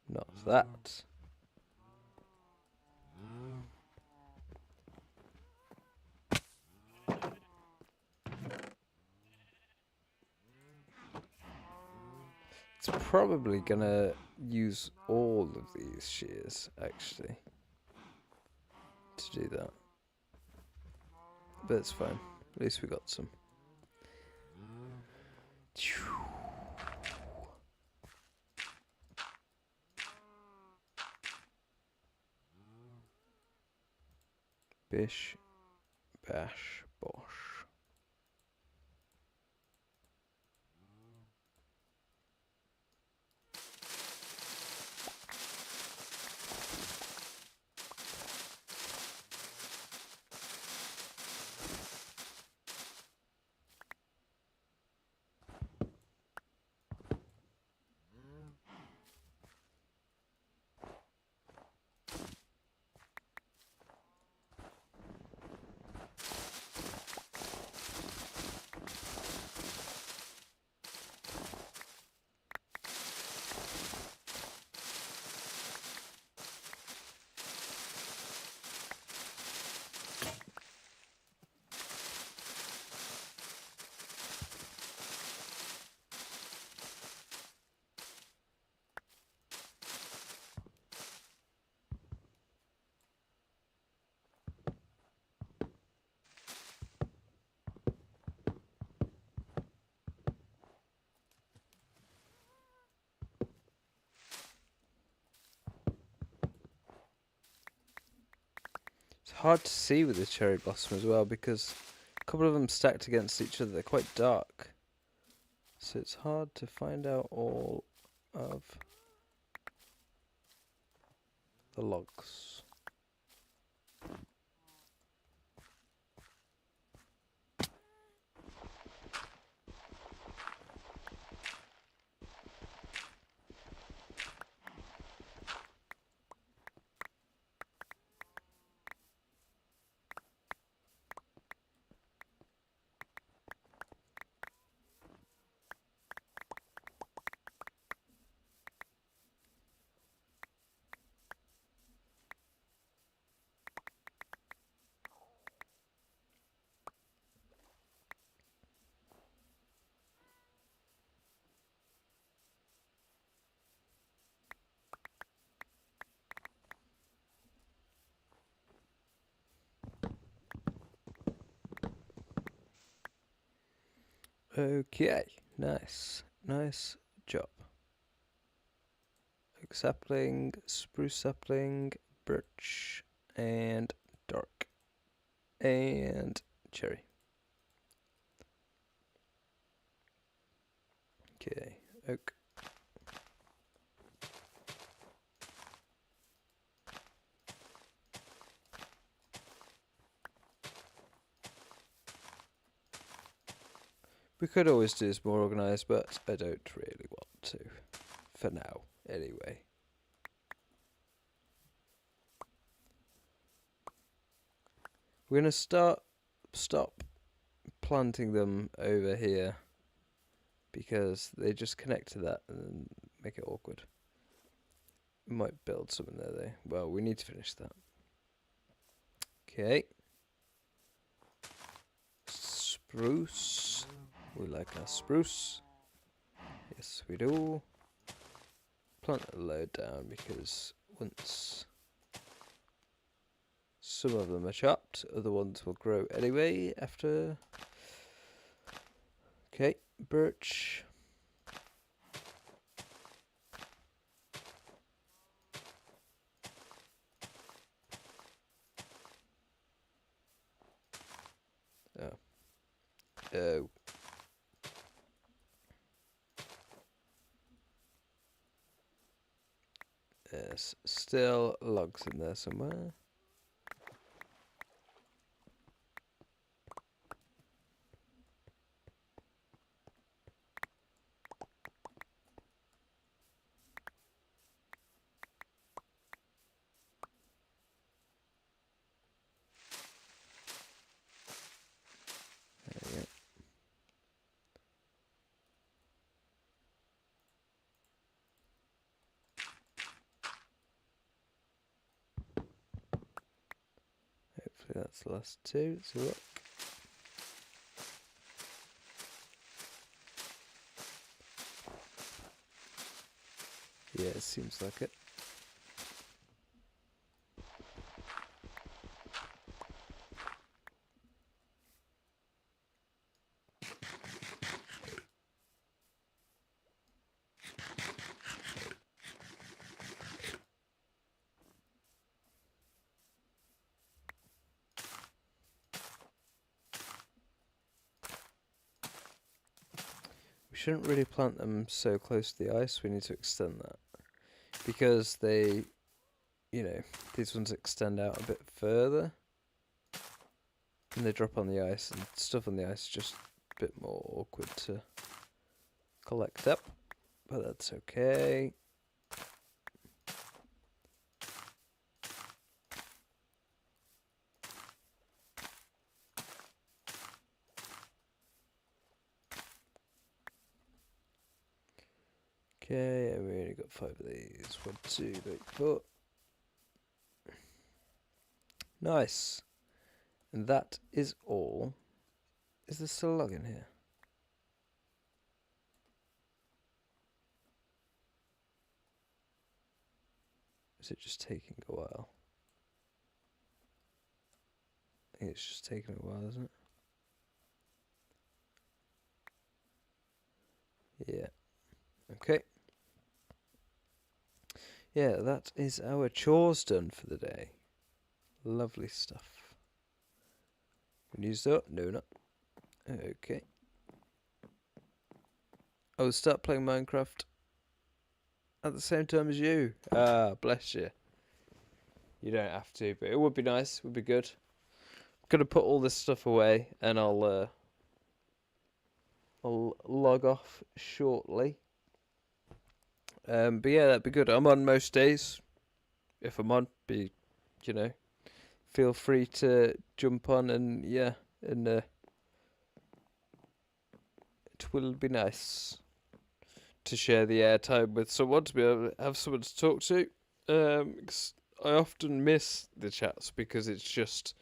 Not that. It's probably gonna use all of these shears, actually, to do that. But it's fine. At least we got some. Bish, bash, bosh. hard to see with the cherry blossom as well because a couple of them stacked against each other. They're quite dark, so it's hard to find out all of the logs. Okay, nice job. Oak sapling, spruce sapling, birch, and dark, and cherry. Okay, oak. We could always do this more organised, but I don't really want to. For now, anyway. We're going to stop planting them over here because they just connect to that and make it awkward. We might build some in there though. Well, we need to finish that. Okay. Spruce. We like our spruce. Yes, we do. Plant a load down because once some of them are chopped, other ones will grow anyway after. Okay, birch. Oh. Oh. There's still logs in there somewhere. There we go. Hopefully that's the last two. Let's have a look. Yeah, it seems like it. We shouldn't really plant them so close to the ice. We need to extend that because they, these ones extend out a bit further and they drop on the ice, and stuff on the ice is just a bit more awkward to collect up, but that's okay. Okay, and we only got 5 of these. 1, 2, 3, 4. Nice. And that is all. Is there still a log in here? Is it just taking a while? I think it's just taking a while, isn't it? Yeah. Okay. Yeah, that is our chores done for the day. Lovely stuff. Can you use that? No, not. Okay. I'll start playing Minecraft at the same time as you. Ah, bless you. You don't have to, but it would be nice. It would be good. I'm gonna put all this stuff away, and I'll log off shortly. But yeah, that'd be good. I'm on most days. If I'm on, feel free to jump on and it will be nice to share the airtime with someone, to be able to have someone to talk to. 'Cause I often miss the chats because it's just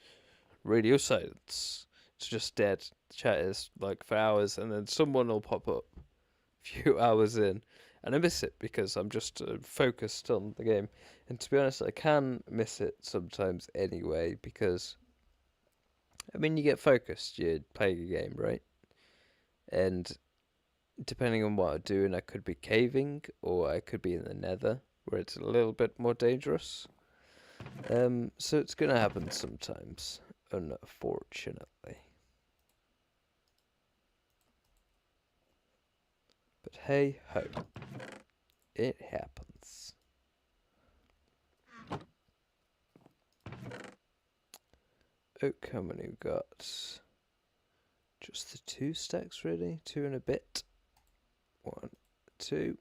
radio silence. It's just dead. The chat is like for hours, and then someone will pop up a few hours in, and I miss it because I'm just focused on the game. And to be honest, I can miss it sometimes anyway because, I mean, you get focused, you're playing a game, right? And depending on what I'm doing, I could be caving or I could be in the nether where it's a little bit more dangerous. So it's going to happen sometimes, unfortunately. But hey ho, it happens. Oak, how many we got? Just the 2 stacks, really? 2 and a bit. 1, 2.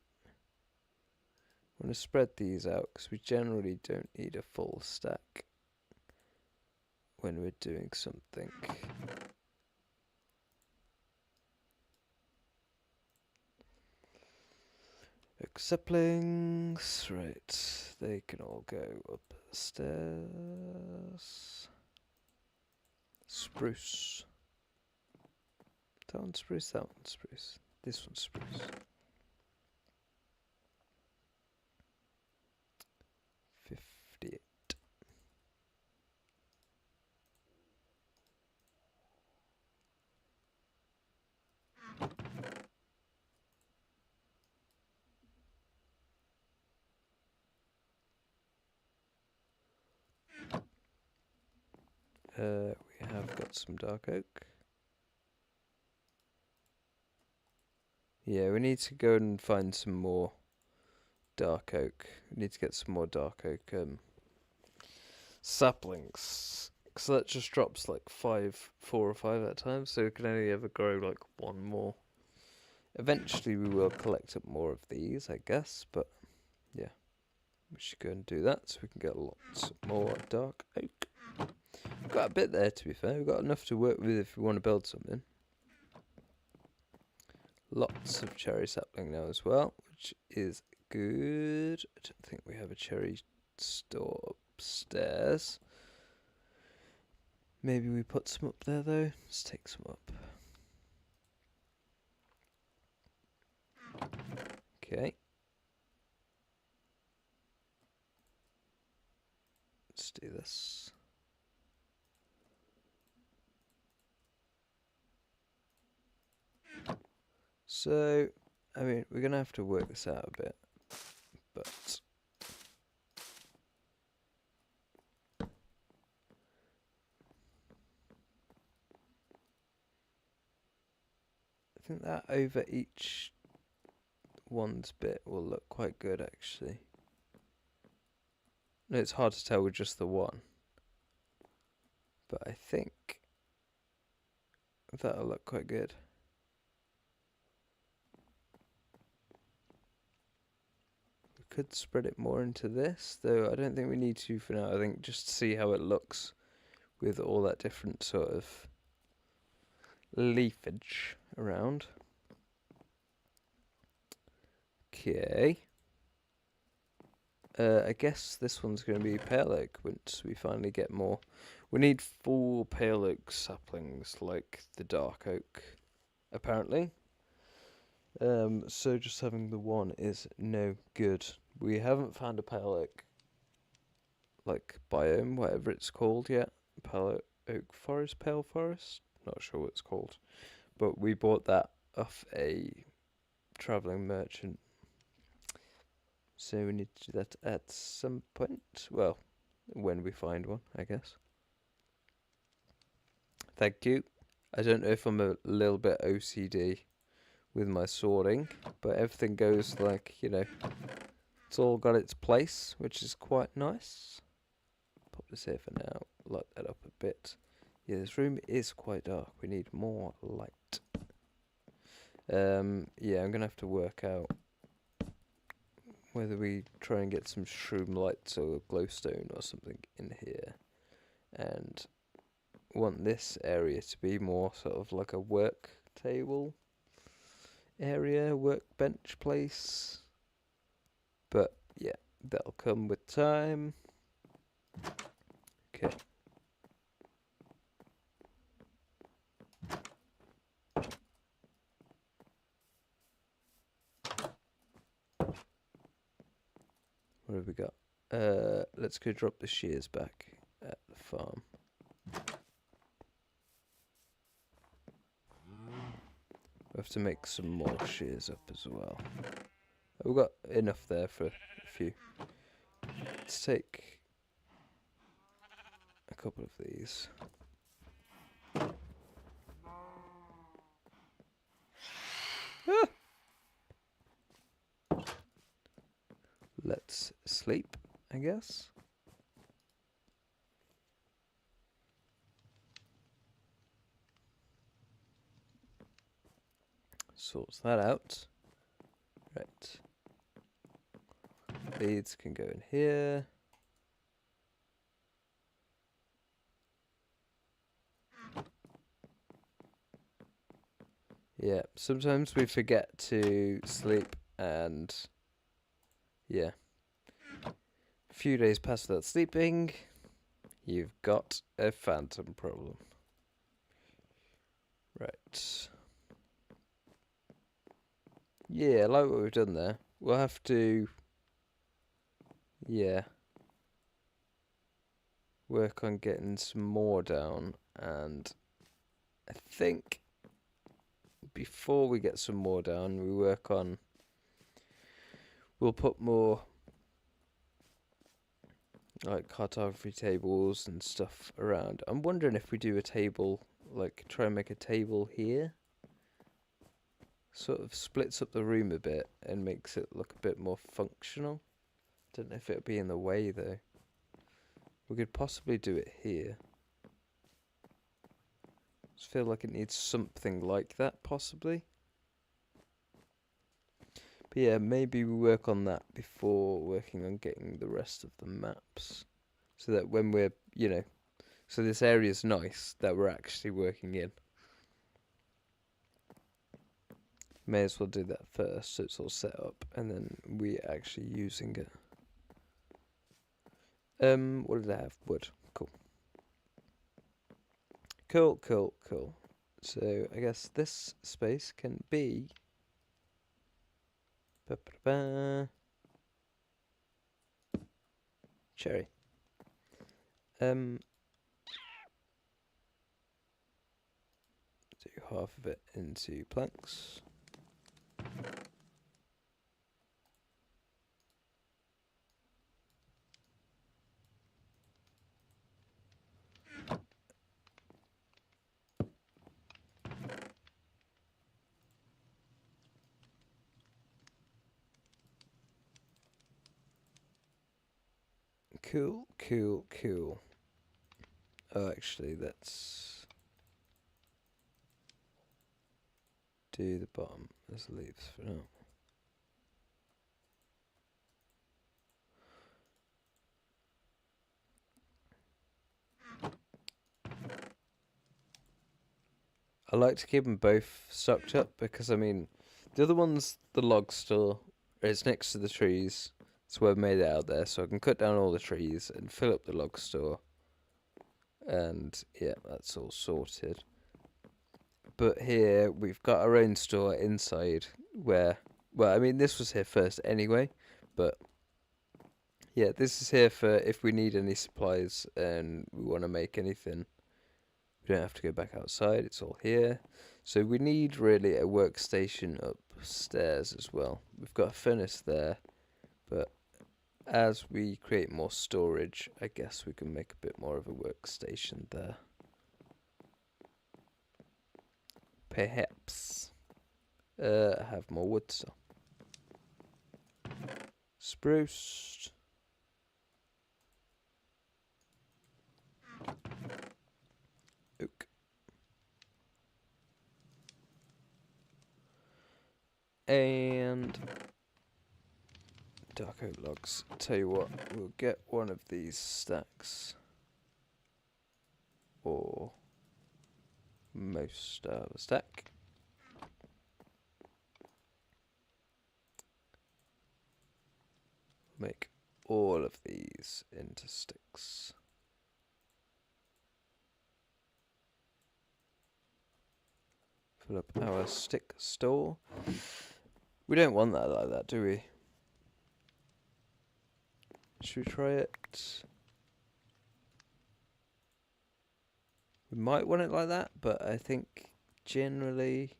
I'm going to spread these out because we generally don't need a full stack when we're doing something. Oak saplings, right, they can all go upstairs. Spruce. That one's spruce, that one's spruce. This one's spruce. 58. We have got some dark oak. Yeah, we need to go and find some more dark oak. We need to get some more dark oak saplings. So that just drops like 4 or 5 at a time, so we can only ever grow like 1 more. Eventually we will collect up more of these, I guess, but yeah. We should go and do that so we can get lots more dark oak. We've got a bit there, to be fair. We've got enough to work with if we want to build something. Lots of cherry sapling now as well, which is good. I don't think we have a cherry store upstairs. Maybe we put some up there though. Let's take some up. Okay. Let's do this. So, I mean, we're going to have to work this out a bit, but I think that over each one's bit will look quite good, actually. No, it's hard to tell with just the one, but I think that'll look quite good. We could spread it more into this, though I don't think we need to for now. I think just to see how it looks with all that different sort of leafage around. Okay. I guess this one's going to be pale oak once we finally get more. We need 4 pale oak saplings like the dark oak, apparently. So just having the 1 is no good. We haven't found a pale oak, like, biome, whatever it's called yet. Pale oak forest, pale forest? Not sure what it's called. But we bought that off a travelling merchant. So we need to do that at some point. Well, when we find one, I guess. Thank you. I don't know if I'm a little bit OCD with my sorting, but everything goes like, it's all got its place, which is quite nice. Pop this here for now, light that up a bit. Yeah, this room is quite dark. We need more light. Yeah, I'm gonna have to work out whether we try and get some shroom lights or glowstone or something in here, and want this area to be more sort of like a work table area, workbench place. But yeah, that'll come with time. Okay. What have we got? Let's go drop the shears back at the farm. We have to make some more shears up as well. We've got enough there for a few. Let's take a couple of these. Ah! Let's sleep, I guess. Sorts that out. Right. Leads can go in here. Yeah, sometimes we forget to sleep, and yeah. A few days pass without sleeping, you've got a phantom problem. Right. Yeah, I like what we've done there. We'll have to, yeah, work on getting some more down, and I think before we get some more down, we'll put more like cartography tables and stuff around. I'm wondering if we do a table, like try and make a table here. Sort of splits up the room a bit and makes it look a bit more functional. Don't know if it'll be in the way though. We could possibly do it here. Just feel like it needs something like that, possibly. But yeah, maybe we work on that before working on getting the rest of the maps. So that when we're, so this area's nice that we're actually working in. May as well do that first so it's all set up and then we're actually using it. What did I have? Wood. Cool. Cool. So I guess this space can be cherry. Do half of it into planks. Cool. Oh, actually, let's do the bottom as leaves for now. I like to keep them both sucked up because, I mean, the other one's the log store. It's next to the trees. That's where I made it out there, so I can cut down all the trees and fill up the log store. And yeah, that's all sorted. But here we've got our own store inside where, well, I mean, this was here first anyway, but yeah, this is here for if we need any supplies and we want to make anything. We don't have to go back outside, it's all here. So we need really a workstation upstairs as well. We've got a furnace there, but as we create more storage, I guess we can make a bit more of a workstation there. Perhaps. Have more wood still. Spruce. Oak. And dark oak logs. Tell you what, we'll get one of these stacks. Or most of a stack. Make all of these into sticks. Fill up our stick store. We don't want that like that, do we? Should we try it? We might want it like that, but I think generally...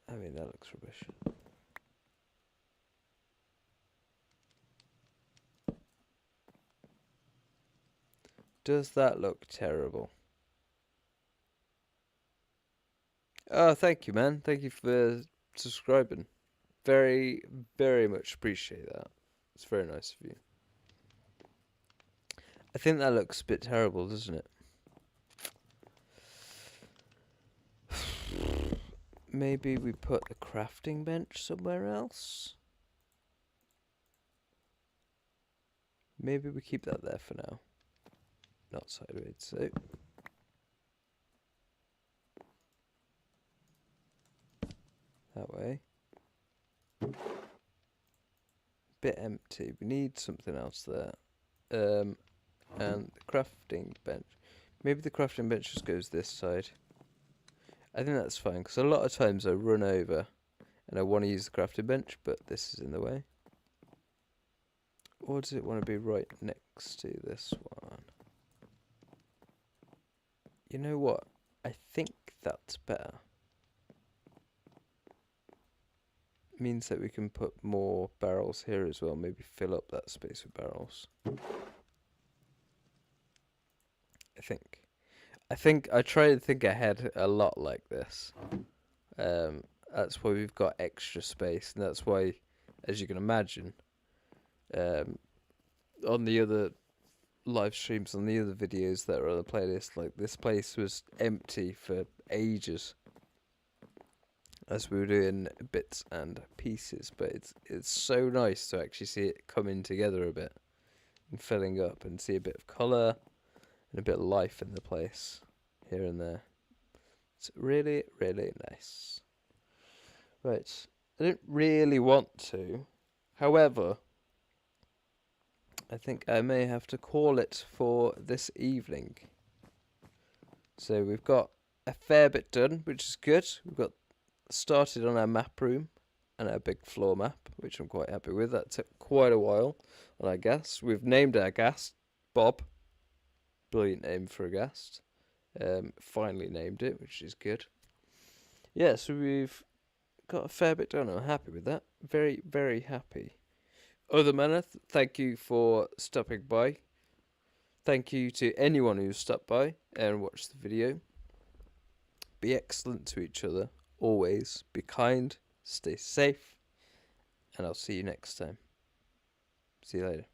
I mean, that looks rubbish. Does that look terrible? Oh, thank you, man. Thank you for subscribing. Very, very much appreciate that. It's very nice of you. I think that looks a bit terrible, doesn't it? Maybe we put the crafting bench somewhere else? Maybe we keep that there for now. Not sideways, so... that way. Bit empty. We need something else there. And the crafting bench. Maybe the crafting bench just goes this side. I think that's fine, because a lot of times I run over and I want to use the crafting bench, but this is in the way. Or does it want to be right next to this one? You know what? I think that's better. Means that we can put more barrels here as well. Maybe fill up that space with barrels. I think I try to think ahead a lot like this. That's why we've got extra space, and that's why, as you can imagine, on the other live streams, on the other videos that are on the playlist, like this place was empty for ages as we were doing bits and pieces, but it's so nice to actually see it coming together a bit and filling up and see a bit of colour and a bit of life in the place here and there. It's really, really nice. Right, I don't really want to. However, I think I may have to call it for this evening. So we've got a fair bit done, which is good. We've got started on our map room and our big floor map, which I'm quite happy with. That took quite a while, and I guess we've named our ghast Bob. Brilliant name for a ghast. Finally named it, which is good. Yeah, so we've got a fair bit done. I'm happy with that. Very, very happy. Other Maneth, thank you for stopping by. Thank you to anyone who stopped by and watched the video. Be excellent to each other. Always be kind, stay safe, and I'll see you next time. See you later.